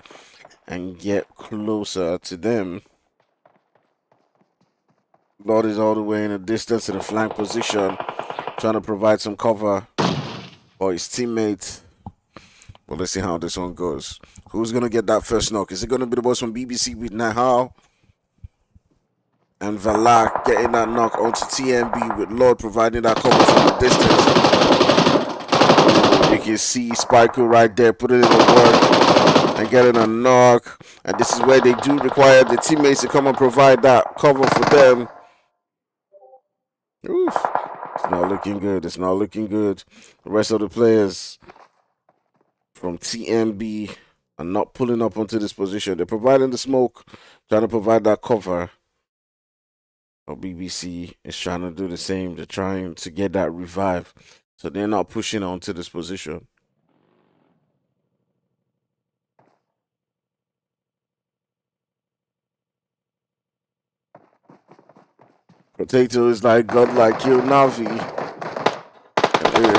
B: and get closer to them. Lord is all the way in the distance in the flank position, trying to provide some cover for his teammate. Well, let's see how this one goes. Who's going to get that first knock? Is it going to be the boys from BBC with Nahal? And Valak getting that knock onto TMB with Lord providing that cover from the distance. You can see Spiko right there putting in the work and getting a knock. And this is where they do require the teammates to come and provide that cover for them. Oof. It's not looking good. It's not looking good. The rest of the players from TMB are not pulling up onto this position. They're providing the smoke, trying to provide that cover. But BBC is trying to do the same. They're trying to get that revive. So they're not pushing onto this position. Potato is like Godlike, kill NAVI.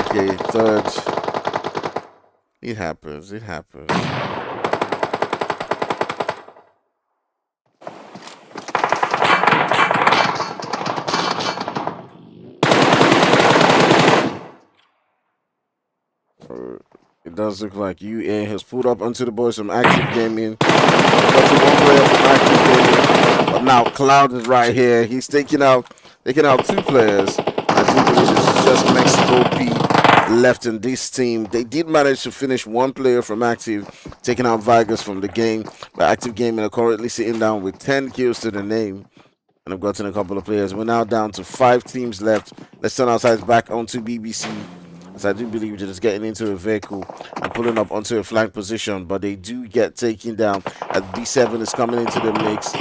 B: Okay, third. It happens, it happens. It does look like UA has pulled up onto the boys from Active Gaming. Got to one player from Active Gaming. But now Cloud is right here. He's taking out 2 players. I think it's just Mexico P left in this team. They did manage to finish 1 player from Active, taking out Vegas from the game. But Active Gaming are currently sitting down with 10 kills to the name. And I've gotten a couple of players. We're now down to 5 teams left. Let's turn our sides back onto BBC. I do believe they're just getting into a vehicle and pulling up onto a flank position, but they do get taken down as B7 is coming into the mix.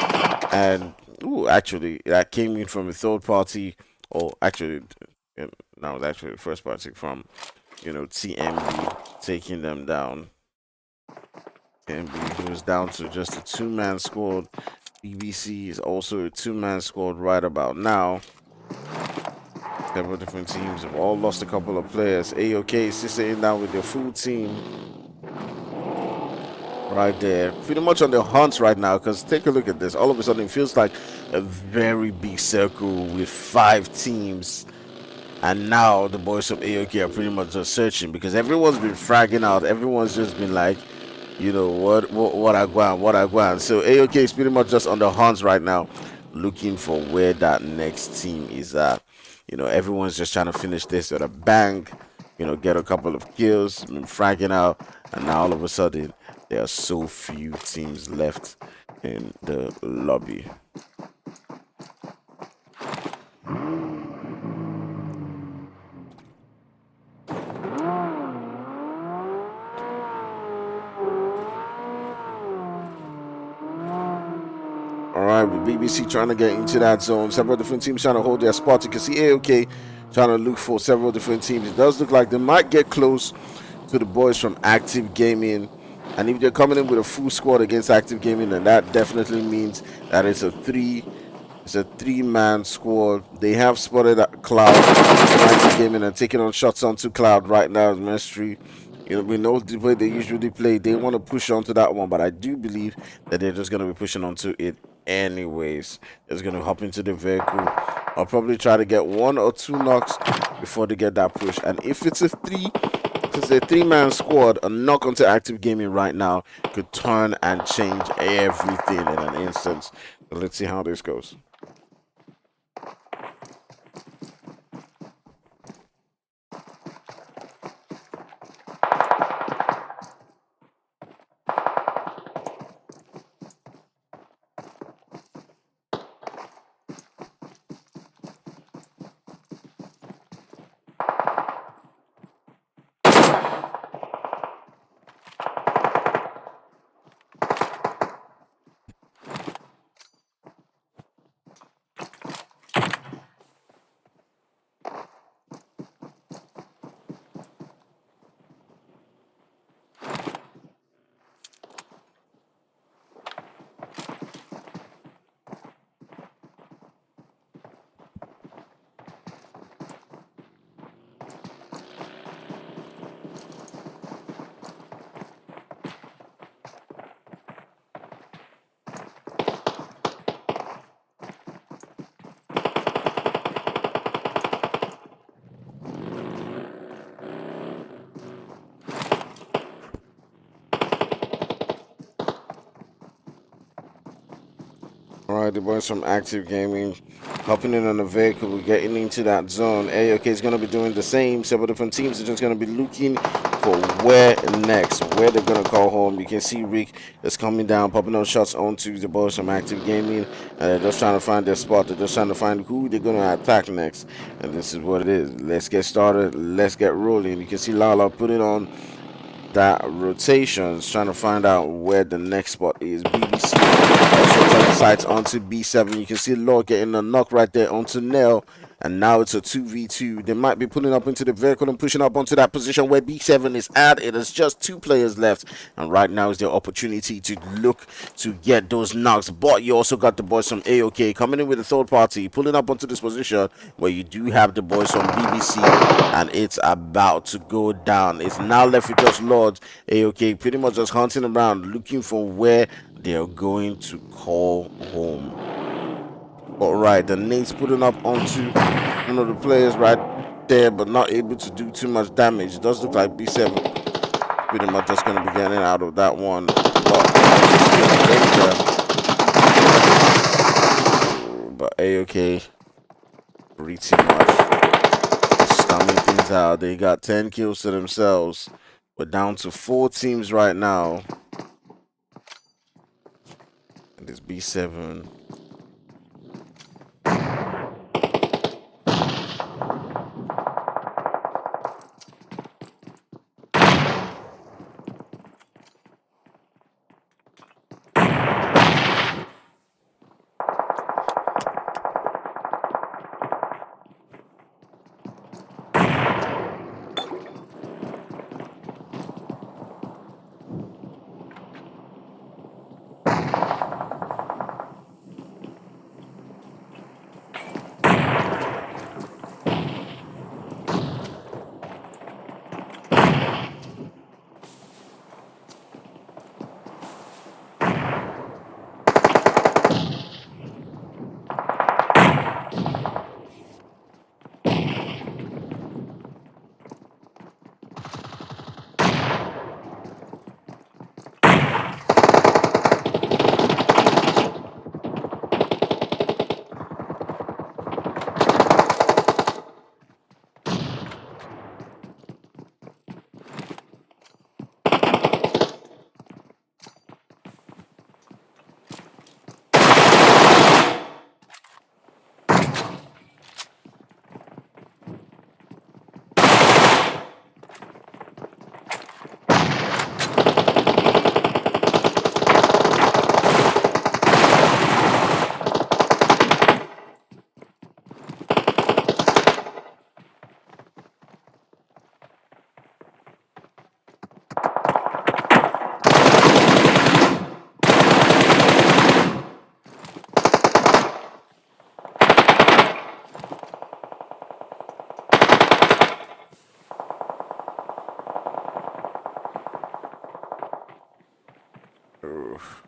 B: And actually, that came in from a third party, or actually, that was actually the first party from, TMB taking them down. TMB, who is down to just a 2-man squad. BBC is also a 2-man squad right about now. Several different teams have all lost a couple of players. AOK is sitting down with their full team right there. Pretty much on the hunt right now, because take a look at this. All of a sudden, it feels like a very big circle with 5 teams. And now the boys of AOK are pretty much just searching because everyone's been fragging out. Everyone's just been like, you know, what I want. So AOK is pretty much just on the hunt right now, looking for where that next team is at. You know, everyone's just trying to finish this at a bang, you know, get a couple of kills, been fragging out, and now all of a sudden there are so few teams left in the lobby. Alright, with BBC trying to get into that zone. Several different teams trying to hold their spot. You can see AOK trying to look for several different teams. It does look like they might get close to the boys from Active Gaming. And if they're coming in with a full squad against Active Gaming, then that definitely means that it's a three-man squad. They have spotted Cloud from Active Gaming and taking on shots onto Cloud right now as Ministry. You know, we know the way they usually play. They want to push onto that one, but I do believe that they're just going to be pushing onto it anyways. They're just going to hop into the vehicle. I'll probably try to get 1 or 2 knocks before they get that push. And if it's a three-man squad, a knock onto Active Gaming right now could turn and change everything in an instant. So let's see how this goes. Alright, the boys from Active Gaming hopping in on the vehicle, getting into that zone. AOK is going to be doing the same. Several different teams are just going to be looking for where next, where they're going to call home. You can see Rick is coming down, popping those shots onto the boys from Active Gaming, and they're just trying to find their spot. They're just trying to find who they're going to attack next, and this is what it is. Let's get started. Let's get rolling. You can see Lala putting on that rotations, trying to find out where the next spot is. BBC also turning sights onto B7. You can see Law getting a knock right there onto Nell, and now it's a 2v2. They might be pulling up into the vehicle and pushing up onto that position where B7 is at. It is just 2 players left, and right now is their opportunity to look to get those knocks. But you also got the boys from AOK coming in with a third party, pulling up onto this position where you do have the boys from BBC, and it's about to go down. It's now left with just Lords. AOK pretty much just hunting around, looking for where they're going to call home. Alright, the nade's putting up onto one of the players right there, but not able to do too much damage. It does look like B7 pretty much just going to be getting out of that one. But AOK pretty much stumbling things out. They got 10 kills to themselves. We're down to 4 teams right now. And it's B7.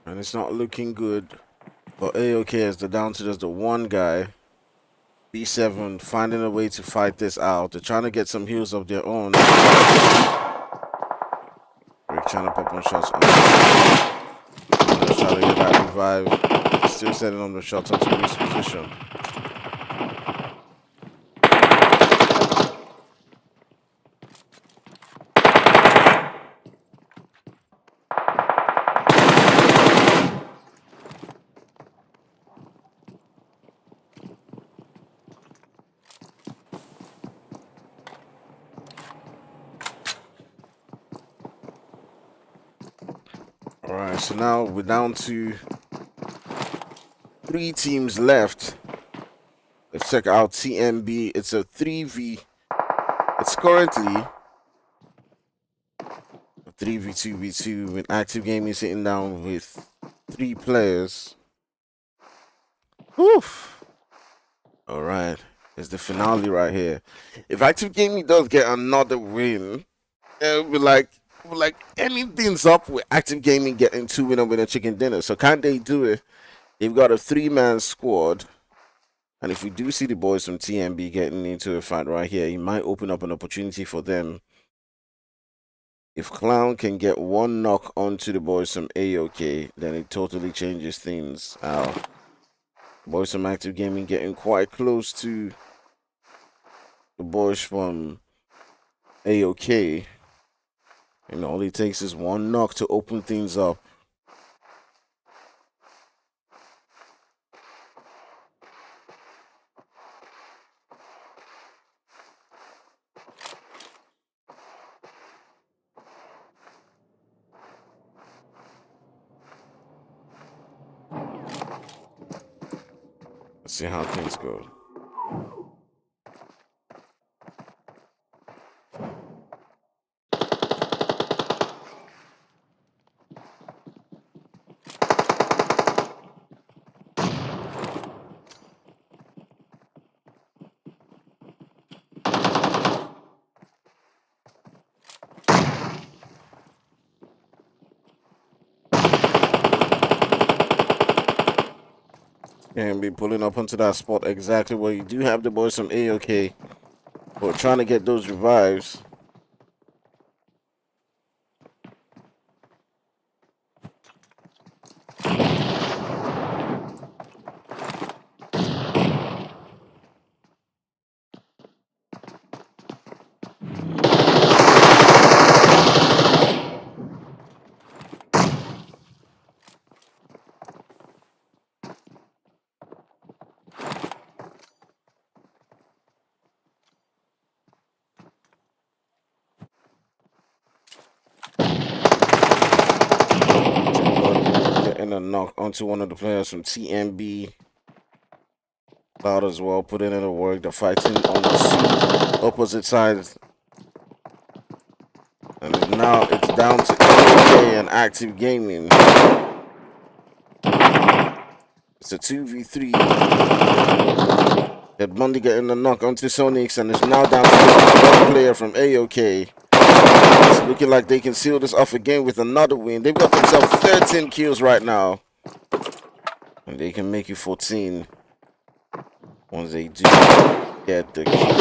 B: And it's not looking good. But AOK as they're down to just the one guy. B7 finding a way to fight this out. They're trying to get some heals of their own. Rick trying to pop on shots. They're trying to get that revive. Still setting on the shots onto Rick's position. Alright, so now we're down to 3 teams left. Let's check out TMB. It's a 3v. It's currently a 3v2v2 with Active Gaming sitting down with 3 players. Whew. Alright, it's the finale right here. If Active Gaming does get another win, it'll be like anything's up with Active Gaming getting 2 winner chicken dinner. So can they do it? They've got a 3-man squad. And if we do see the boys from TMB getting into a fight right here, it might open up an opportunity for them. If Clown can get 1 knock onto the boys from AOK, then it totally changes things. Boys from Active Gaming getting quite close to the boys from AOK. And all it takes is 1 knock to open things up. Let's see how things go. And be pulling up onto that spot exactly where you do have the boys from AOK. But trying to get those revives. Getting a knock onto one of the players from TMB. Cloud as well, putting in the work. They're fighting on the opposite sides. And now it's down to AOK and Active Gaming. It's a 2v3. Ed Bundy getting the knock onto Sonics, and it's now down to one player from AOK. It's looking like they can seal this off again with another win. They've got themselves 13 kills right now. And they can make it 14 once they do get the kill.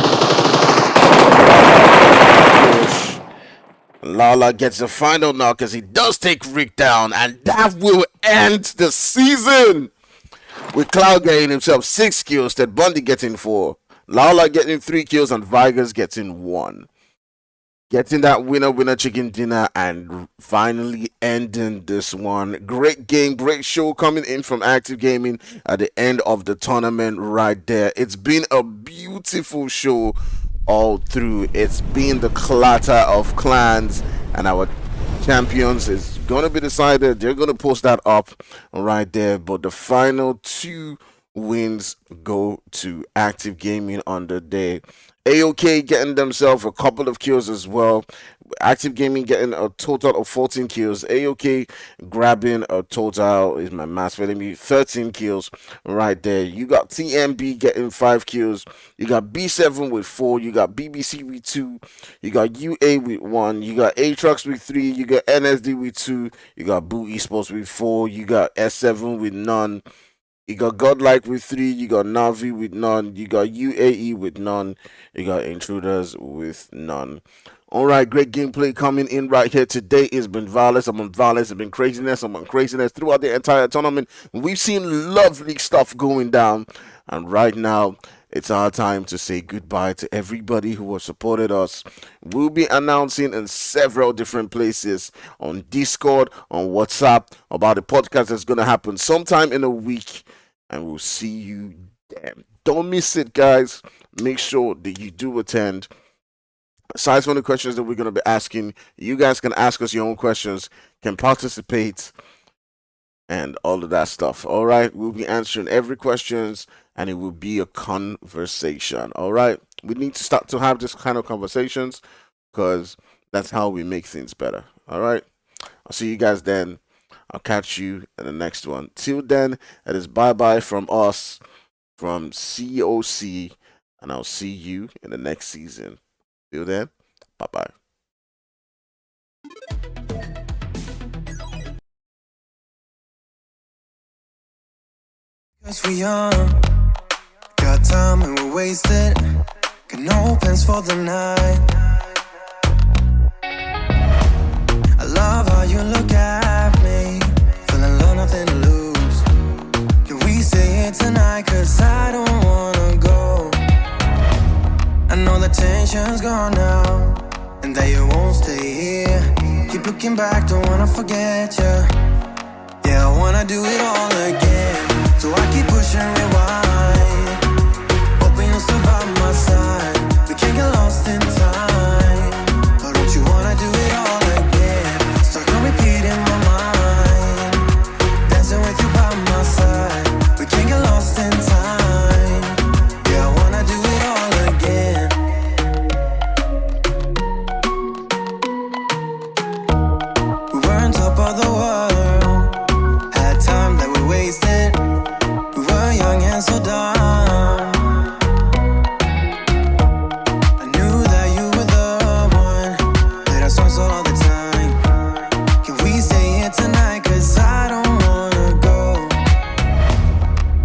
B: Lala gets the final knock as he does take Rick down, and that will end the season. With Cloud getting himself 6 kills, Ted Bundy getting 4, Lala getting 3 kills, and Vigors getting 1. Getting that winner chicken dinner and finally ending this one. Great game, great show coming in from Active Gaming at the end of the tournament right there. It's been a beautiful show all through. It's been the Clatter of Clans, and our champions is going to be decided. They're going to post that up right there. But the final 2 wins go to Active Gaming on the day. AOK getting themselves a couple of kills as well. Active Gaming getting a total of 14 kills. AOK grabbing a total, is my math failing me, 13 kills right there. You got TMB getting 5 kills. You got B7 with 4. You got BBC with 2. You got UA with 1. You got ATROX with 3. You got NSD with 2. You got Boo Esports with 4. You got S7 with none. You got Godlike with 3, you got NAVI with none, you got UAE with none, you got Intruders with none. Alright, great gameplay coming in right here. Today it's been violence upon violence, it's been craziness upon craziness throughout the entire tournament. We've seen lovely stuff going down, and right now it's our time to say goodbye to everybody who has supported us. We'll be announcing in several different places, on Discord, on WhatsApp, about the podcast that's going to happen sometime in a week. And we'll see you then. Don't miss it, guys. Make sure that you do attend. Aside from the questions that we're going to be asking, you guys can ask us your own questions, can participate, and all of that stuff. All right? We'll be answering every questions, and it will be a conversation. All right? We need to start to have this kind of conversations, because that's how we make things better. All right? I'll see you guys then. I'll catch you in the next one. Till then, it is bye-bye from us, from COC, and I'll see you in the next season. Till then, bye-bye.
D: Cause we young, got time and we're wasted. Got no plans for the night. I love how you look at me, feeling low, nothing to lose. Can we stay here tonight? Cause I don't wanna go. I know the tension's gone now, and that you won't stay here. Keep looking back, don't wanna forget you. Yeah, I wanna do it all again, so I keep pushing rewind, hoping you'll still by my side. We can't get lost in time, but don't you wanna do it all again? Start on repeat in my mind, dancing with you by my side. We can't get lost in time. Yeah, I wanna do it all again. We were on top of the world, had time that we wasted. We were young and so dumb. I knew that you were the one, played our songs all the time. Can we stay here tonight? Cause I don't wanna go.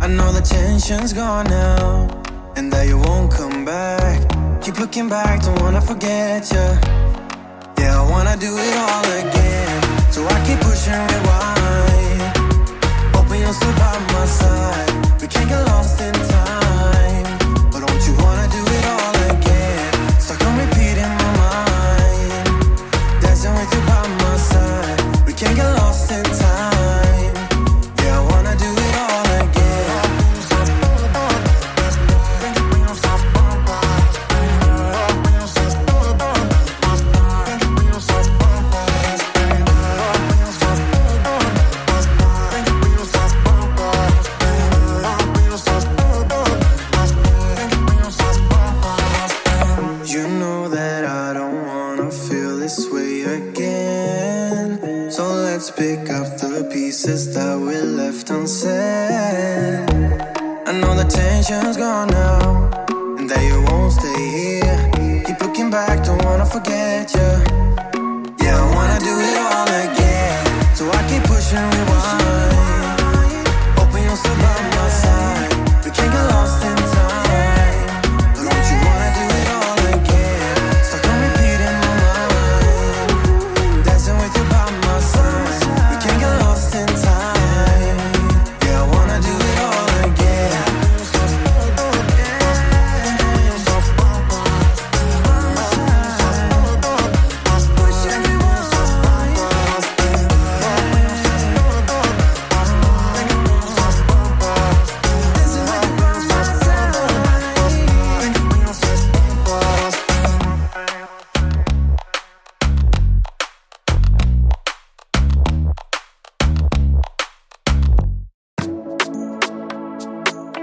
D: I know the tension's gone now, and that you won't come back. Keep looking back, don't wanna forget you. Yeah, I wanna do it all again, so I keep pushing rewind, hoping you'll still by my side. We can't get lost in time, but don't you wanna do it all again? Stuck on repeat in my mind, dancing with you by my side. We can't get lost in time. Yeah, I wanna do it all again. You know that I don't wanna feel this way again, so let's pick up the pieces that we left unsaid. I know the tension's gone now, and that you won't stay here. Keep looking back, don't wanna forget you. Yeah, I wanna do it